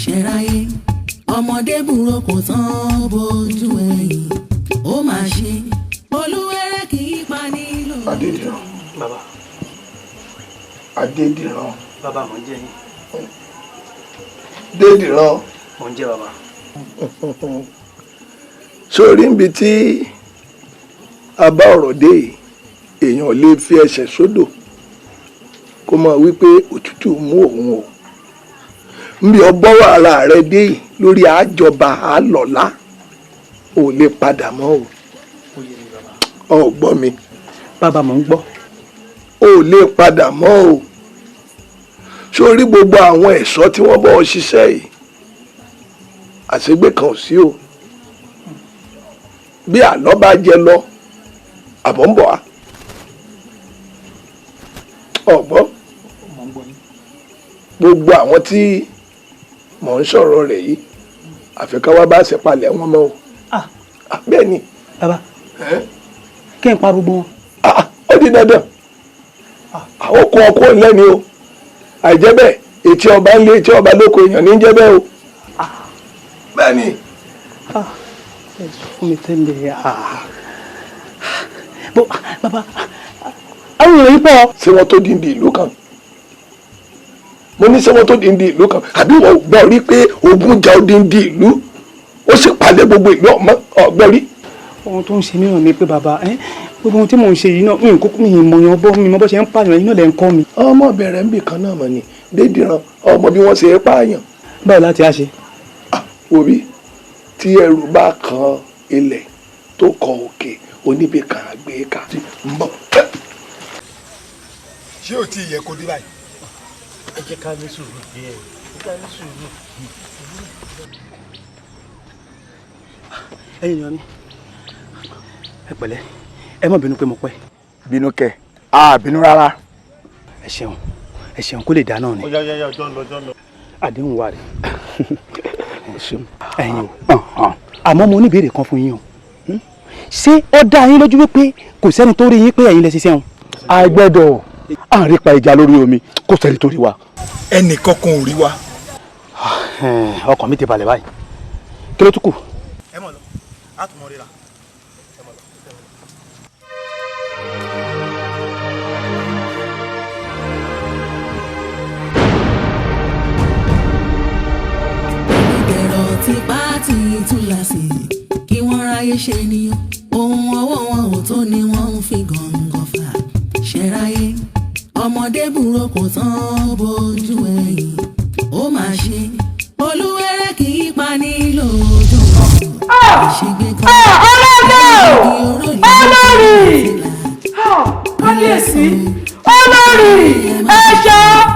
S18: ṣẹ́ráyé ọmọdé burú kò tán bójú ẹ̀yìn ó máa ṣe olúwẹ̀rẹ̀ kì í pa nílò.
S1: Adédìran.
S22: bàbá.
S1: Adédìran.
S22: bàbá mò ń jẹ yín.
S1: Dédìran.
S22: mò ń jẹ bàbá.
S1: sórí níbi tí a bá ọ̀rọ̀ dé èèyàn lè fi ẹsẹ̀ sódò kó máa wí pé òtútù mú òun o nbí ọgbọ́rọ̀ ara rẹ dé lórí àjọba àlọ́lá ò lè padà mọ́ o ò gbọ́ mi.
S22: bàbá mò ń gbọ́.
S1: ò lè padà mọ́ o sórí gbogbo àwọn ẹ̀ṣọ́ tí wọ́n bọ́ ọ ṣiṣẹ́ yìí àṣegbé kan ò sí o bí àlọ́ bá jẹ lọ àbọ̀ ń bọ̀ á ọ̀gbọ́n gbogbo àwọn tí mò ń sọ̀rọ̀ rẹ̀ yìí àfikàwá bá ṣe palẹ̀ wọn mọ́ o. bẹ́ẹ̀ ni.
S22: bàbá kí n pa gbogbo wọn.
S1: ó di dandan àwọn kó ọkọ lẹ́ni o àìjẹ́ bẹ́ẹ̀ etí ọba ń lé etí ọba lóko èèyàn ní jẹ́ bẹ́ẹ̀ o. bẹ́ẹ̀ ni.
S22: fún mi tẹ́lẹ̀ bàbá àwọn èèyàn pọ̀.
S1: ṣé wọ́n tó di ìlú kan mo ní ṣé wọ́n tó di ìlú kan àbí wọ́n gbọ́ rí pé ogun jà ó di ìlú ó sì palẹ̀ gbogbo ìlú ọgbọ́n rí.
S22: ohun tó ń ṣe mìíràn ni pé bàbá gbogbo ohun tí mò ń ṣe yìí náà mi ìmọ̀yàn bọ́ mi mọ bó ṣe ń pààyàn yìí náà lẹ́ ń kọ́ mi.
S1: ọmọ bẹ̀rẹ̀ ń bì kan náà mọ̀ ni dédìran ọmọ bí wọ́n ṣe é pààyàn.
S22: báwo láti á ṣe.
S1: òbí tí ẹrù bá kan ilẹ̀ tó kọ òkè oníbi kan àgbé ká ń bọ̀.
S12: ṣé o ti yẹ kó dé báyìí.
S22: ẹ jẹ́ ká ní sùúrù díẹ̀ ká ní sùúrù. ẹ̀yin ni wọn ní ẹ pẹ̀lẹ́ ẹ má bínú pé mo pẹ́.
S1: bínú kẹ bínú rárá.
S22: ẹ ṣeun kó lè dá náà ni.
S12: ọ̀yá jọ́ lọ.
S22: àdéhùn wa rè ẹ̀yin o àmọ́ mo ní ìbéèrè kan fún yín o ṣé ó dá yín lójú wípé kò sẹ́ni tó rí yín pé ẹ̀yin lẹ ṣiṣẹ́ wọn.
S12: àgbẹ̀dọ̀ àárín pa ìjà lórí omi kò sẹ́ni tó rí wa. ẹnìkan kan ò rí wa.
S22: ọkàn mi ti balẹ̀ báyìí kí ló tún kù.
S12: ẹ mọ̀ lọ a tún mọ̀ rí la.
S18: tipátì túláàsì kí wọ́n ráyè ṣe nìyàn ohun ọwọ́ wọn ò tó ni wọ́n ń fi gàngàn fà ṣẹ́ráyé ọmọdé burú kò tán bójú ẹ̀yìn ó máa ṣe olúwẹ̀rẹ̀ kì í pa ní lójú ìṣègbè kan
S8: olórí kábíyèsí olórí ẹjọ́.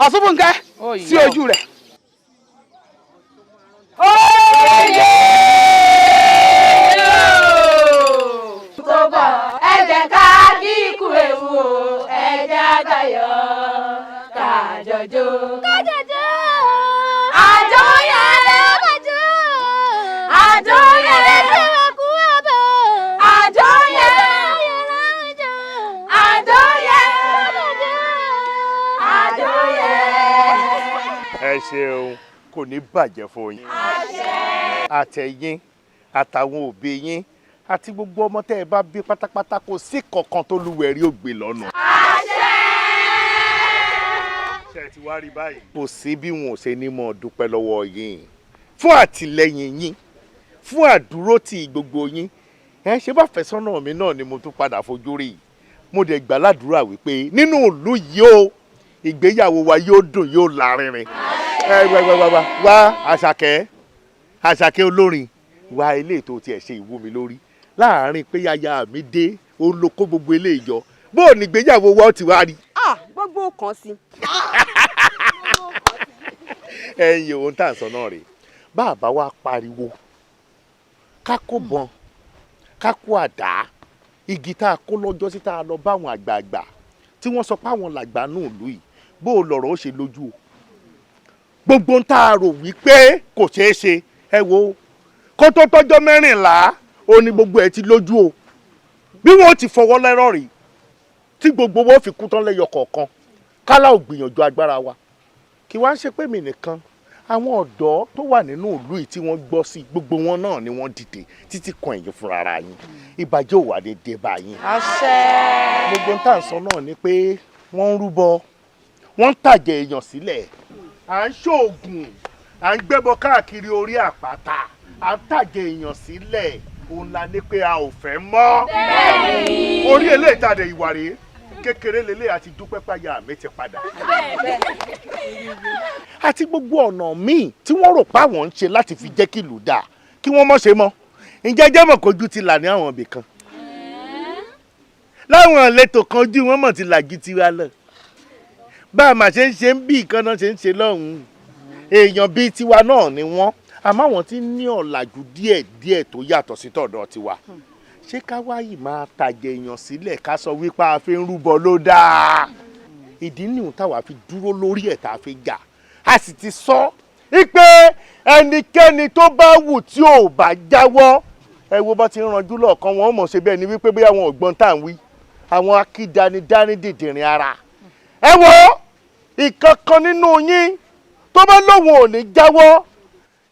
S7: Ọ̀ṣunbùnkẹ́ sí ojú rẹ̀.
S8: tó bọ̀ ẹ jẹ́ ká dínkù ewu o ẹ jẹ́ àtayọ̀ kájọjọ́. kájọjọ́. àjọyẹ̀ àjọyẹ̀ àjọyẹ̀ kú ẹ̀bẹ̀ àjọyẹ̀ àjọyẹ̀ àjọyẹ̀.
S15: ẹ ṣeun kò ní bàjẹ́ fún yín. àtẹ̀yìn àtàwọn òbí yín àti gbogbo ọmọ tẹ́ ẹ bá bí pátápátá kò sí kankan tó lúwẹ̀rí ògbè lọ́nà. ṣé ẹ ti wá rí báyìí. kò sí bí wọn ò ṣe ní mọ̀ dúpẹ́ lọ́wọ́ yín fún àtìlẹ́yìn yín fún àdúrótì gbogbo yín ẹ ṣe bá fẹ́sọ́nà mi náà ni mo tún padà fojú rí mo dẹ̀ gbà ládùúrà wípé nínú ìlú yìí o ìgbéyàwó wa yóò dùn yóò lárinrin. ẹ wá àṣàkẹ́ olórin wá ilé ètò tiẹ̀ ṣe ìwú mi lórí láàárín pé yaya mi dé ó lo kó gbogbo ilé ìjọ bó o ní ìgbéyàwó wa ó ti wá rí.
S16: gbogbo kan sí.
S15: ẹyin ohun tá à ń sọ náà rèé bàbá wa pariwo ká kó bọn ká kó àdá igi tá a kó lọ́jọ́ sí tá a lọ bá àwọn àgbààgbà tí wọ́n sọ pé àwọn làgbà náà lù yìí bó o lọ̀rọ̀ ó ṣe lójú o gbogbo ń tá a rò wípé kò ṣeé ṣe ẹ wo kó tó tọ́jọ́ 14 ó ní gbogbo ẹ ti lójú o bí wọn ti fọwọ́ lẹ́rọ̀ rí tí gbogbo wọn fi kú tán lẹ́yọ kọ̀ọ̀kan kálá ò gbìyànjú agbára wa kí wá ń ṣe pé mi nìkan àwọn ọ̀dọ́ tó wà nínú ìlú yìí tí wọ́n gbọ́ sí gbogbo wọn náà ni wọ́n dìde títí kan ẹ̀yìn fúnra ara yín ìbàjẹ́ ò wà ní dé bá yín.
S16: àṣẹ.
S15: gbogbo ń tà ń sọ náà ni pé wọ́n ń rúbọ wọ́n ń tàjẹ̀ èèyàn sílẹ̀ à ń ṣoògùn à ń gbẹ́bọ káàkiri orí àpáta à ń tàjẹ̀ èèyàn sílẹ̀ òun la ní pé a ò fẹ́ mọ́. orí eléyìí tàdé ìwà rèé kékeré lélẹ̀ àti dúpẹ́ páyà mi ti padà. àti gbogbo ọ̀nà míì tí wọ́n rò pé àwọn ń ṣe láti fi jẹ́ kí ìlú dáa kí wọ́n mọ̀ ṣe mọ́ ǹjẹ́ jẹ́ mọ̀ kójú ti là ní àwọn ibì kan láwọn ìletò kan ojú wọn mọ̀ ti là ju tiwa lọ bá a mà ṣe ń ṣe ń bí ìkan náà ṣe ń ṣe lọ́hùn-ún èèyàn bíi tiwa náà ni wọ́n àmọ́ àwọn tí ní ọ̀làjú díẹ̀díẹ̀ tó yàtọ̀ sí tọ̀dọ̀ tiwa ṣé ká wáyì máa tàjẹ̀ èèyàn sílẹ̀ ká sọ wípé a fi ń rúbọ ló dáa ìdí nìyẹn táwa fi dúró lórí ẹ̀ tá a fi jà a sì ti sọ wípé ẹnikẹ́ni tó bá wù tí ò bá jáwọ́ ẹ wo bá ti ń ranjú lọ́ọ̀kan wọn mọ̀ ṣe bẹ́ẹ̀ ni wípé bóyá àwọn ọ̀gbọ́n tá à ń wí àwọn akídanidání dìdìrín ara ẹ wo ìkankan nínú yín tó bá lóun ò ní jáwọ́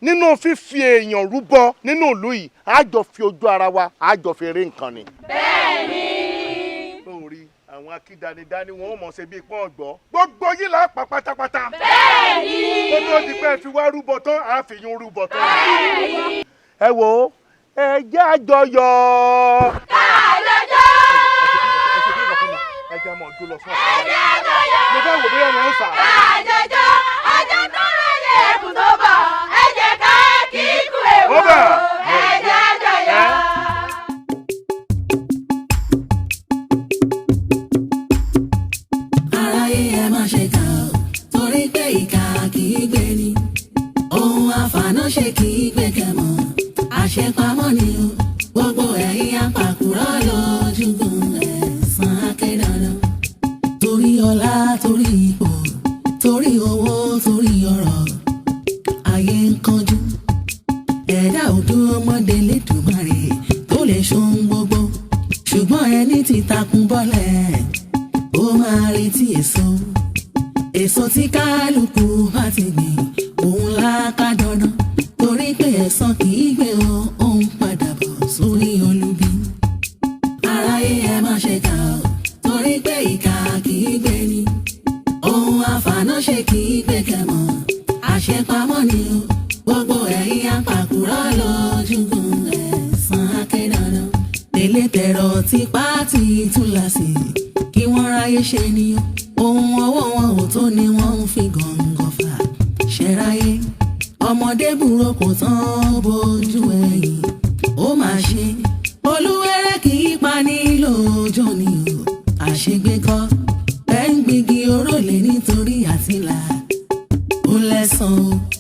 S15: nínú fífi èèyàn rúbọ nínú ìlú yìí a jọ fi ojú ara wa a jọ fi rí nǹkan ni. bẹ́ẹ̀ni. lórí àwọn akídanidání wọn ò mọ̀ ṣe bíi pọ́n ọ̀gbọ́ gbogbo yìí là á pa pátápátá. bẹ́ẹ̀ni. kó tó di pé ẹ fi wá rúbọ tán a fi yún rúbọ tán. bẹ́ẹ̀ni. ẹ wo ẹ jẹ́ àjọyọ̀. káàjọjọ́. ẹ jẹ́ àmọ́ ojú lọ fún ọ̀sán. ẹ jẹ́ àjọyọ̀. mo fẹ́ wò bóyá wọn ń sà.
S18: káàjọjọ́ ọjọ́ tó rẹ̀ lé ẹkùn tó bọ̀ ẹ jẹ́ ká kíkú èwo ẹ jẹ́ àjọyọ̀. aráyé ẹ má ṣe kà ó torí pé ìkà kì í gbé ni ohun àfààná ṣe kì í gbé kẹmọ àṣepamọ́ ni o gbogbo ẹ̀yin apàkúrọ̀ lójúgun ẹ̀san akédandan torí ọlá torí ipò torí owó torí ọrọ̀ ayé ń kánjú ẹ̀dá òdú ọmọdé lẹ́dùnmarè tó lè ṣohun gbogbo ṣùgbọ́n ẹni tí takùn bọ́lẹ̀ ó máa retí èso tí kálukú bá ti gbìn òun láká dandan torí pé ẹ̀san kì í gbé òun padà bọ̀ sórí olubi aráyé ẹ má ṣe kà ó torí pé ìkà kì í gbé ni ohun àfààná ṣe kì í gbé kẹmọ àṣepamọ́ ni o gbogbo ẹ̀yin apàkúrọ̀ lójúgun ẹ̀san akédandan tẹ̀lé-tẹ̀rọ tipá ti túláàsì kí wọ́n ráyé ṣe ni ohun ọwọ́ wọn ò tó ni wọ́n ń fi gàngàn fà ṣẹ́ráyé ọmọdé burú kò tán bójú ẹ̀yìn ó máa ṣe olúwẹ̀rẹ̀ kì í pa ní lóòjọ́ ni o àṣegbé kọ́ ẹ̀ ń gbígi oró lé nítorí àtìlà ó lẹ́sàn-án o.